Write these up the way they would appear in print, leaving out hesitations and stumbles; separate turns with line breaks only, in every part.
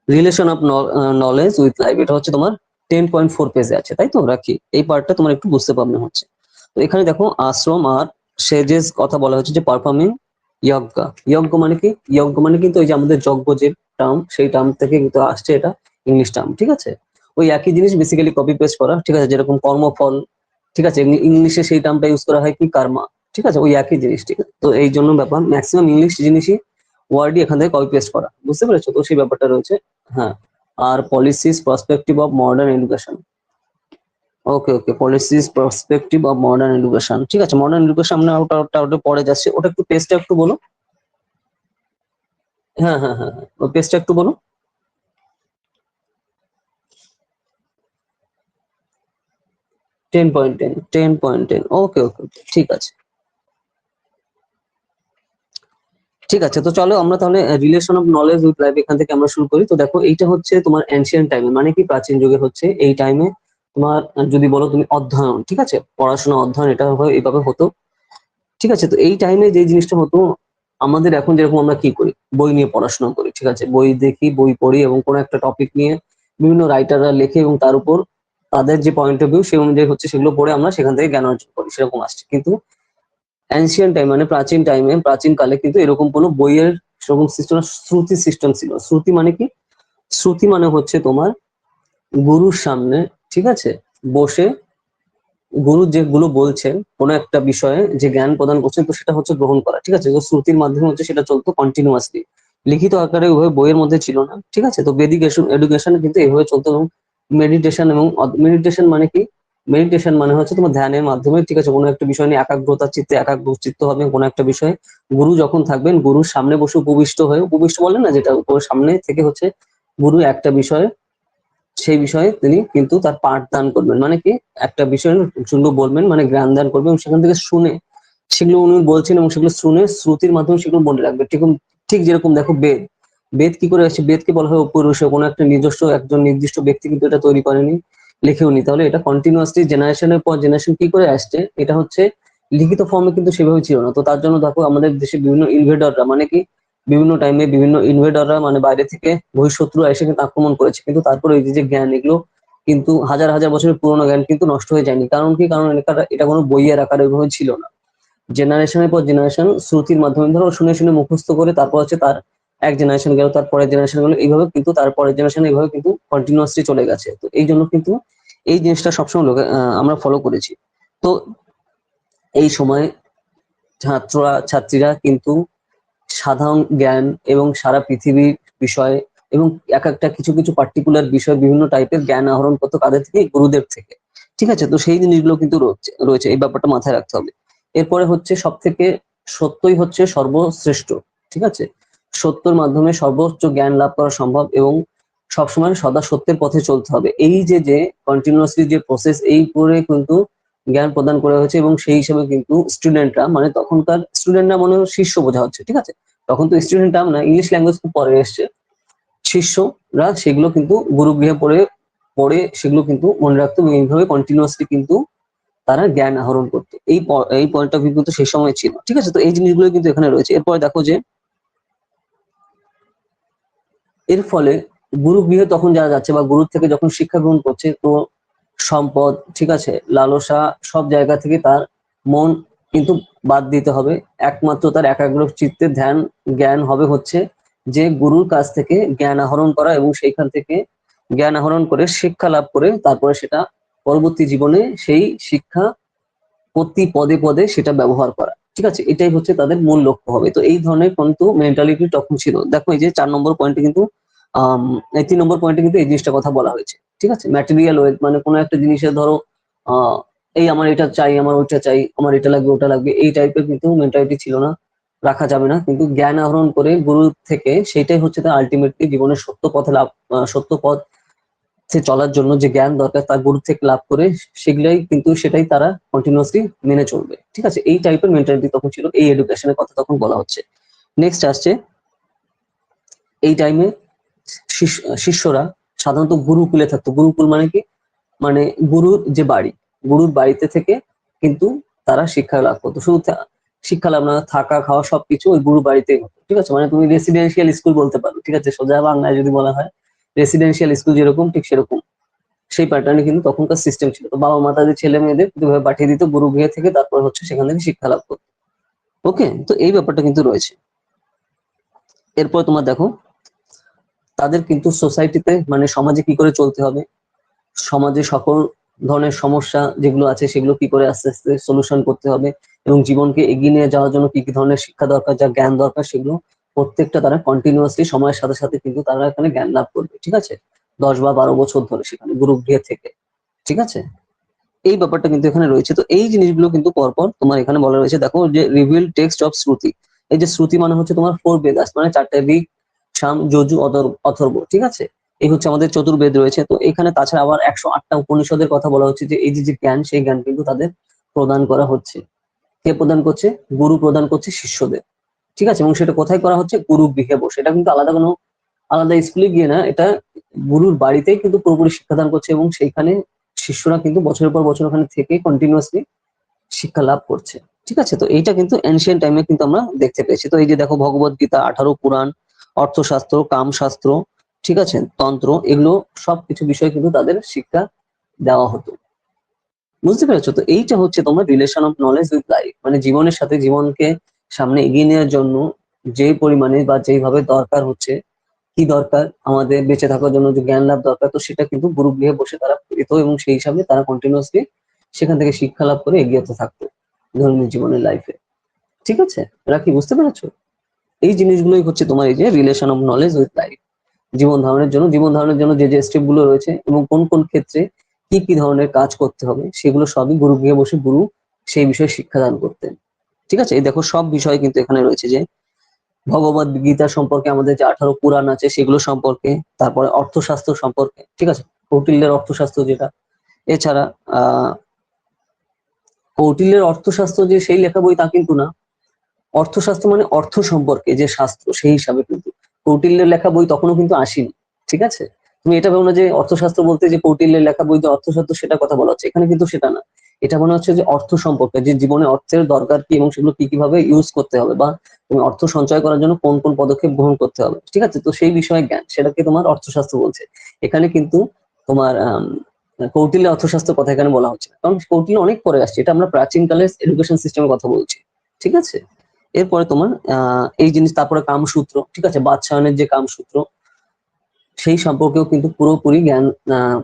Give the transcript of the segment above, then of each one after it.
Relation of knowledge with life, এটা হচ্ছে তোমার 10.4 পেজে আছে, তাই তো? রাখি এই পার্টটা তোমার একটু বুঝতে প্রবলেম হচ্ছে। তো এখানে দেখো আশ্রম আর সেজেস কথা বলা হচ্ছে যে পারফর্মিং যজ্ঞ। যজ্ঞ মানে কি? যজ্ঞ মানে কিন্তু ওই যে আমাদের যজ্ঞ যে টার্ম, সেই টার্ম থেকে কিন্তু আসছে এটা, ইংলিশ টার্ম, ঠিক আছে? ওই একই জিনিস বেসিক্যালি কপি পেস্ট করা, ঠিক আছে? যেরকম কর্মফল, ঠিক আছে, ইংলিশে সেই টার্মটা ইউজ করা হয় কি কর্মা, ঠিক আছে? ওই একই জিনিস, ঠিক আছে? তো এই জন্য ব্যাপার ম্যাক্সিমাম ইংলিশ জিনিসই ওয়ার্ডই এখান থেকে কপি পেস্ট করা, বুঝতে পেরেছো? তো সেই ব্যাপারটা রয়েছে। হ্যাঁ, আর policies perspective of modern education. Okay okay, policies perspective of modern education, ঠিক আছে। মডার্ন এডুকেশন আমরা ওটা পরে যাচ্ছে, ওটা একটু পেজটা একটু বলো। হ্যাঁ হ্যাঁ হ্যাঁ হ্যাঁ, ওই পেজটা একটু বলো। 10.10, 10.10, ওকে ওকে, ঠিক আছে। ঠিক আছে, তো চলো আমরা তাহলে relation of knowledge with life এখান থেকে আমরা শুরু করি। তো দেখো এইটা হচ্ছে তোমার এনশিয়েন্ট টাইমে, মানে কি প্রাচীন যুগে হচ্ছে এই টাইমে তোমার যদি বলো তুমি অধ্যয়ন, ঠিক আছে, পড়াশোনা অধ্যয়ন এটা এইভাবে হতো, ঠিক আছে? তো এই টাইমে যে জিনিসটা হতো, আমাদের এখন যেরকম আমরা কি করি, বই নিয়ে পড়াশোনা করি, ঠিক আছে, বই দেখি, বই পড়ি এবং কোনো একটা টপিক নিয়ে বিভিন্ন রাইটাররা লেখে এবং তার উপর তাদের যে পয়েন্ট অফ ভিউ সেই অনুযায়ী হচ্ছে সেগুলো পড়ে আমরা সেখান থেকে জ্ঞান অর্জন করি, সেরকম আসছে। কিন্তু এনশিয়েন্ট টাইম মানে প্রাচীন টাইমে, প্রাচীন কালে কিন্তু এরকম কোনো বইয়ের সেরকম সিস্টেম, শ্রুতি সিস্টেম ছিল। শ্রুতি মানে কি? শ্রুতি মানে হচ্ছে তোমার গুরুর সামনে, ঠিক আছে, বসে গুরু যেগুলো বলছেন কোনো একটা বিষয়ে যে জ্ঞান প্রদান করছেন, তো সেটা হচ্ছে গ্রহণ করা, ঠিক আছে? তো শ্রুতির মাধ্যমে হচ্ছে সেটা চলতো কন্টিনিউয়াসলি, লিখিত আকারে ওইভাবে বইয়ের মধ্যে ছিল না, ঠিক আছে? তো বেদিক এডুকেশন কিন্তু এইভাবে চলতো। এবং মেডিটেশন, এবং মেডিটেশন মানে কি? মেডিটেশন মানে হচ্ছে তোমার ধ্যানের মাধ্যমে, ঠিক আছে, কোনো একটা বিষয় নিয়ে একাগ্রতা চিত্তে একাগ্র চিত্ত হবে কোনো একটা বিষয়ে। গুরু যখন থাকবেন, গুরুর সামনে বসে উপবিষ্ট হয়ে, উপবিষ্ট বলে না যেটা, উপরের সামনে থেকে হচ্ছে গুরু একটা বিষয়ে, সেই বিষয়ে তিনি কিন্তু তার পাঠ দান করবেন, মানে কি একটা বিষয়ের জন্য বলবেন, মানে জ্ঞান দান করবেন এবং সেখান থেকে শুনে সেগুলো উনি বলছেন এবং সেগুলো শুনে শ্রুতির মাধ্যমে সেগুলো মনে রাখবে। ঠিক ঠিক যেরকম দেখো বেদ, বেদ কি করে আসছে? বেদকে বলা হয় অপৌরুষেয়, কোনো একটা নিজস্ব একজন নির্দিষ্ট ব্যক্তি কিন্তু এটা তৈরি করেনি, লিখেও নি। তাহলে এটা কন্টিনিউয়াসলি জেনারেশনের পর জেনারেশন কি করে আসছে, এটা হচ্ছে লিখিত ফর্মে কিন্তু সেভাবে ছিল না। তো তার জন্য দেখো আমাদের দেশে বিভিন্ন ইনভেডররা, মানে কি বিভিন্ন টাইমে বিভিন্ন ইনভেডররা, মানে বাইরে থেকে বহিঃশত্রু এসে কিন্তু আক্রমণ করেছে, কিন্তু তারপরে এই যে জ্ঞান, এগুলো কিন্তু হাজার হাজার বছরের পুরোনো জ্ঞান কিন্তু নষ্ট হয়ে যায়নি। কারণ কি? কারণ এটা কোনো বইয়ের আকারে ওইভাবে ছিল না। জেনারেশনের পর জেনারেশন শ্রুতির মাধ্যমে ধরো শুনে শুনে মুখস্থ করে, তারপর হচ্ছে তার এক জেনারেশন গেল, তার পরের জেনারেশন গেল, এইভাবে কিন্তু তারপরের জেনারেশন এইভাবে কিন্তু কন্টিনিউয়াসলি চলে গেছে। তো এই জন্য কিন্তু এই জিনিসটা সবসময় আমরা ফলো করেছি। তো এই সময় ছাত্রীরা কিন্তু সাধারণ জ্ঞান এবং সারা পৃথিবীর বিষয় এবং এক একটা কিছু কিছু পার্টিকুলার বিষয়, বিভিন্ন টাইপের জ্ঞান আহরণ করতো কাদের থেকে? গুরুদেব থেকে, ঠিক আছে? তো সেই জিনিসগুলো কিন্তু রয়েছে, এই ব্যাপারটা মাথায় রাখতে হবে। এরপরে হচ্ছে সব থেকে সত্যই হচ্ছে সর্বশ্রেষ্ঠ, ঠিক আছে? সত্যের মাধ্যমে সর্বোচ্চ জ্ঞান লাভ করা সম্ভব এবং সবসময় সদা সত্যের পথে চলতে হবে। এই যে যে কন্টিনিউয়াসলি যে প্রসেস, এই করে কিন্তু জ্ঞান প্রদান করা হয়েছে এবং সেই হিসেবে কিন্তু স্টুডেন্টরা, মানে তখনকার স্টুডেন্টরা মনে হয় শিষ্য বোঝা হচ্ছে, ঠিক আছে? তখন তো স্টুডেন্ট টার্ম না, ইংলিশ ল্যাঙ্গুয়েজ খুব পরে এসছে। শিষ্যরা সেগুলো কিন্তু গুরুগৃহে পড়ে পড়ে সেগুলো কিন্তু মনে রাখতো এবং এইভাবে কন্টিনিউয়াসলি কিন্তু তারা জ্ঞান আহরণ করতো। এই পয়েন্ট অফ ভিউ কিন্তু সেই সময় ছিল, ঠিক আছে? তো এই জিনিসগুলো কিন্তু এখানে রয়েছে। এরপরে দেখো যে এর ফলে গুরুগৃহে তখন যারা যাচ্ছে বা গুরুর থেকে যখন শিক্ষা গ্রহণ করছে, তো সম্পদ, ঠিক আছে, লালসা, সব জায়গা থেকে তার মন কিন্তু বাদ দিতে হবে। একমাত্র তার একাগ্র চিত্তে ধ্যান জ্ঞান হবে হচ্ছে যে গুরুর কাছ থেকে জ্ঞান আহরণ করা এবং সেইখান থেকে জ্ঞান আহরণ করে শিক্ষা লাভ করে তারপরে সেটা পরবর্তী জীবনে সেই শিক্ষা প্রতি পদে পদে সেটা ব্যবহার করা, ঠিক আছে? এটাই হচ্ছে তাদের মূল লক্ষ্য হবে। তো এই ধরনের কিন্তু মেন্টালিটি তখন ছিল। দেখো এই যে 4 নম্বর পয়েন্টে কিন্তু এই 3 নম্বর পয়েন্টে কিন্তু এই জিনিসটা কথা বলা হয়েছে, ঠিক আছে? ম্যাটেরিয়াল ওয়েলথ মানে কোনো একটা জিনিসের ধরো আহ এই আমার এটা চাই, আমার ওইটা চাই, আমার এটা লাগবে ওটা লাগবে, এই টাইপের কিন্তু মেন্টালিটি ছিল না, রাখা যাবে না। কিন্তু জ্ঞান আহরণ করে গুরু থেকে সেটাই হচ্ছে তার আলটিমেটলি জীবনের সত্য পথে লাভ, সত্য পথ সে চলার জন্য যে জ্ঞান দরকার তার গুরু থেকে লাভ করে সেগুলাই কিন্তু সেটাই তারা কন্টিনিউয়াসলি মেনে চলবে, ঠিক আছে? এই টাইপের মেন্টালিটি তখন ছিল, এই এডুকেশনের কথা তখন বলা হচ্ছে। নেক্সট আসছে এই টাইমে শিষ্যরা সাধারণত গুরুকুলে থাকতো। গুরুকুল মানে কি? মানে গুরুর যে বাড়ি, গুরুর বাড়িতে থেকে কিন্তু তারা শিক্ষা লাভ করতো। শুধু শিক্ষা লাভ না, থাকা খাওয়া সবকিছু ওই গুরু বাড়িতেই হতো, ঠিক আছে? মানে তুমি রেসিডেন্সিয়াল স্কুল বলতে পারো, ঠিক আছে, সোজা বাংলায় যদি বলা হয়। রেসিডেন্সিয়াল স্কুল যেরকম ঠিক সেরকম সেই প্যাটার্নে কিন্তু তখনকার সিস্টেম ছিল। তো বাবা মা তাদের ছেলে মেয়েদের দুভাবে পাঠিয়ে দিত গুরুগৃহে থেকে, তারপর হচ্ছে সেখান থেকে শিক্ষা লাভ করতো। ওকে, তো এই ব্যাপারটা কিন্তু রয়েছে। এরপর তোমার দেখো তাদের কিন্তু সোসাইটিতে মানে সমাজে কি করে চলতে হবে, সমাজে সকল ধরনের সমস্যা যেগুলো আছে সেগুলো কি করে আস্তে আস্তে সলিউশন করতে হবে, এবং জীবনকে এগিয়ে নিয়ে যাওয়ার জন্য কি কি ধরনের শিক্ষা দরকার, যা জ্ঞান দরকার, সেগুলো প্রত্যেকটা তারা কন্টিনিউয়াসলি সময়ের সাথে সাথে কিন্তু তারা এখানে জ্ঞান লাভ করবে। ঠিক আছে, 10 বা 12 বছর ধরে সেখানে গুরুগৃহে থেকে। ঠিক আছে, এই ব্যাপারটা কিন্তু এখানে রয়েছে। তো এই জিনিসগুলো কিন্তু পরপর তোমার এখানে বলা রয়েছে। দেখো যে রিভিল টেক্সট অফ শ্রুতি, এই যে শ্রুতি মানে হচ্ছে তোমার 4 বেদাস, মানে 4টে ঋক, সাম, যজু, অথর্ব। ঠিক আছে, এই হচ্ছে আমাদের চতুর্বেদ রয়েছে। তো এখানে তাছাড়া আবার 108টা উপনিষদের কথা বলা হচ্ছে, যে এই যে জ্ঞান, সেই জ্ঞান কিন্তু তাদের প্রদান করা হচ্ছে। কে প্রদান করছে? গুরু প্রদান করছে শিষ্যদের। ঠিক আছে, এবং সেটা কোথায় করা হচ্ছে? গুরু গৃহে বসে। এটা কিন্তু আলাদা স্কুলে গিয়ে না, এটা গুরুর বাড়িতেই কিন্তু পুরোপুরি শিক্ষাদান করছে, এবং সেইখানে শিষ্যরা কিন্তু বছরের পর বছর ওখানে থেকে কন্টিনিউয়াসলি শিক্ষা লাভ করছে। ঠিক আছে, তো এইটা কিন্তু এনশিয়েন্ট টাইমে কিন্তু আমরা দেখতে পেয়েছি। তো এই যে দেখো ভগবত গীতা, 18 পুরাণ, অর্থশাস্ত্র, কামশাস্ত্র, ঠিক আছে, তন্ত্র, এগুলো সবকিছু বিষয় কিন্তু তাদের শিক্ষা দেওয়া হতো। বুঝতে পেরেছো? তো এইটা হচ্ছে তোমার relation of knowledge with life, মানে জীবনের সাথে জীবনকে সামনে এগিয়ে নেওয়ার জন্য যে পরিমাণে বা যেইভাবে দরকার হচ্ছে, কি দরকার আমাদের বেঁচে থাকার জন্য, যে জ্ঞান লাভ দরকার, তো সেটা কিন্তু গুরুগৃহে বসে তারা পেত, এবং সেই হিসাবে তারা কন্টিনিউয়াসলি সেখান থেকে শিক্ষা লাভ করে এগিয়ে যেতে থাকতো ধর্মীয় জীবনের লাইফে। ঠিক আছে, রাখি, বুঝতে পেরেছো? এই জিনিসগুলোই হচ্ছে তোমার এই যে relation of knowledge with life, জীবন ধারণের জন্য যে যে স্টেপ গুলো রয়েছে, এবং কোন কোন ক্ষেত্রে কি কি ধরনের কাজ করতে হবে, সেগুলো সবই গুরুগৃহে বসে গুরু সেই বিষয়ে শিক্ষাদান করতেন। ঠিক আছে, এই দেখো সব বিষয় কিন্তু এখানে রয়েছে, যে ভগবত গীতা সম্পর্কে, আমাদের যে 18 পুরাণ আছে সেগুলো সম্পর্কে, তারপরে অর্থশাস্ত্র সম্পর্কে। ঠিক আছে, কৌটিল্যের অর্থশাস্ত্র যেটা, এছাড়া আহ কৌটিল্যের অর্থশাস্ত্র যে সেই লেখা বই তা কিন্তু না। অর্থশাস্ত্র মানে অর্থ সম্পর্কে যে শাস্ত্র, সেই হিসাবে কিন্তু কৌটিল্যের লেখা বই তখনও কিন্তু আসেনি। ঠিক আছে, তুমি এটা ভেবো না যে অর্থশাস্ত্র বলতে যে কৌটিল্যের লেখা বই যে অর্থশাস্ত্র সেটা কথা বলা হচ্ছে, এখানে কিন্তু সেটা না। এটা মনে হচ্ছে যে অর্থ সম্পর্কে, যে জীবনে অর্থের দরকার কি, এবং সেগুলো কি কিভাবে ইউজ করতে হবে, বা তুমি অর্থ সঞ্চয় করার জন্য কোন কোন পদক্ষেপ গ্রহণ করতে হবে। ঠিক আছে, তো সেই বিষয়ে জ্ঞান, সেটাকে তোমার অর্থশাস্ত্র বলছে। এখানে কিন্তু তোমার কৌটিল্য অর্থশাস্ত্র কথা এখানে বলা হচ্ছে না, কারণ কৌটিল্য অনেক পরে আসছে। এটা আমরা প্রাচীন কালের এডুকেশন সিস্টেমের কথা বলছি। ঠিক আছে, এরপরে তোমার এই জিনিস, তারপরে কামসূত্র। ঠিক আছে, বাদশায়নের যে কামসূত্র, সেই সম্পর্কেও কিন্তু পুরোপুরি জ্ঞান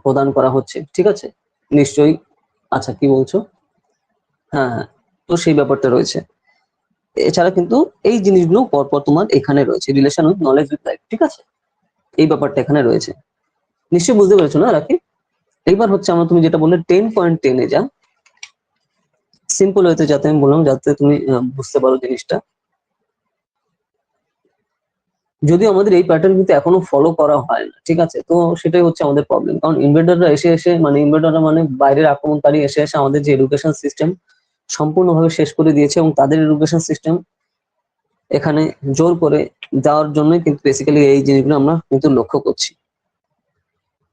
প্রদান করা হচ্ছে। ঠিক আছে, নিশ্চয়ই। আচ্ছা, কি বলছো? হ্যাঁ হ্যাঁ, তো সেই ব্যাপারটা রয়েছে। এছাড়া কিন্তু এই জিনিসগুলো পরপর তোমার এখানে রয়েছে, relation with knowledge with life. ঠিক আছে, এই ব্যাপারটা এখানে রয়েছে। নিশ্চয়ই বুঝতে পেরেছো না রাখি? এইবার হচ্ছে আমরা, তুমি যেটা বললে 10.10-এ যা সিম্পল ওয়েতে, যাতে আমি বললাম, যাতে তুমি বুঝতে পারো জিনিসটা। যদিও আমাদের এই প্যাটার্ন কিন্তু এখনো ফলো করা হয় না। ঠিক আছে, তো সেটাই হচ্ছে আমাদের প্রবলেম, কারণ ইনভেডাররা এসে এসে, মানে ইনভেডাররা মানে বাইরের আক্রমণকারী এসে এসে আমাদের যে এডুকেশন সিস্টেম সম্পূর্ণভাবে শেষ করে দিয়েছে, এবং তাদের এডুকেশন সিস্টেম এখানে জোর করে দেওয়ার জন্যই কিন্তু বেসিক্যালি এই জিনিসগুলো আমরা কিন্তু লক্ষ্য করছি।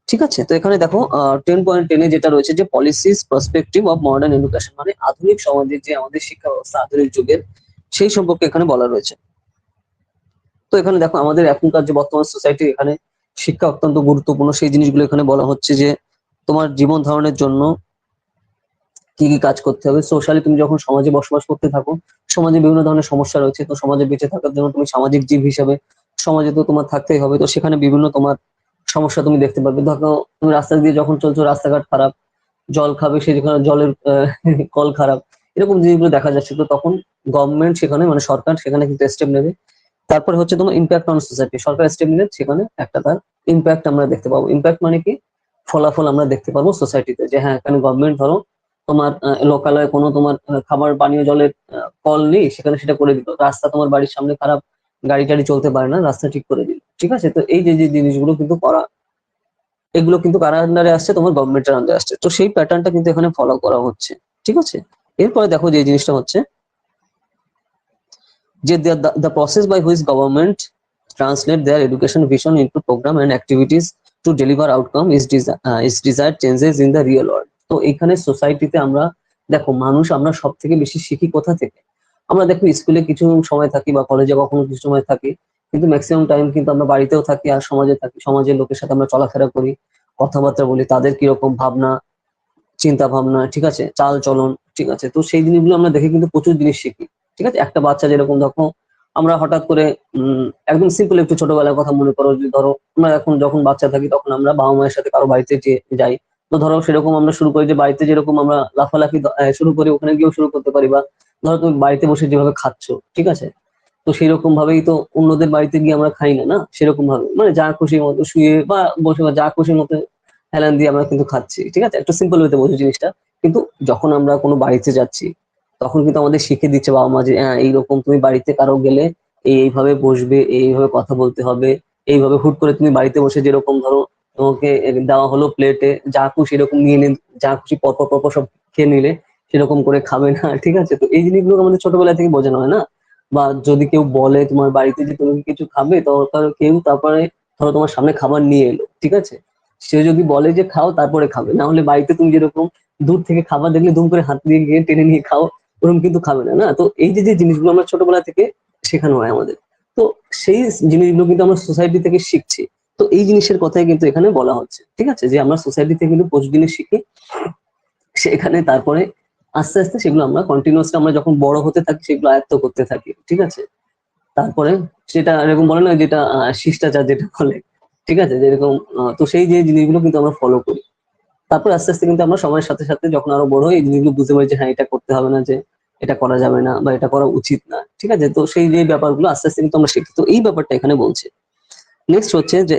ঠিক আছে, তো এখানে দেখো 10.10-এ যেটা রয়েছে, যে policies perspective of modern education, মানে আধুনিক সমাজের যে আমাদের শিক্ষা ব্যবস্থা, আধুনিক যুগের, সেই সম্পর্কে এখানে বলা রয়েছে। তো এখানে দেখো আমাদের এখনকার যে বর্তমান সোসাইটি, এখানে শিক্ষা অত্যন্ত গুরুত্বপূর্ণ। সেই জিনিসগুলো এখানে বলা হচ্ছে, যে তোমার জীবন ধারণের জন্য কি কি কাজ করতে হবে। সোশ্যালি তুমি যখন সমাজে বসবাস করতে থাকো, সমাজে বিভিন্ন ধরনের সমস্যা রয়েছে, তো সমাজে বেঁচে থাকার জন্য তুমি সামাজিক জীব হিসাবে সমাজে তো তোমার থাকতেই হবে। তো সেখানে বিভিন্ন তোমার সমস্যা তুমি দেখতে পারবে। ধরো তুমি রাস্তা দিয়ে যখন চলছো, রাস্তাঘাট খারাপ, জল খাবে, সেখানে জলের কল খারাপ, এরকম জিনিসগুলো দেখা যাচ্ছে। তো তখন গভর্নমেন্ট সেখানে, মানে সরকার সেখানে কিন্তু স্টেপ নেবে। তারপরে হচ্ছে তোমার impact on society, Sarkar step নিলে সেখানে একটা তার ইম্প্যাক্ট আমরা দেখতে পাবো। ইম্প্যাক্ট মানে কি? ফলাফল আমরা দেখতে পাবো সোসাইটিতে, যে হ্যাঁ, এখানে গভর্নমেন্ট ধরো তোমার লোকালয়ে কোনো তোমার খাবার পানীয় জলের কল নেই, সেখানে সেটা করে দিল। রাস্তা তোমার বাড়ির সামনে খারাপ, গাড়ি টাড়ি চলতে পারে না, রাস্তা ঠিক করে দিল। ঠিক আছে, তো এই যে যে জিনিসগুলো কিন্তু করা, এগুলো কিন্তু কার আন্ডারে আসছে? তোমার গভর্নমেন্টের আন্ডারে আসছে। তো সেই প্যাটার্নটা কিন্তু এখানে ফলো করা হচ্ছে। ঠিক আছে, এরপরে দেখো যে জিনিসটা হচ্ছে, যে the process by which government translate their education vision into program and activities to deliver outcome is desired changes in the real world. তো এখানে সোসাইটিতে আমরা দেখো, মানুষ আমরা সব থেকে বেশি শিখি কোথা থেকে? আমরা দেখো স্কুলে কিছু সময় থাকি, বা কলেজে কখনো কিছু সময় থাকি, কিন্তু ম্যাক্সিমাম টাইম কিন্তু আমরা বাড়িতেও থাকি আর সমাজে থাকি, সমাজের লোকের সাথে আমরা চলাফেরা করি, কথাবার্তা বলি, তাদের কিরকম ভাবনা চিন্তা ভাবনা, ঠিক আছে, চাল চলন, ঠিক আছে। তো সেই জিনিসগুলো আমরা দেখে কিন্তু প্রচুর জিনিস শিখি, ঠিক আছে। একটা বাচ্চা যেরকম দেখো, আমরা হঠাৎ করে একদম সিম্পল একটু ছোটবেলার কথা মনে করো, যে ধরো আমরা এখন যখন বাচ্চা থাকি তখন আমরা বাবা মায়ের সাথে কারো বাড়িতে যাই। তো ধরো সেরকম আমরা শুরু করি যে বাড়িতে যেরকম আমরা লাফালাফি শুরু করি, ওখানে গিয়েও শুরু করতে পারি। বা ধরো তুমি বাড়িতে বসে যেভাবে খাচ্ছ, ঠিক আছে, তো সেরকম ভাবেই তো অন্যদের বাড়িতে গিয়ে আমরা খাই না, না সেরকম ভাবে, মানে যা খুশি মতো শুয়ে বা বসে বা যা খুশি মতো হেলান দিয়ে আমরা কিন্তু খাচ্ছি, ঠিক আছে, একটু সিম্পল ওয়েতে বলছি জিনিসটা। কিন্তু যখন আমরা কোনো বাড়িতে যাচ্ছি, তখন কিন্তু আমাদের শিখিয়ে দিচ্ছে বাবা মা যে হ্যাঁ এইরকম তুমি বাড়িতে কারো গেলে এইভাবে বসবে, এইভাবে কথা বলতে হবে, এইভাবে হুট করে তুমি বাড়িতে বসে যেরকম ধরো তোমাকে দেওয়া হলো প্লেটে যা খুশি এরকম নিয়ে নিন, যা খুশি পরপর পরপর সব খেয়ে নিলে, সেরকম করে খাবে না, ঠিক আছে। তো এই জিনিসগুলো আমাদের ছোটবেলা থেকে বোঝানো হয় না। বা যদি কেউ বলে তোমার বাড়িতে যে তুমি কি কিছু খাবে, তো কেউ তারপরে ধরো তোমার সামনে খাবার নিয়ে এলো, ঠিক আছে, সে যদি বলে যে খাও তারপরে খাবে, না হলে বাড়িতে তুমি যেরকম দূর থেকে খাবার দেখলে দুম করে হাত দিয়ে গিয়ে টেনে নিয়ে খাও, ওরকম কিন্তু খাবে না, না। তো এই যে যে জিনিসগুলো আমরা ছোটবেলা থেকে শেখানো হয় আমাদের, তো সেই জিনিসগুলো কিন্তু আমরা সোসাইটি থেকে শিখছি। তো এই জিনিসের কথাই কিন্তু এখানে বলা হচ্ছে, ঠিক আছে, যে আমরা সোসাইটি থেকে কিন্তু প্রচুর জিনিস শিখি, সেখানে তারপরে আস্তে আস্তে সেগুলো আমরা কন্টিনিউয়াসলি আমরা যখন বড় হতে থাকি সেগুলো আয়ত্ত করতে থাকি, ঠিক আছে। তারপরে সেটা এরকম বলে না, যেটা শিষ্টাচার যেটা বলে, ঠিক আছে, যেরকম তো সেই যে জিনিসগুলো কিন্তু আমরা ফলো করি। তারপর আস্তে আস্তে কিন্তু আমরা সময়ের সাথে সাথে যখন আরো বড় হই এই জিনিসগুলো বুঝতে পারি যে হ্যাঁ এটা করতে হবে না, যে এটা করা যাবে না বা এটা করা উচিত না, ঠিক আছে। তো সেই যে ব্যাপারগুলো আস্তে আস্তে কিন্তু আমরা শিখি, তো এই ব্যাপারটা এখানে বলছে। নেক্সট হচ্ছে যে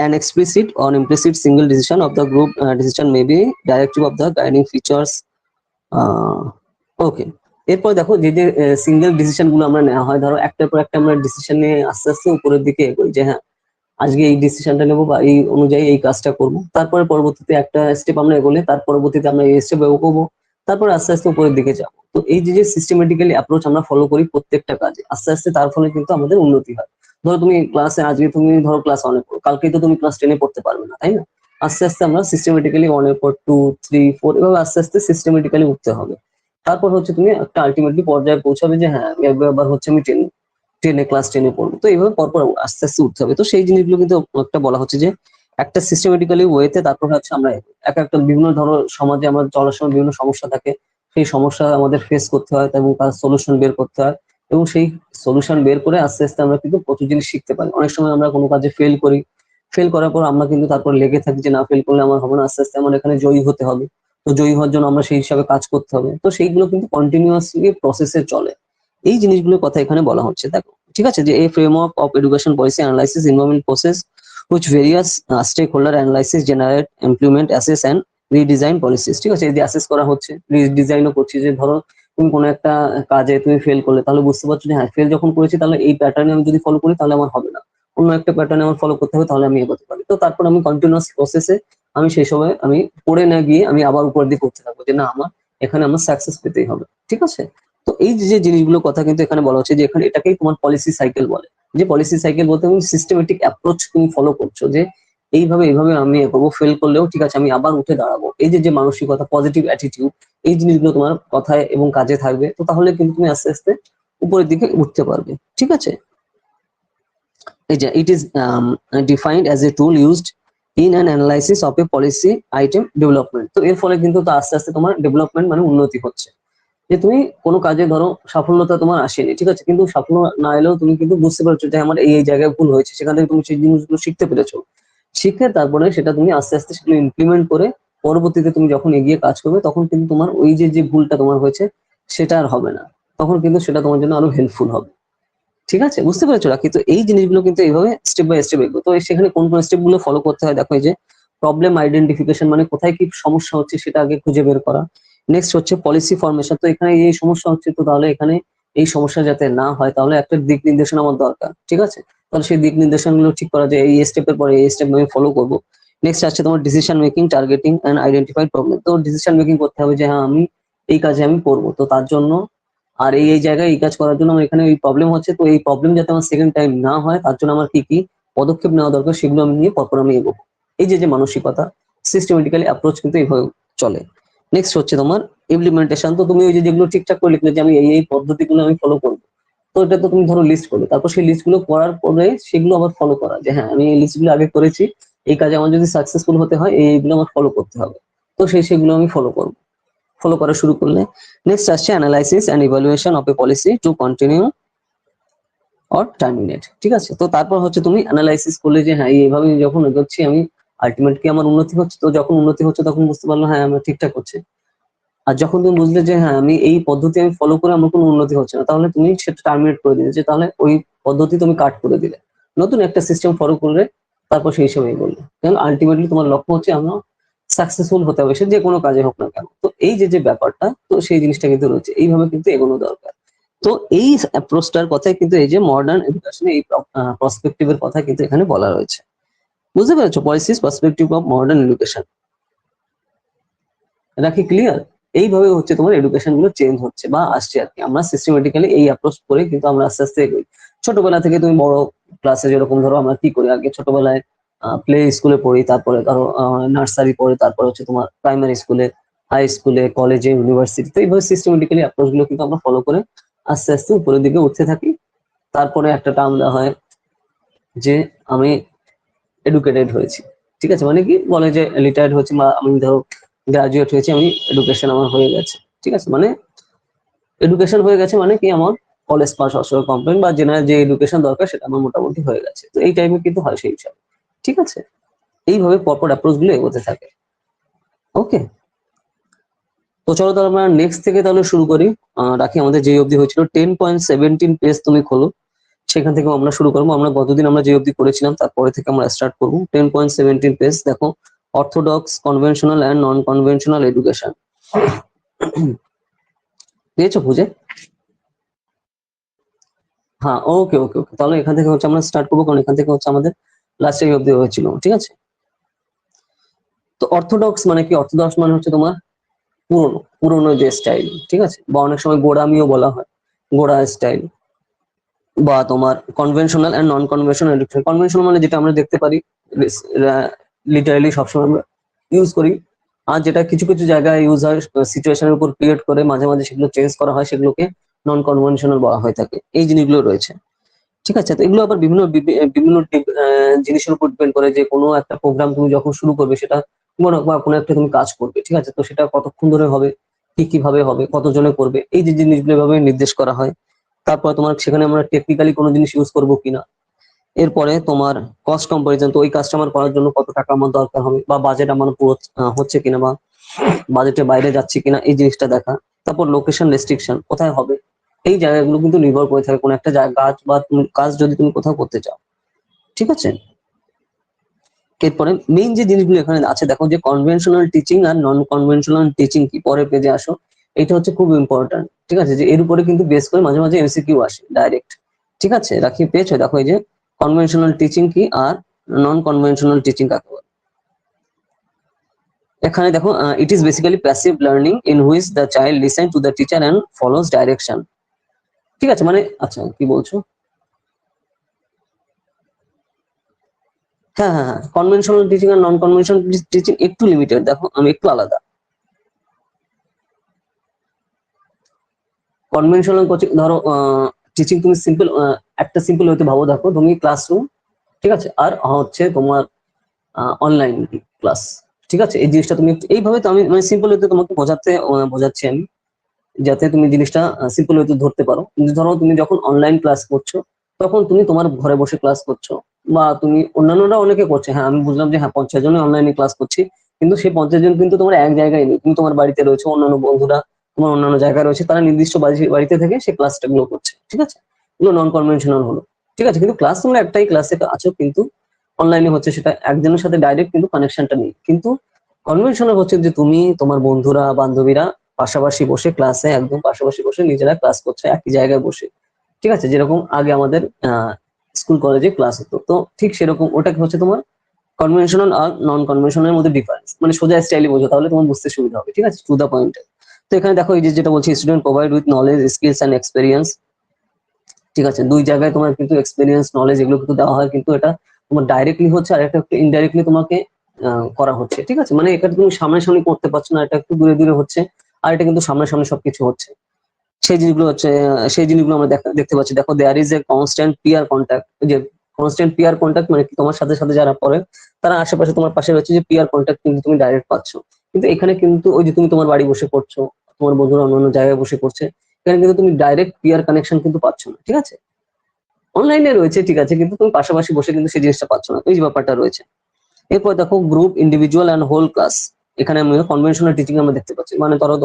an explicit or implicit single decision of the group decision may be directive of the guiding features. ওকে, এরপর দেখো যে যে সিঙ্গেল ডিসিশন গুলো আমরা নেওয়া হয়, ধরো একটার পর একটা আমরা ডিসিশন নিয়ে আস্তে আস্তে উপরের দিকে এগোই, যে হ্যাঁ আজকে এই ডিসিশনটা নেবো বা এই অনুযায়ী এই কাজটা করব। তারপরে পরবর্তীতে একটা স্টেপ আমরা এগোলে তার পরবর্তীতে আমরা এই স্টেপ এগোবো, তারপরে আস্তে আস্তে উপরের দিকে যাবো। তো এই যে যে সিস্টেমেটিক্যালি অ্যাপ্রোচ আমরা ফলো করি প্রত্যেকটা কাজে, আস্তে আস্তে তার ফলে কিন্তু আমাদের উন্নতি হয়। ধরো তুমি ক্লাসে আজকে তুমি ধরো ক্লাস 1 এ পড়ো, কালকেই তো তুমি ক্লাস 10 এ পড়তে পারবে না, তাই না। আস্তে আস্তে আমরা সিস্টেমেটিক্যালি 1 এর পর 2 3 4 এভাবে আস্তে আস্তে সিস্টেমেটিক্যালি উঠতে হবে। তারপর হচ্ছে তুমি একটা আলটিমেটলি পর্যায়ে পৌঁছাবে যে হ্যাঁ এবার হচ্ছে আমি 10 এ ক্লাস 10 এ পড়বো। তো এইভাবে পরপর আস্তে আস্তে উঠতে হবে। তো সেই জিনিসগুলো কিন্তু একটা বলা হচ্ছে যে একটা সিস্টেমেটিক্যালি ওয়েতে তারপর হচ্ছে আমরা এক একটা বিভিন্ন ধরো সমাজে আমাদের চলার সময় বিভিন্ন সমস্যা থাকে, সেই সমস্যা আমাদের ফেস করতে হয় এবং তার সলিউশন বের করতে হয়, এবং সেই সলিউশন বের করে আস্তে আস্তে আমরা কিন্তু প্রচুর জিনিস শিখতে পারি। অনেক সময় আমরা কোনো কাজে ফেল করি, ফেল করার পর আমরা কিন্তু তারপর লেগে থাকি যে না ফেল করলে আমার হবে না, আস্তে আস্তে আমার এখানে জয়ী হতে হবে। তো জয়ী হওয়ার জন্য আমরা সেই হিসাবে কাজ করতে হবে। তো সেইগুলো কিন্তু কন্টিনিউয়াসলি প্রসেসে চলে। এই জিনিসগুলোর কথা এখানে বলা হচ্ছে, দেখো, ঠিক আছে, যে এই framework of education policy analysis involving process which various stakeholder analysis generate implement assess and redesign policies, ঠিক আছে। এই যে অ্যাসেস করা হচ্ছে, রিডিজাইনও করছি, যে ধরো তুমি কোনো একটা কাজে তুমি ফেল করলে তাহলে বুঝতে পারছো যে হ্যাঁ ফেল যখন করেছি তাহলে এই প্যাটার্নে আমি যদি ফলো করি তাহলে আমার হবে না, অন্য একটা প্যাটার্নে আমার ফলো করতে হবে, তাহলে আমি এগোতে পারি। তো তারপর আমি কন্টিনিউয়াস প্রসেসে আমি সেই সময় আমি পড়ে না গিয়ে আমি আবার উপর দিকে করতে থাকবো, যে না আমার এখানে আমার সাকসেস পেতেই হবে, ঠিক আছে। তো এই যে যে জিনিসগুলোর কথা কিন্তু এখানে বলা হচ্ছে, যে এখানে এটাকেই তোমার পলিসি সাইকেল বলে। যে পলিসি সাইকেল বলতে তুমি সিস্টেমেটিক অ্যাপ্রোচ তুমি ফলো করছো, যে এইভাবে এইভাবে আমি এগোবো, ফেল করলেও ঠিক আছে আমি আবার উঠে দাঁড়াবো। এই যে যে মানসিকতা, পজিটিভ অ্যাটিটিউড, এই জিনিসগুলো তোমার কথায় এবং কাজে থাকবে, তো তাহলে কিন্তু তুমি আস্তে আস্তে উপরের দিকে উঠতে পারবে, ঠিক আছে। এই যে it is defined as a tool used in an analysis of a policy item development. তো এর ফলে কিন্তু তো আস্তে আস্তে তোমার ডেভেলপমেন্ট মানে উন্নতি হচ্ছে। যে তুমি কোনো কাজে ধরো সাফল্যতা তোমার আসেনি, ঠিক আছে, কিন্তু সাফল্য না এলেও তুমি কিন্তু বুঝতে পারছো যে আমার এই এই জায়গায় ভুল হয়েছে, সেখান থেকে তুমি সেই জিনিসগুলো শিখতে পেরেছো। শিখে তারপরে সেটা তুমি আস্তে আস্তে সেগুলো ইমপ্লিমেন্ট করে পরবর্তীতে তুমি যখন এগিয়ে কাজ করবে তখন কিন্তু তোমার ওই যে যে ভুলটা তোমার হয়েছে সেটা আর হবে না, তখন কিন্তু সেটা তোমার জন্য আরো হেল্পফুল হবে, ঠিক আছে। বুঝতে পেরেছো রাখি? তো এই জিনিসগুলো কিন্তু এইভাবে স্টেপ বাই স্টেপ এগো। তো সেখানে কোন কোন স্টেপ গুলো ফলো করতে হয় দেখো, এই যে প্রবলেম আইডেন্টিফিকেশন, মানে কোথায় কি সমস্যা হচ্ছে সেটা আগে খুঁজে বের করা। নেক্সট হচ্ছে পলিসি ফরমেশন, তো এখানে এই সমস্যা হচ্ছে, তো তাহলে এখানে এই সমস্যা যাতে না হয় তাহলে একটা দিক নির্দেশনা আমার দরকার, ঠিক আছে। তাহলে সেই দিক নির্দেশনা গুলো ঠিক করা যায়, এই স্টেপের পরে এই স্টেপ আমি ফলো করবো। নেক্সট আসছে তোমার decision making, targeting and identified problem. তো ডিসিশন মেকিং করতে হবে যে হ্যাঁ আমি এই কাজে আমি করবো, তো তার জন্য আর এই এই জায়গায় এই কাজ করার জন্য আমার এখানে এই প্রবলেম হচ্ছে, তো এই প্রবলেম যাতে আমার সেকেন্ড টাইম না হয় তার জন্য আমার কি কি পদক্ষেপ নেওয়া দরকার সেগুলো আমি নিয়ে পরপর আমি এগোবো। এই যে যে মানসিকতা, সিস্টেমেটিক্যালি অ্যাপ্রোচ কিন্তু এইভাবে চলে। নেক্সট হচ্ছে তোমার ইমপ্লিমেন্টেশন, তো তুমি ওই যে যেগুলো ঠিকঠাক করে লিখলে যে আমি এই এই পদ্ধতিগুলো আমি ফলো করবো, তো এটা তো তুমি ধরো লিস্ট করবে, তারপর সেই লিস্টগুলো করার পরে সেগুলো আবার ফলো করা, যে হ্যাঁ আমি এই লিস্টগুলো আগে করেছি, এই কাজে আমার যদি সাকসেসফুল হতে হয় এইগুলো আমার ফলো করতে হবে, তো সেগুলো আমি ফলো করবো। ফলো করা শুরু করলে নেক্সট আসছে analysis and evaluation of a policy to continue or terminate. ঠিক আছে, তো তারপর হচ্ছে তুমি অ্যানালাইসিস করলে যে হ্যাঁ এইভাবে যখন এগোচ্ছি আমি আলটিমেট কি আমার উন্নতি হচ্ছে, তো যখন উন্নতি হচ্ছে তখন বুঝতে পারলো হ্যাঁ আমার ঠিকঠাক হচ্ছে। আর যখন তুমি বুঝলে যে হ্যাঁ আমি এই পদ্ধতি আমি ফলো করে আমার কোনো উন্নতি হচ্ছে না, তাহলে তুমি সেটা টার্মিনেট করে দিলে, যে তাহলে ওই পদ্ধতি তুমি কাট করে দিলে, নতুন একটা সিস্টেম ফলো করলে, তারপর সেই হিসেবে বললে, কারণ আলটিমেটলি তোমার লক্ষ্য হচ্ছে আমরা সাকসেসফুল হতে হবে, সে যে কোনো কাজে হোক না কেন। তো এই যে ব্যাপারটা, তো সেই জিনিসটা কিন্তু রয়েছে, এইভাবে কিন্তু এগোনো দরকার। তো এই অ্যাপ্রোচটার কথাই কিন্তু এই যে মডার্ন এডুকেশনে এই পার্সপেক্টিভের কথা কিন্তু এখানে বলা রয়েছে। বুঝতে পেরেছো? Policies perspective of modern education, এটা কি ক্লিয়ার? এইভাবে হচ্ছে তোমার এডুকেশন গুলো চেঞ্জ হচ্ছে বা আসছে আর কি। আমরা সিস্টেমেটিক্যালি এই অ্যাপ্রোচ করে কিন্তু আমরা আস্তে আস্তে এগোই। ছোটবেলা থেকে তুমি বড় ক্লাসে যেরকম ধরো আমরা কি করি, আগে ছোটবেলায় প্লে স্কুলে পড়ি, তারপরে ধরো নার্সারি পড়ে, তারপরে হচ্ছে তোমার প্রাইমারি স্কুলে, হাই স্কুলে, কলেজে, ইউনিভার্সিটি, তো এইভাবে সিস্টেমেটিক্যালি অ্যাপ্রোচ গুলো কিন্তু আমরা ফলো করে আস্তে আস্তে উপরের দিকে উঠতে থাকি। তারপরে একটা টার্ম দেওয়া হয় যে আমি এডুকেটেড হয়েছি। ঠিক আছে, মানে কি বলে যে রিটায়ার্ড হয়েছি, বা আমি ধরো গ্রাজুয়েট হয়েছি, আমি এডুকেশন আমার হয়ে গেছে। ঠিক আছে, মানে এডুকেশন হয়ে গেছে মানে কি আমার কলেজ পাস অবশ্যই কমপ্লিট, বা জেনারেল যে এডুকেশন দরকার সেটা আমার মোটামুটি হয়ে গেছে। তো এই টাইমে কিন্তু হয় সেই হিসাবে। ঠিক আছে, এইভাবে পরপর অ্যাপ্রোচ গুলো এগোতে থাকে। ওকে, তো চলো তাহলে আমরা নেক্সট থেকে তাহলে শুরু করি। রাখি আমাদের যে অবধি হয়েছিল 10.17 পেজ তুমি খোলো, সেখান থেকে আমরা শুরু করবো। আমরা গতদিন আমরা যে অবধি করেছিলাম তারপরে থেকে আমরা স্টার্ট করবো। 10.17 পেজ দেখো, orthodox, conventional and non conventional education. পেয়েছো খুঁজে? হ্যাঁ, ওকে ওকে ওকে, তাহলে এখান থেকে হচ্ছে আমরা স্টার্ট করবো, কারণ এখান থেকে হচ্ছে আমাদের লাস্ট এই অবধি হয়েছিল। ঠিক আছে, তো অর্থোডক্স মানে কি? অর্থোডক্স মানে হচ্ছে তোমার পুরনো, পুরনো যে স্টাইল। ঠিক আছে, বা অনেক সময় গোড়ামিও বলা হয়, গোড়া স্টাইল। বা তোমার conventional and non conventional education. Conventional মানে যেটা আমরা দেখতে পারি লিটারালি সবসময় আমরা ইউজ করি, আর যেটা কিছু কিছু জায়গায় ইউজ হয় সিচুয়েশনের উপর ক্রিয়েট করে, মাঝে মাঝে সেগুলো চেঞ্জ করা হয়, সেগুলোকে নন কনভেনশনাল বলা হয়ে থাকে। এই জিনিসগুলো রয়েছে। ঠিক আছে, তো এগুলো আবার বিভিন্ন বিভিন্ন জিনিসের উপর ডিপেন্ড করে, যে কোনো একটা প্রোগ্রাম তুমি যখন শুরু করবে, সেটা বা কোনো একটা তুমি কাজ করবে। ঠিক আছে, তো সেটা কতক্ষণ ধরে হবে, কি কিভাবে হবে, কতজনে করবে, এই যে জিনিসগুলো এভাবে নির্দেশ করা হয়। তারপর তোমার সেখানে আমরা টেকনিক্যালি কোনো জিনিস ইউজ করবো কিনা। এরপরে তোমার কস্ট কম্পারিজন, তো ওই কাজটা আমার করার জন্য কত টাকা আমার দরকার হবে, বা বাজেট আমার পুরো হচ্ছে কিনা, বা বাজেটের বাইরে যাচ্ছে কিনা, এই জিনিসটা দেখা। তারপর লোকেশন রেস্ট্রিকশন, কোথায় হবে, এই জায়গাগুলো কিন্তু নির্ভর করে থাকে কোন একটা জায়গা কাজ, বা তুমি কাজ যদি তুমি কোথাও করতে চাও। ঠিক আছে, এরপরে মেইন যে জিনিসগুলো এখানে আছে দেখো, যে কনভেনশনাল টিচিং আর নন কনভেনশনাল টিচিং কি, পরের পেজে আসো। এটা হচ্ছে খুব ইম্পর্টেন্ট। ঠিক আছে, যে এর উপরে কিন্তু বেস করে মাঝে মাঝে এমসিকিউ আসে ডাইরেক্ট। ঠিক আছে, রাখি পেয়েছো? দেখো এই যে কনভেনশনাল টিচিং কি আর নন কনভেনশনাল টিচিং কাকে বলে। এখানে দেখো, it is basically passive learning in which the child listen to the teacher and follows direction. ঠিক আছে, মানে আচ্ছা কি বলছো? হ্যাঁ হ্যাঁ হ্যাঁ, কনভেনশনাল টিচিং আর নন কনভেনশনাল টিচিং একটু লিমিটেড, দেখো আমি একটু আলাদা। কনভেনশনাল কোচিং ধরো টিচিং তুমি সিম্পল, একটা সিম্পল হয়তো ভাবো, দেখো তুমি ক্লাসরুম, ঠিক আছে, আর হচ্ছে তোমার অনলাইন ক্লাস। ঠিক আছে, এই জিনিসটা তুমি এইভাবে, তো আমি মানে সিম্পল হয়তো তোমাকে বোঝাচ্ছি আমি, যাতে তুমি জিনিসটা সিম্পল হয়তো ধরতে পারো। কিন্তু ধরো তুমি যখন অনলাইন ক্লাস করছো, তখন তুমি তোমার ঘরে বসে ক্লাস করছো, বা তুমি অন্যান্যরা অনেকে করছে, হ্যাঁ আমি বুঝলাম যে হ্যাঁ 50 জনে অনলাইনে ক্লাস করছি, কিন্তু সেই 50 জন কিন্তু তোমার এক জায়গায় নেই, তুমি তোমার বাড়িতে রয়েছে, অন্যান্য বন্ধুরা তোমার অন্যান্য জায়গায় রয়েছে, তারা নির্দিষ্ট বাড়িতে থেকে সেই ক্লাসটা গুলো করছে। ঠিক আছে, এগুলো নন কনভেনশনাল হলো। ঠিক আছে, কিন্তু ক্লাস তোমরা একটাই ক্লাসে আছো, কিন্তু অনলাইনে হচ্ছে সেটা একজনের সাথে ডাইরেক্ট কিন্তু কানেকশনটা নেই। কিন্তু কনভেনশনাল হচ্ছে যে তুমি তোমার বন্ধুরা বান্ধবীরা পাশাপাশি বসে ক্লাসে, একদম পাশাপাশি বসে নিজেরা ক্লাস করছে একই জায়গায় বসে। ঠিক আছে, যেরকম আগে আমাদের স্কুল কলেজে ক্লাস হতো, তো ঠিক সেরকম ওটা হচ্ছে তোমার কনভেনশনাল আর নন কনভেনশনাল মধ্যে ডিফারেন্স। মানে সোজা স্টাইলে বোঝো, তাহলে তোমার বুঝতে সুবিধা হবে। ঠিক আছে, টু দা পয়েন্ট। তো এখানে দেখো এই যে যেটা বলছি, student provide with knowledge, skills and experience. ঠিক আছে, দুই জায়গায় তোমার কিন্তু এক্সপেরিয়েন্স, নলেজ এগুলো কিন্তু দেওয়া হয়, কিন্তু এটা তোমার ডাইরেক্টলি হচ্ছে, আর একটা ইনডাইরেক্টলি তোমাকে করা হচ্ছে। ঠিক আছে, মানে এটা তুমি সামনাসামনি করতে পারছো না, এটা একটু দূরে দূরে হচ্ছে, আর এটা কিন্তু সামনাসামনি সবকিছু হচ্ছে। সেই জিনিসগুলো হচ্ছে সেই জিনিসগুলো আমরা দেখতে পাচ্ছি। দেখো there is a constant peer contact. যে কনস্ট্যান্ট পিয়ার কন্ট্যাক্ট মানে কি, তোমার সাথে সাথে যারা পড়ে তারা আশেপাশে তোমার পাশে রয়েছে, যে পিয়ার কন্ট্যাক্ট কিন্তু তুমি ডাইরেক্ট পাচ্ছ। কিন্তু এখানে কিন্তু ওই যে তুমি তোমার বাড়ি বসে করছো, তোমার বন্ধুরা অন্যান্য জায়গায় বসে করছে, এখানে কিন্তু তুমি ডাইরেক্ট পিয়ার কানেকশন কিন্তু পাচ্ছ না, ঠিক আছে। অনলাইনে রয়েছে ঠিক আছে, কিন্তু তুমি পাশাপাশি বসে কিন্তু সেই জিনিসটা পাচ্ছ না, এই যে ব্যাপারটা রয়েছে। এরপর দেখো group, individual and whole class. এখানে আমি কনভেনশনাল টিচিং আমরা দেখতে পাচ্ছি, মানে ধরো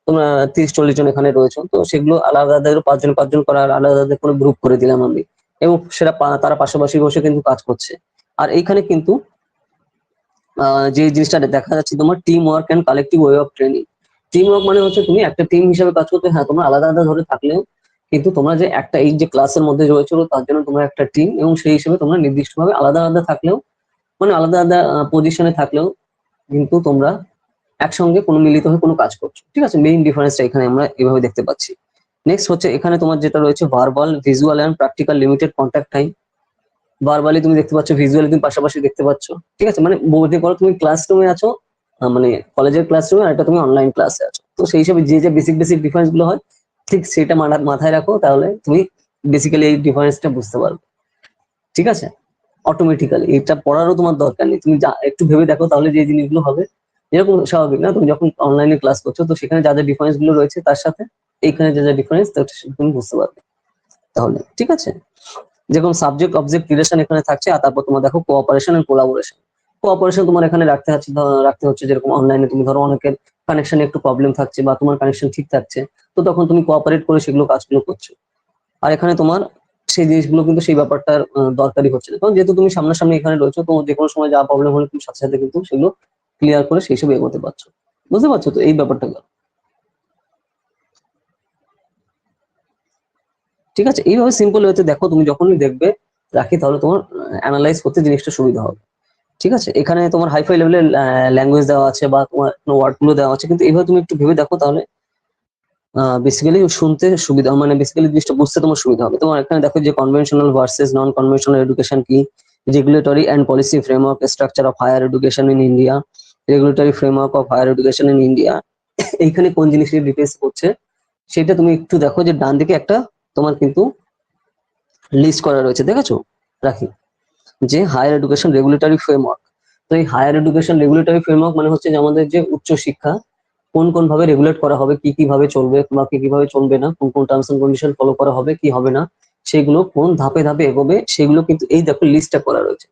তোমরা 30-40 জন এখানে রয়েছে, তো সেগুলো আলাদা আলাদা 5 জন 5 জন করে আলাদা আলাদা করে গ্রুপ করে দিলাম আমি, এবং সেটা তারা পাশাপাশি বসে কিন্তু কাজ করছে। আর এইখানে কিন্তু যে জিনিসটা দেখা যাচ্ছে তোমার team work and collective way of training. Team work মানে হচ্ছে তুমি একটা টিম হিসেবে কাজ করতে, হ্যাঁ তোমরা আলাদা আলাদা ধরে থাকলেও কিন্তু তোমরা যে একটা এই যে ক্লাসের মধ্যে রয়েছে তার জন্য তোমরা একটা টিম, এবং সেই হিসেবে তোমরা নির্দিষ্টভাবে আলাদা আলাদা থাকলেও, মানে আলাদা আলাদা পজিশনে থাকলেও কিন্তু তোমরা একসঙ্গে কোনো মিলিত হয়ে কোনো কাজ করছো, ঠিক আছে। মেইন ডিফারেন্সটা এখানে আমরা এভাবে দেখতে পাচ্ছি। নেক্সট হচ্ছে এখানে তোমার যেটা রয়েছে verbal, visual and practical limited contact time. Verbally তুমি দেখতে পাচ্ছ, ভিজুয়ালি তুমি পাশাপাশি দেখতে পাচ্ছ, ঠিক আছে। মানে বলতে পারো তুমি ক্লাসরুমে আছো, মানে কলেজের ক্লাসরুমে, আর এটা তুমি অনলাইন ক্লাসে আছো, তো সেই হিসেবে যে যে বেসিক বেসিক ডিফারেন্স গুলো হয় ঠিক সেটা মাথায় রাখো, তাহলে তুমি বেসিক্যালি এই ডিফারেন্সটা বুঝতে পারবে, ঠিক আছে। অটোমেটিক্যালি এটা পড়ারও তোমার দরকার নেই, তুমি যা একটু ভেবে দেখো তাহলে যে জিনিসগুলো হবে। যেরকম স্বাভাবিক না, তুমি যখন অনলাইনে ক্লাস করছো তো সেখানে যা যা ডিফারেন্স গুলো রয়েছে তার সাথে এইখানে যা যা ডিফারেন্স তুমি বুঝতে পারবে তাহলে, ঠিক আছে। যেরকম সাবজেক্ট অবজেক্ট রিলেশন এখানে থাকছে, আর তারপর তোমার দেখো কোঅপারেশন এন্ড কোলাবোরেশন। কোঅপারেশন তোমার এখানে রাখতে হচ্ছে, যেরকম অনলাইনে তুমি ধরো অনেকের কানেকশনে একটু প্রবলেম থাকছে বা তোমার কানেকশন ঠিক থাকছে, তো তখন তুমি কোঅপারেট করে সেগুলো কাজগুলো করছো। আর এখানে তোমার সেই জিনিসগুলো কিন্তু সেই ব্যাপারটার দরকারি হচ্ছে না, কারণ যেহেতু তুমি সামনাসামনি এখানে রয়েছো, তো যে কোনো সময় যা প্রবলেম হলে তুমি সাথে সাথে কিন্তু সেগুলো ক্লিয়ার করে সেই সব এগোতে পারছো। বুঝতে পারছো তো এই ব্যাপারটা, ঠিক আছে। এইভাবে সিম্পল ওয়েতে দেখো, তুমি যখনই দেখবে রাখি, তাহলে তোমার অ্যানালাইজ করতে জিনিসটা সুবিধা হবে, ঠিক আছে। এখানে তোমার হাইফাই লেভেলের ল্যাঙ্গুয়েজ দেওয়া আছে বা তোমার ওয়ার্ড গুলো দেওয়া আছে, কিন্তু এইভাবে তুমি একটু ভেবে দেখো, তাহলে বেসিক্যালি শুনতে সুবিধা, মানে বেসিক্যালি জিনিসটা বুঝতে তোমার সুবিধা হবে। তোমার এখানে দেখো যে conventional versus non conventional education কি, regulatory and policy framework, structure of higher education in India, regulatory framework of higher education in India. এইখানে কোন জিনিসের ডিটেলস করছে সেটা তুমি একটু দেখো, যে ডান দিকে একটা তোমার কিন্তু লিস্ট করা রয়েছে, দেখেছো রাখি, যে হায়ার এডুকেশন রেগুলেটরি ফ্রেমওয়ার্ক। তো এই হায়ার এডুকেশন রেগুলেটরি ফ্রেমওয়ার্ক মানে হচ্ছে যে আমাদের যে উচ্চ শিক্ষা কোন কোন ভাবে রেগুলেট করা হবে, কি কি ভাবে চলবে বা কি কিভাবে চলবে না, কোন কোন টার্মস এন্ড কন্ডিশন ফলো করা হবে, কি হবে না, সেগুলো কোন ধাপে ধাপে এগোবে, সেগুলো কিন্তু এই দেখো লিস্টটা করা রয়েছে।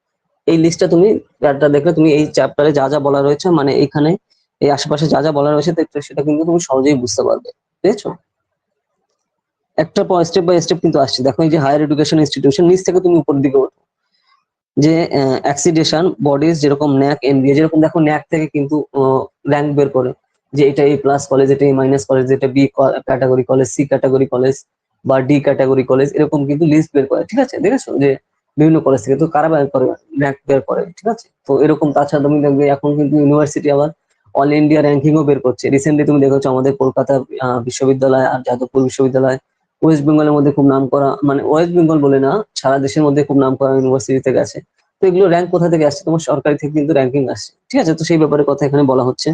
এই লিস্টটা তুমি একটা দেখলে তুমি এই চ্যাপ্টারে যা যা বলা রয়েছে, মানে এইখানে এই আশেপাশে যা যা বলা রয়েছে সেটা কিন্তু তুমি সহজেই বুঝতে পারবে, বুঝেছো। একটা পর স্টেপ বাই স্টেপ কিন্তু আসছে। দেখো এই যে হায়ার এডুকেশন ইনস্টিটিউশন, নিচ থেকে তুমি উপর দিকে ওঠো, যে অ্যাক্সিডেশন বডিজ যেরকম ন্যাক এনবিএ, যেরকম দেখো ন্যাক থেকে কিন্তু র্যাঙ্ক বের করে, যে এটা এ প্লাস কলেজ, এটা এ মাইনাস কলেজ, এটা B category college, C category college বা ডি ক্যাটাগরি কলেজ, এরকম কিন্তু লিস্ট বের করে, ঠিক আছে। দেখেছো যে বিভিন্ন কলেজ থেকে তো কারা বের করে, র্যাঙ্ক বের করে, ঠিক আছে। তো এরকম তাছাড়া তুমি দেখবে এখন কিন্তু ইউনিভার্সিটি আবার অল ইন্ডিয়া র্যাঙ্কিংও বের করছে। রিসেন্টলি তুমি দেখেছো আমাদের কলকাতা বিশ্ববিদ্যালয় আর যাদবপুর বিশ্ববিদ্যালয় ওয়েস্ট বেঙ্গলের মধ্যে খুব নাম করা, মানে ওয়েস্ট বেঙ্গল বলে না, সারা দেশের মধ্যে খুব নাম করা ইউনিভার্সিটিতে গেছে। তো এগুলো র্যাঙ্ক কোথা থেকে আসছে, তোমার সরকারি থেকে কিন্তু র্যাঙ্কিং আসছে, ঠিক আছে। তো সেই ব্যাপারে কথা এখানে বলা হচ্ছে,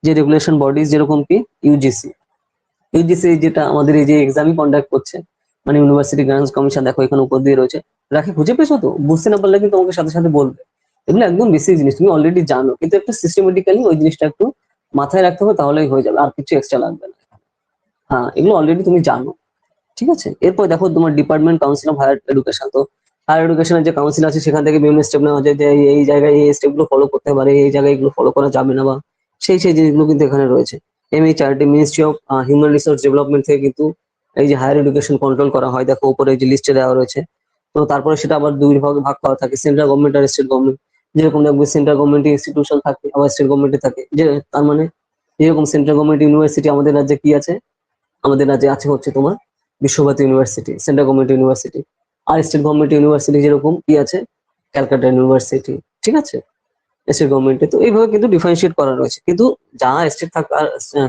যে রেগুলেশন বডিজ যেরকম কি ইউজিসি, ইউজিসি যেটা আমাদের এই যে এক্সামই কন্ডাক্ট করছে, মানে ইউনিভার্সিটি গ্রান্টস কমিশন, দেখো এখানে উপর দিয়ে রয়েছে। রাখি খুঁজে পেয়েছো তো? বুঝতে না পারলে কিন্তু তোমাকে সাথে সাথে বলবে। এগুলো একদম বেসিক জিনিস, তুমি অলরেডি জানো, কিন্তু একটু সিস্টেমেটিক্যালি ওই জিনিসটা একটু মাথায় রাখতে হবে, তাহলেই হয়ে যাবে, আর কিছু এক্সট্রা লাগবে না। হ্যাঁ এগুলো অলরেডি তুমি জানো, ঠিক আছে। এরপর দেখো তোমার department council of higher education. তো হায়ার এডুকেশনের যে কাউন্সিল আছে সেখান থেকে বিভিন্ন স্টেপ নেওয়া যায়, যে এই জায়গায় এই স্টেপ গুলো ফলো করতে পারে, এই জায়গায় এগুলো ফলো করা যাবে না, বা সেই জিনিসগুলো কিন্তু এখানে রয়েছে। MHRD ministry of human resource development থেকে কিন্তু এই যে হায়ার এডুকেশন কন্ট্রোল করা হয়, দেখো উপরে যে লিস্টে দেওয়া রয়েছে। তো তারপরে সেটা আবার দুই ভাগে ভাগ করা থাকে, সেন্ট্রাল গভর্নমেন্ট আর স্টেট গভর্নমেন্ট। যেরকম দেখবে সেন্ট্রাল গভর্নমেন্ট ইনস্টিটিউশন থাকে, আবার স্টেট গভর্নমেন্টে থাকে, যে তার মানে যেরকম সেন্ট্রাল গভর্নমেন্ট ইউনিভার্সিটি আমাদের রাজ্যে কি আছে, আমাদের রাজ্যে আছে হচ্ছে তোমার Visva Bharati university, central government university. আর স্টেট গভর্নমেন্ট ইউনিভার্সিটি যেরকম কি আছে, ক্যালকাটা ইউনিভার্সিটি, ঠিক আছে, স্টেট গভর্নমেন্টে। তো এইভাবে কিন্তু ডিফারেন্সিয়েট করা রয়েছে, কিন্তু যা স্টেট থাক আর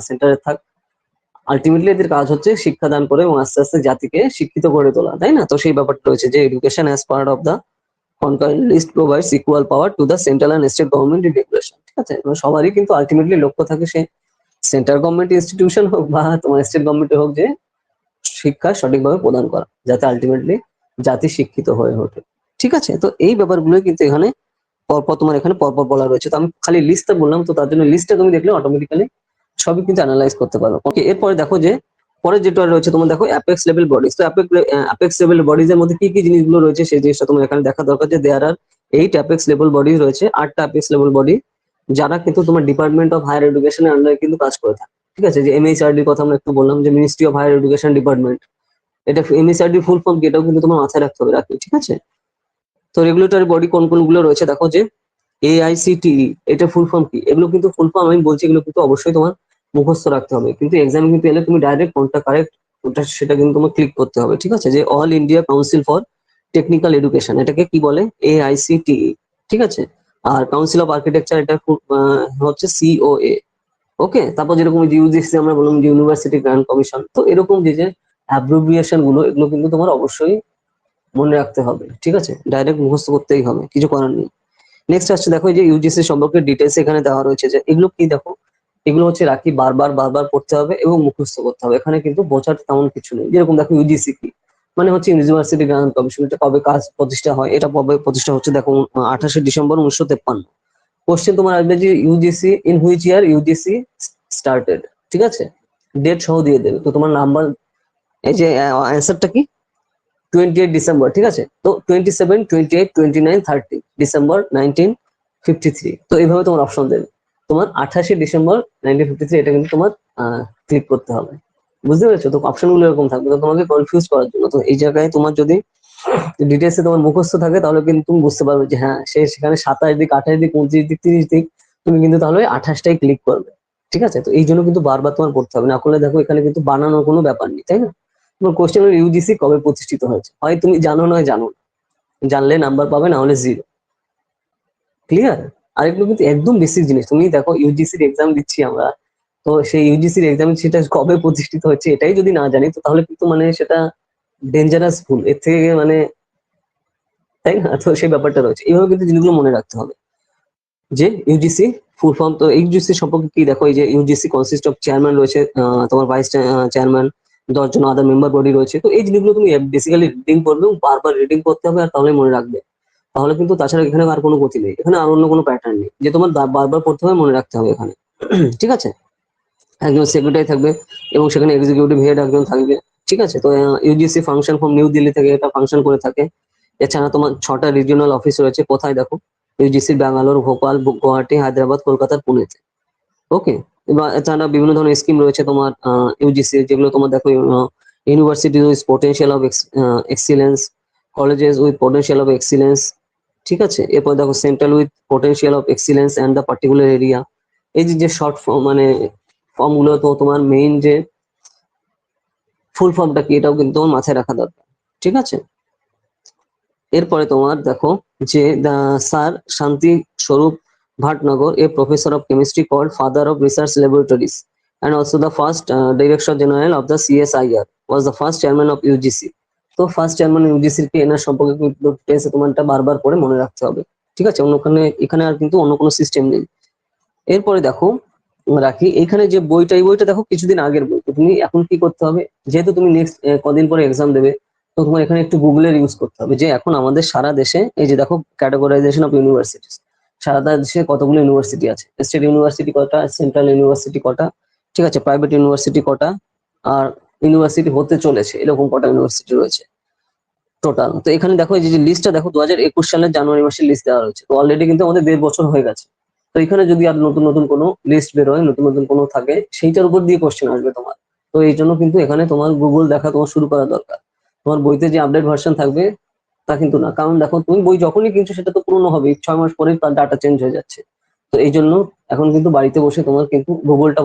সেন্টারে থাক, আলটিমেটলি এদের কাজ হচ্ছে শিক্ষাদান করে এবং আস্তে আস্তে জাতিকে শিক্ষিত করে তোলা, তাই না। তো সেই ব্যাপারটা রয়েছে, যে education as part of the concurrent list provides equal power to the central and state government in regulation, ঠিক আছে। এবার সবারই কিন্তু আলটিমেটলি লক্ষ্য থাকে, সে সেন্ট্রাল গভর্নমেন্ট ইনস্টিটিউশন হোক বা তোমার স্টেট গভর্নমেন্ট হোক, যে শিক্ষা সঠিকভাবে প্রদান করা, যাতে আলটিমেটলি জাতি শিক্ষিত হয়ে ওঠে। ঠিক আছে, তো এই ব্যাপারগুলো কিন্তু এখানে পরপর তোমার এখানে পরপর বলা রয়েছে। তো আমি খালি লিস্টটা বললাম, তো তার জন্য লিস্টটা তুমি দেখলে অটোমেটিক্যালি সবই কিন্তু অ্যানালাইজ করতে পারো। ওকে, এরপরে দেখো যে পরে যেটা রয়েছে তোমার দেখো অ্যাপেক্স লেভেল বডিজ। তো অ্যাপেক্স লেভেল বডিজ এর মধ্যে কি কি জিনিসগুলো রয়েছে সেই জিনিসটা তোমার এখানে দেখা দরকার, যে দেয়ার আর 8 অ্যাপেক্স লেভেল বডিজ রয়েছে, 8টা অ্যাপেক্স লেভেল বডি, যারা কিন্তু তোমার ডিপার্টমেন্ট অফ হায়ার এডুকেশনের আন্ডারে কিন্তু কাজ করে থাকে। ঠিক আছে, যে এমএইচআরডি কথা আমরা একটু বললাম, যে ministry of higher education department, এটা এমএইচআরডি ফুল ফর্ম কি এটাও কিন্তু তোমার মাথায় রাখতে হবে রাখি। ঠিক আছে, তো রেগুলেটরি বডি কোন কোনগুলো রয়েছে দেখো, যে AICTE, এটা ফুল ফর্ম কি, এগুলো কিন্তু ফুল ফর্ম আমি বলছি, এগুলো কিন্তু অবশ্যই তোমার মুখস্থ রাখতে হবে, কিন্তু এক্সামে কিন্তু এলে তুমি ডাইরেক্ট কোনটা কারেক্ট ওটা সেটা কিন্তু তোমার ক্লিক করতে হবে। ঠিক আছে, যে all India council for technical education, এটাকে কি বলে, AICTE। ঠিক আছে, আর কাউন্সিল অফ আর্কিটেকচার, এটা হচ্ছে COA। ওকে, তারপর যেরকম ইউজিসি আমরা বললাম যে ইউনিভার্সিটি গ্র্যান্ড কমিশন, তো এরকম যে অ্যাব্রিভিয়েশন গুলো এগুলো কিন্তু তোমার অবশ্যই মনে রাখতে হবে। ঠিক আছে, ডাইরেক্ট মুখস্থ করতেই হবে, কিছু করার নেই। নেক্সট আসছে দেখো, এই যে ইউজিসি সম্পর্কে ডিটেলস এখানে দেওয়া রয়েছে, যে এগুলো কি দেখো, এগুলো হচ্ছে রাখি বারবার বারবার পড়তে হবে এবং মুখস্থ করতে হবে, এখানে কিন্তু বোঝার তেমন কিছু নেই। যেরকম দেখো ইউজিসি কি মানে হচ্ছে ইউনিভার্সিটি গ্র্যান্ড কমিশন, এটা কবে কাজ প্রতিষ্ঠা হয়, এটা কবে প্রতিষ্ঠা হচ্ছে দেখো 28শে ডিসেম্বর 1953। কোশ্চেন তোমার আসবে যে UGC in which year UGC started. ঠিক আছে, ডেট সহ দিয়ে দেবে, তো তোমার নাম্বার এই যে অ্যান্সারটা কি 28 ডিসেম্বর। ঠিক আছে, তো 27, 28, 29, 30 ডিসেম্বর 1953, তো এইভাবে তোমার অপশন দেবে। তোমার 28শে ডিসেম্বর 1953 এটা কিন্তু তোমার ক্লিক করতে হবে। বুঝতে পেরেছো, তো অপশন গুলো এরকম থাকবে, তো তোমাকে কনফিউজ করার জন্য। তো এই জায়গায় তোমার যদি ডিটেলসে তোমার মুখস্থ থাকে তাহলে কিন্তু তুমি বুঝতে পারবে যে হ্যাঁ সে সেখানে 27 দিক, 28 দিক, 29 দিক, 30 দিক, তুমি কিন্তু তাহলে 28টাই ক্লিক করবে। ঠিক আছে, তো এই জন্য কিন্তু বারবার তোমার পড়তে হবে, না করলে দেখো এখানে কিন্তু বানানোর কোনো ব্যাপার নেই, তাই না? তোমার কোশ্চেন হলো ইউজিসি কবে প্রতিষ্ঠিত হয়েছে, হয় তুমি জানো নয় জানো না, জানলে নাম্বার পাবে, না হলে 0। ক্লিয়ার? আর এগুলো কিন্তু একদম বেসিক জিনিস। তুমি দেখো ইউজিসির এক্সাম দিচ্ছি আমরা, তো সেই ইউজিসির এক্সাম সেটা কবে প্রতিষ্ঠিত হচ্ছে এটাই যদি না জানি, তো তাহলে কিন্তু মানে সেটা ডেঞ্জারাস ভুল, এর থেকে মানে, তাই না? তো সেই ব্যাপারটা রয়েছে, এইভাবে কিন্তু জিনিসগুলো মনে রাখতে হবে। যে ইউজিসি ফুল ফর্ম, তো ইউজিসি সম্পর্কে কি দেখো, এই যে ইউজিসি কনসিস্ট অফ চেয়ারম্যান রয়েছে, তোমার ভাইস চেয়ারম্যান, 10 জন আদার মেম্বার বডি রয়েছে। তো এই জিনিসগুলো তুমি বেসিক্যালি রিডিং করবে, বারবার রিডিং করতে হবে, আর তাহলে মনে রাখবে। তাহলে কিন্তু তাছাড়া এখানে আর কোনো গতি নেই, এখানে আর অন্য কোনো প্যাটার্ন নেই, যে তোমার বারবার পড়তে হবে, মনে রাখতে হবে এখানে। ঠিক আছে, একজন সেক্রেটারি থাকবে এবং সেখানে এক্সিকিউটিভ হেড একজন থাকবে। ঠিক আছে, তো UGC function from new Delhi থেকে এটা ফাংশন করে থাকে। এছাড়া তোমার 6টা রিজিওনাল অফিস রয়েছে, কোথায় দেখো, ইউজিসি ব্যাঙ্গালোর, ভোপাল, গুয়াহাটি, হায়দ্রাবাদ, কলকাতা, পুনেতে। ওকে, এবার এছাড়া বিভিন্ন ধরনের স্কিম রয়েছে তোমার ইউজিসি, যেগুলো তোমার দেখো, university with potential of excellence, colleges with potential of excellence. ঠিক আছে, এরপর দেখো central with potential of excellence and the particular area. এই যে শর্ট ফর্ম মানে ফর্ম গুলো, তো তোমার মেইন যে ফুল ফর্মটা কি এটাও কিন্তু তোমার মাথায় রাখা দরকার। ঠিক আছে, এরপরে তোমার দেখো যে the sir Shanti Swarup Bhatnagar, a professor of chemistry called father of research laboratories and also the first director general of the CSIR, was the first chairman of UGC। তো ফার্স্ট চেয়ারম্যান ইউজিসির কি এনার সম্পর্কে কিন্তু টেস্ট তোমারটা বারবার করে মনে রাখতে হবে। ঠিক আছে, এখানে আর কিন্তু অন্য কোনো সিস্টেম নেই। এরপরে দেখো রাখি এখানে যে বইটা, এই বইটা দেখো কিছুদিন আগের বই, তো তুমি এখন কি করতে হবে, যেহেতু তুমি নেক্সট কদিন পরে এক্সাম দেবে, তো তোমার এখানে একটু গুগলের ইউজ করতে হবে, যে এখন আমাদের সারা দেশে এই যে দেখো ক্যাটাগরাইজেশন অফ ইউনিভার্সিটি, সারা দেশে কতগুলো ইউনিভার্সিটি আছে, স্টেট ইউনিভার্সিটি কটা, সেন্ট্রাল ইউনিভার্সিটি কটা, ঠিক আছে, প্রাইভেট ইউনিভার্সিটি কটা, আর ইউনিভার্সিটি হতে চলেছে এরকম কটা ইউনিভার্সিটি রয়েছে টোটাল। তো এখানে দেখো এই যে লিস্টটা দেখো 2021 সালের জানুয়ারি মাসের লিস্ট দেওয়া রয়েছে, তো অলরেডি কিন্তু আমাদের 1.5 বছর হয়ে গেছে। তো এখানে যদি আর নতুন নতুন কোনো লিস্ট বেরোয়, নতুন নতুন কোনো থাকে, সেইটার উপর দিয়ে কোশ্চেন আসবে তোমার। তো এই জন্য কিন্তু এখানে তোমার গুগল দেখা তোমার শুরু করা দরকার। তোমার বইতে যে আপডেট ভার্সন থাকবে তা কিন্তু না, কারণ দেখো তুমি বই যখনই কিনছো সেটা তো পুরনো হবে, 6 মাস পরেই তার ডাটা চেঞ্জ হয়ে যাচ্ছে। তো এই জন্য এখন কিন্তু বাড়িতে বসে তোমার কিন্তু গুগলটা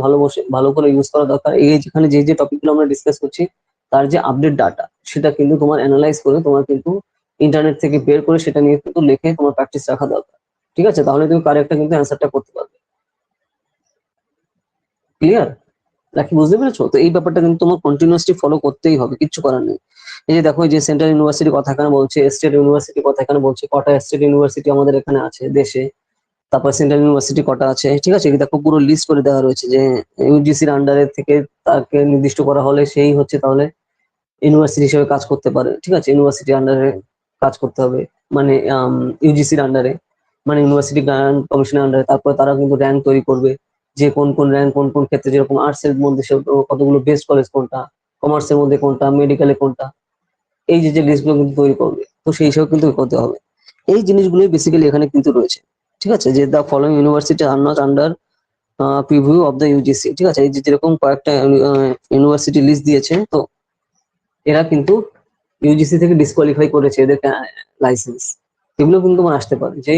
ভালো করে ইউজ করা দরকার। এই যেখানে যে টপিক গুলো আমরা ডিসকাস করছি তার যে আপডেট ডাটা সেটা কিন্তু তোমার অ্যানালাইজ করে তোমার কিন্তু ইন্টারনেট থেকে বের করে সেটা নিয়ে কিন্তু লিখে তোমার প্র্যাকটিস রাখা দরকার। ঠিক আছে, তাহলে তুমি কারেক্টটা কিন্তু অ্যান্সারটা করতে পারবে। ক্লিয়ার? নাকি বুঝতে পেরেছো? তো এই ব্যাপারটা কিন্তু তোমার কন্টিনিউয়াসলি ফলো করতেই হবে, কিচ্ছু করার নেই। এই যে দেখো, এই যে সেন্ট্রাল ইউনিভার্সিটি কথা এখানে বলছে, স্টেট ইউনিভার্সিটি কথা এখানে বলছে, কটা স্টেট ইউনিভার্সিটি আমাদের এখানে আছে দেশে, তারপর সেন্ট্রাল ইউনিভার্সিটি কটা আছে। ঠিক আছে, এই দেখো পুরো লিস্ট করে দেওয়া রয়েছে, যে ইউজিসির আন্ডারে থেকে তাকে নির্দিষ্ট করা হলে সেই হচ্ছে তাহলে ইউনিভার্সিটি হিসেবে কাজ করতে পারে, ঠিক আছে, ইউনিভার্সিটি আন্ডারে কাজ করতে হবে, মানে ইউজিসির আন্ডারে, মানে ইউনিভার্সিটি গ্রান্ট কমিশনের আন্ডারে। তারপরে তারা কিন্তু র্যাঙ্ক তৈরি করবে, যে কোন কোন র্যাঙ্ক কোন কোন ক্ষেত্রে, যেরকম আর্টস এর মধ্যে কতগুলো বেস্ট কলেজ কোনটা, কমার্সের মধ্যে কোনটা, মেডিকেলে কোনটা, এই যে যে লিস্টগুলো কিন্তু তৈরি করবে, তো সেই হিসাবে কিন্তু করতে হবে। এই জিনিসগুলোই বেসিক্যালি এখানে কিন্তু রয়েছে, ঠিক আছে, যে the following university are not under preview of the UGC, ঠিক আছে, এই যে যেরকম কয়েকটা ইউনিভার্সিটি লিস্ট দিয়েছে, তো এরা কিন্তু ইউজিসি থেকে ডিসকোয়ালিফাই করেছে এদের লাইসেন্স, এগুলো কিন্তু তোমার আসতে পারে যে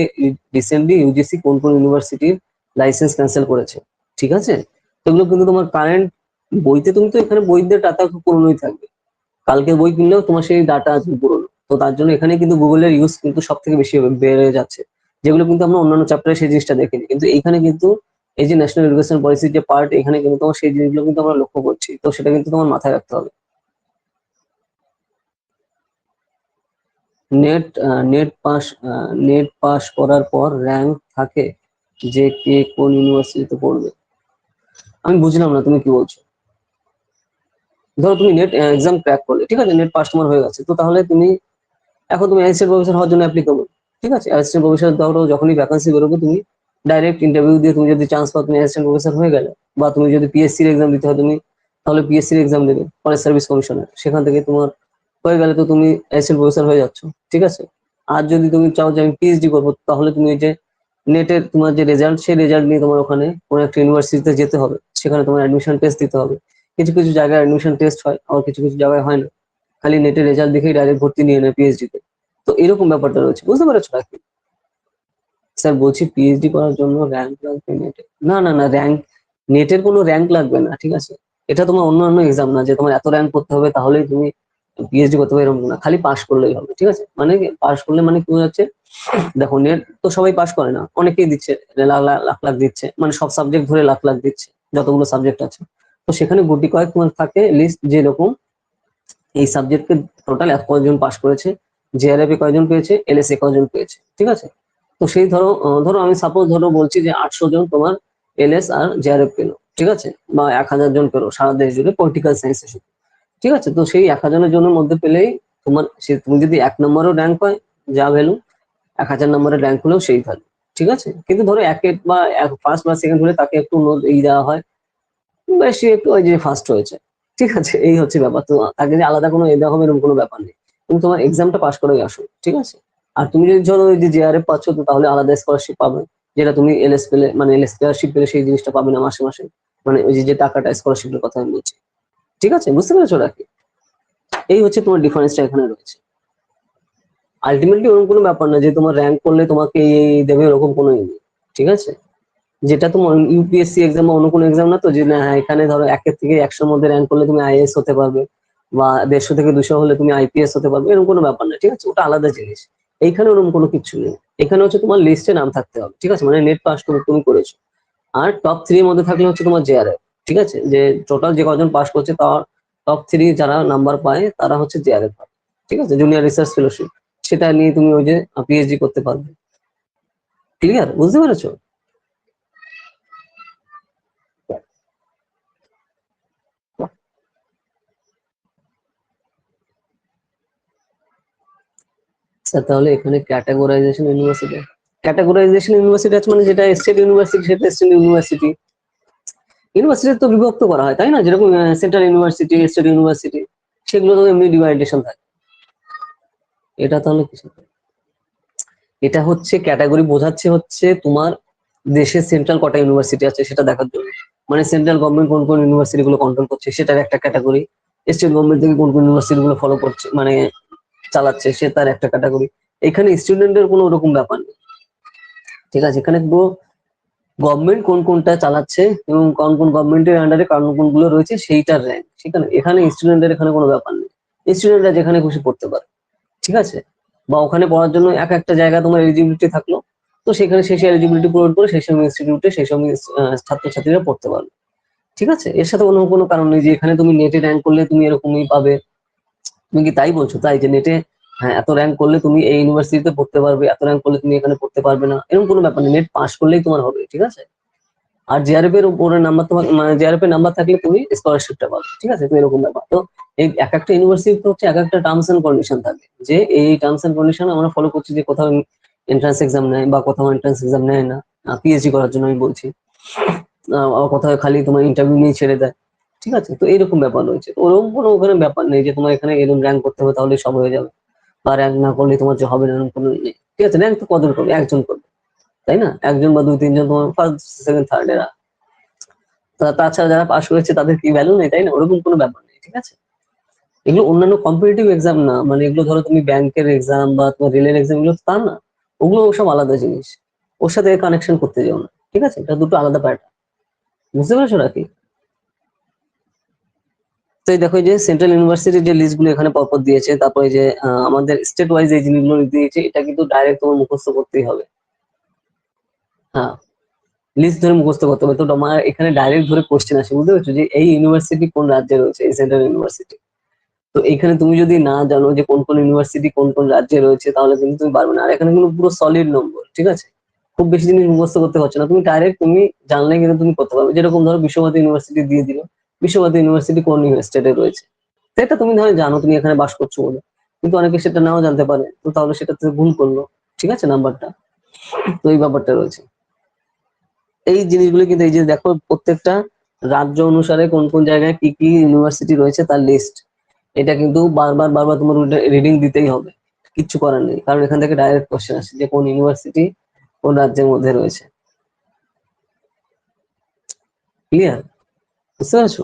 রিসেন্টলি ইউজিসি কোন কোন ইউনিভার্সিটির লাইসেন্স ক্যান্সেল করেছে, ঠিক আছে। এগুলো কিন্তু তোমার কারেন্ট বইতে, তুমি তো এখানে বইদের ডাটা পুরনোই থাকবে, কালকে বই কিনলেও তোমার সেই ডাটা আসবে পুরনো। তো তার জন্য এখানে কিন্তু গুগলের ইউজ কিন্তু সব থেকে বেশি বেড়ে যাচ্ছে, যেগুলো কিন্তু আমরা অন্যান্য চ্যাপ্টারে সেই জিনিসটা দেখিনি, কিন্তু এইখানে কিন্তু এই যে ন্যাশনাল এডুকেশন পলিসির যে পার্ট, এখানে কিন্তু তোমার সেই জিনিসগুলো কিন্তু আমরা লক্ষ্য করছি, তো সেটা কিন্তু তোমার মাথায় রাখতে হবে। নেট নেট পাস করার পর র্যাঙ্ক থাকে যে কে কোন ইউনিভার্সিটিতে পড়বে। আমি বুঝলাম না তুমি কি বলছো। ধরো তুমি নেট এক্সাম ক্র্যাক করলে, ঠিক আছে, নেট পাস তোমার হয়ে গেছে, তো তাহলে তুমি এখন তুমি অ্যাসিস্ট্যান্ট প্রফেসর হওয়ার জন্য অ্যাপ্লিকেবল, ঠিক আছে, অ্যাসিস্ট্যান্ট প্রফেসর ধরো যখনই ভ্যাকান্সি বেরোবে, তুমি ডাইরেক্ট ইন্টারভিউ দিয়ে তুমি যদি চান্স পাও, তুমি অ্যাসিস্ট্যান্ট প্রফেসর হয়ে গেলে। বা তুমি যদি পিএসসির এক্সাম দিতে হয়, তুমি তাহলে পিএসসির এক্সাম দেবে, ফরেস্ট সার্ভিস কমিশনের, সেখান থেকে তোমার হয়ে গেলে তো তুমি অ্যাসিস্ট্যান্ট প্রফেসর হয়ে যাচ্ছ, ঠিক আছে। আর যদি তুমি চাও যে আমি পিএইচডি করবো, তাহলে তুমি ওই যে নেটের তোমার যে রেজাল্ট, সেই রেজাল্ট নিয়ে তোমার ওখানে কোনো একটা ইউনিভার্সিটিতে যেতে হবে, সেখানে তোমার অ্যাডমিশন টেস্ট দিতে হবে। কিছু কিছু জায়গায় অ্যাডমিশন টেস্ট হয়, আর কিছু কিছু জায়গায় হয় না, খালি নেটের রেজাল্ট দেখেই ডাইরেক্ট ভর্তি নিয়ে নেয় পিএইচডি তে। তো এরকম ব্যাপারটা রয়েছে, বুঝতে পেরেছো নাকি? স্যার বলছি পিএইচডি করার জন্য র্যাঙ্ক লাগবে নেটে? না না না, র্যাঙ্ক, নেটের কোনো র্যাঙ্ক লাগবে না, ঠিক আছে। এটা তোমার অন্যান্য এক্সাম না যে তোমার এত র্যাঙ্ক করতে হবে তাহলেই তুমি পিএইচডি করতে হবে, এরকম না, খালি পাশ করলেই হবে, ঠিক আছে। মানে পাশ করলে মানে কি হচ্ছে, দেখো নেট তো সবাই পাশ করে না, অনেকেই দিচ্ছে, লাখ লাখ লাখ লাখ দিচ্ছে, মানে সব সাবজেক্ট ধরে লাখ লাখ দিচ্ছে, যতগুলো সাবজেক্ট আছে। তো সেখানে গুটি কয়েক তোমার থাকে লিস্ট, যেরকম এই সাবজেক্টকে টোটাল কয়জন পাশ করেছে, জেআরএফ এ কয়জন পেয়েছে, এলএসএ কয়জন পেয়েছে, ঠিক আছে। তো সেই ধরো ধরো আমি সাপোজ ধরো বলছি যে 800 জন তোমার এলএস আর জেআরএফ পেলো, ঠিক আছে, বা 1000 জন পেলো সারা দেশ জুড়ে পলিটিক্যাল সায়েন্সে শুধু, ঠিক আছে। তো সেই 1000 জনের মধ্যে পেলেই তোমার, সে তুমি যদি 1 নম্বরও র্যাঙ্ক হয়, যা ভ্যালু, 1000 নম্বরের র্যাঙ্ক হলেও সেই ভ্যালু, ঠিক আছে। কিন্তু ধরো একে বা ফার্স্ট বা সেকেন্ড হলে তাকে একটু এই দেওয়া হয়, বেশি একটু ওই যে ফার্স্ট হয়েছে, ঠিক আছে, এই হচ্ছে ব্যাপার। তো তাকে যে আলাদা কোনো দেওয়া হবে এরকম কোনো ব্যাপার নেই, তুমি তোমার এক্সামটা পাস করেই আসো, ঠিক আছে। আর তুমি যদি ধরো ওই যে জেআরএফ পাচ্ছ, তো তাহলে আলাদা স্কলারশিপ পাবে, যেটা তুমি এলএস পেলে, মানে এলএস স্কলারশিপ পেলে সেই জিনিসটা পাবে না মাসে মাসে, মানে ওই যে যে টাকাটা স্কলারশিপের কথা আমি বলছি, ঠিক আছে, বুঝতে পেরেছো নাকি? এই হচ্ছে তোমার ডিফারেন্সটা এখানে রয়েছে। আলটিমেটলি ওরকম কোনো ব্যাপার না যে তোমার র্যাঙ্ক করলে তোমাকে এই দেবে, এরকম কোনো নেই, ঠিক আছে। যেটা তোমার ইউপিএসসি এক্সাম বা অন্য কোনো এক্সাম না, তো যে না হ্যাঁ, এখানে ধরো 1 থেকে 100-র মধ্যে র্যাঙ্ক করলে তুমি আইএএস হতে পারবে, বা 150 থেকে 200 হলে তুমি আইপিএস হতে পারবে, এরকম কোনো ব্যাপার না, ঠিক আছে, ওটা আলাদা জিনিস। এইখানে ওরকম কোনো কিছু নেই, এখানে হচ্ছে তোমার লিস্টে নাম থাকতে হবে, ঠিক আছে, মানে নেট পাস তুমি করেছো। আর টপ 3 এর মধ্যে থাকলে হচ্ছে তোমার জেআরএফ, ঠিক আছে, যে টোটাল যে কজন পাস করছে তার টপ 3 যারা নাম্বার পায় তারা হচ্ছে জেআরএফ পায়, ঠিক আছে, জুনিয়র রিসার্চ ফেলোশিপ, সেটা নিয়ে তুমি ওই যে পিএইচডি করতে পারবে। ক্লিয়ার, বুঝতে পেরেছো? আচ্ছা, তাহলে এখানে ক্যাটাগরাইজেশন ইউনিভার্সিটি আছে, মানে যেটা স্টেট ইউনিভার্সিটি সেটা স্টেট ইউনিভার্সিটি, ইউনিভার্সিটি তো বিভক্ত করা হয় তাই না, যেরকম সেন্ট্রাল ইউনিভার্সিটি, স্টেট ইউনিভার্সিটি, সেগুলো তো এমনি ডিভাইডেশন থাকে। এটা তাহলে কিছু, এটা হচ্ছে ক্যাটাগরি বোঝাচ্ছে হচ্ছে তোমার দেশের সেন্ট্রাল কটা ইউনিভার্সিটি আছে সেটা দেখার জন্য, মানে সেন্ট্রাল গভর্নমেন্ট কোন কোন ইউনিভার্সিটি গুলো কন্ট্রোল করছে সেটার একটা ক্যাটাগরি, স্টেট গভর্নমেন্ট থেকে কোন কোন ইউনিভার্সিটি গুলো ফলো করছে, মানে চালাচ্ছে, সে তার একটা ক্যাটাগরি। এখানে স্টুডেন্টের কোনো ওরকম ব্যাপার নেই, ঠিক আছে। এখানে পুরো গভর্নমেন্ট কোন কোনটা চালাচ্ছে এবং কোন কোন গভর্নমেন্টের আন্ডারে কোন কোনগুলো রয়েছে সেইটার র্যাঙ্ক, সেখানে এখানে স্টুডেন্টের এখানে কোনো ব্যাপার নেই, স্টুডেন্টরা যেখানে খুশি পড়তে পারে, ঠিক আছে। বা ওখানে পড়ার জন্য একটা জায়গা তোমার এলিজিবিলিটি থাকলো, তো সেখানে সেই এলিজিবিলিটি পূরণ করে সেই সঙ্গে ইনস্টিটিউটে সেই সঙ্গে ছাত্রছাত্রীরা পড়তে পারবে, ঠিক আছে। এর সাথে অন্য কোনো কারণ নেই যে এখানে তুমি নেটে র্যাঙ্ক করলে তুমি এরকমই পাবে। তুমি কি তাই বলছো তাই, যে নেটে হ্যাঁ এত র্যাঙ্ক করলে তুমি এই ইউনিভার্সিটিতে পড়তে পারবে, এত র্যাঙ্ক করলে তুমি এখানে পড়তে পারবে না, এরকম কোনো ব্যাপার নেই, নেট পাস করলেই তোমার হবে, ঠিক আছে। আর জিআরএফ এর উপরে নাম্বার তোমার মানে জিআরএফ এর নাম্বার থাকলে তুমি স্কলারশিপটা পাবে, ঠিক আছে? তো এরকম ব্যাপার। তো এই এক একটা ইউনিভার্সিটি হচ্ছে এক একটা টার্মস এন্ড কন্ডিশন থাকে, যে এই টার্মস এন্ড কন্ডিশন আমরা ফলো করছি, যে কোথাও এন্ট্রান্স এক্সাম নেয় বা কোথাও এন্ট্রান্স এক্সাম নেয় না, পিএইচডি করার জন্য আমি বলছি, কোথাও খালি তোমার ইন্টারভিউ নিয়ে ছেড়ে দেয়, ঠিক আছে? তো এরকম ব্যাপার রয়েছে। তো ওরকম কোনো ওখানে ব্যাপার নেই যে তোমার এখানে এরকম র্যাঙ্ক করতে হবে তাহলে সব হয়ে যাবে, বা র্যাঙ্ক না করলে তোমার যে হবে না এরকম কোনো নেই, ঠিক আছে? র্যাঙ্ক তো কজন করবে? একজন করবে, তাই না? একজন বা দুই তিনজন তোমার ফার্স্ট সেকেন্ড থার্ড এরা, তাছাড়া যারা পাস করেছে তাদের কি ভ্যালু নেই, তাই না? ওরকম কোনো ব্যাপার নেই, ঠিক আছে? এগুলো অন্যান্য কম্পিটিটিভ এক্সাম না, মানে এগুলো ধরো তুমি ব্যাংকের এক্সাম বা তোমার রেলের এক্সাম, এগুলো তো তা না, ওগুলো সব আলাদা জিনিস, ওর সাথে কানেকশন করতে যাও না, ঠিক আছে? এটা দুটো আলাদা প্যাটার্ন, বুঝতে পেরেছো নাকি? তো এই দেখো, এই যে সেন্ট্রাল ইউনিভার্সিটির যে লিস্ট গুলো এখানে পরপর দিয়েছে, তারপরে যে আমাদের স্টেট ওয়াইজ এই জিনিসগুলো দিয়েছে, এটা কিন্তু ডাইরেক্ট তোমার মুখস্থ করতেই হবে। হ্যাঁ, লিস্ট ধরে মুখস্থ করতে হবে। তো তোমার এখানে ডাইরেক্ট ধরে কোশ্চেন আসে, বুঝতে পারছো, যে এই ইউনিভার্সিটি কোন রাজ্যে রয়েছে, এই সেন্ট্রাল ইউনিভার্সিটি। তো এখানে তুমি যদি না জানো যে কোন কোন ইউনিভার্সিটি কোন কোন রাজ্যে রয়েছে, তাহলে কিন্তু তুমি পারবে না। আর এখানে কিন্তু পুরো সলিড নম্বর, ঠিক আছে? খুব বেশি জিনিস মুখস্থ করতে হচ্ছে না, তুমি ডাইরেক্ট তুমি জানলে কিন্তু তুমি করতে পারবে। যেরকম ধরো বিশ্বভারতী ইউনিভার্সিটি দিয়ে দিল, বিশ্বভারতী ইউনিভার্সিটি কোন স্টেটে রয়েছে, সেটা তুমি ধরো জানো, তুমি এখানে বাস করছো বলে, কিন্তু অনেকে সেটা নাও জানতে পারে, তো তাহলে সেটাতে ভুল করলো, ঠিক আছে, নাম্বারটা। তো এই ব্যাপারটা রয়েছে। এই জিনিসগুলো কিন্তু এই যে দেখো, প্রত্যেকটা রাজ্য অনুসারে কোন কোন জায়গায় কি কি ইউনিভার্সিটি রয়েছে তার লিস্ট, এটা কিন্তু বারবার বারবার তোমার রিডিং দিতেই হবে, কিচ্ছু করার নেই, কারণ এখান থেকে ডাইরেক্ট কোশ্চেন আসে যে কোন ইউনিভার্সিটি কোন রাজ্যের মধ্যে রয়েছে। ক্লিয়ার? বুঝতে পারছো?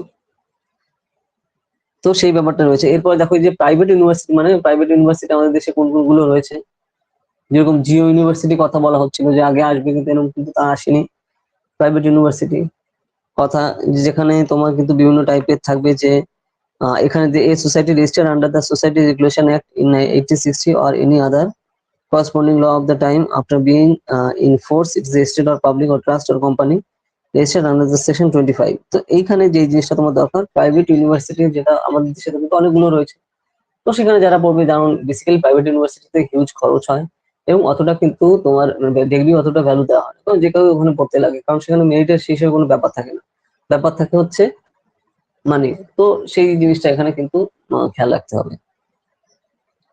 তো সেই ব্যাপারটা রয়েছে। এরপর দেখো, এই যে প্রাইভেট ইউনিভার্সিটি, মানে প্রাইভেট ইউনিভার্সিটি আমাদের দেশে কোন কোনগুলো রয়েছে, যেরকম জিও ইউনিভার্সিটি কথা বলা হচ্ছিল যে আগে আসবে, কিন্তু এরকম কিন্তু তা আসেনি। প্রাইভেট ইউনিভার্সিটি কথা, যেখানে তোমার কিন্তু বিভিন্ন টাইপের থাকবে, যে এখানে যে a society registered under the society regulation act in 1860 or any other corresponding law of the time after being in force, it is a state or public or trust or company registered under the section 25। তো এইখানে যে জিনিসটা তোমার দরকার, private university যেটা আমাদের দেশে কিন্তু অনেকগুলো রয়েছে, তো সেখানে যারা পড়বে, যেমন বেসিক্যালি প্রাইভেট ইউনিভার্সিটিতে হিউজ খরচ হয়, এবং অতটা কিন্তু তোমার ডিগ্রি অতটা ভ্যালু দেওয়া হয় না, কারণ যে কেউ ওখানে পড়তে লাগে, কারণ সেখানে মেরিটের শেষে কোনো ব্যাপার থাকে না, ব্যাপার থাকে হচ্ছে মানে। তো সেই জিনিসটা এখানে কিন্তু খেয়াল রাখতে হবে,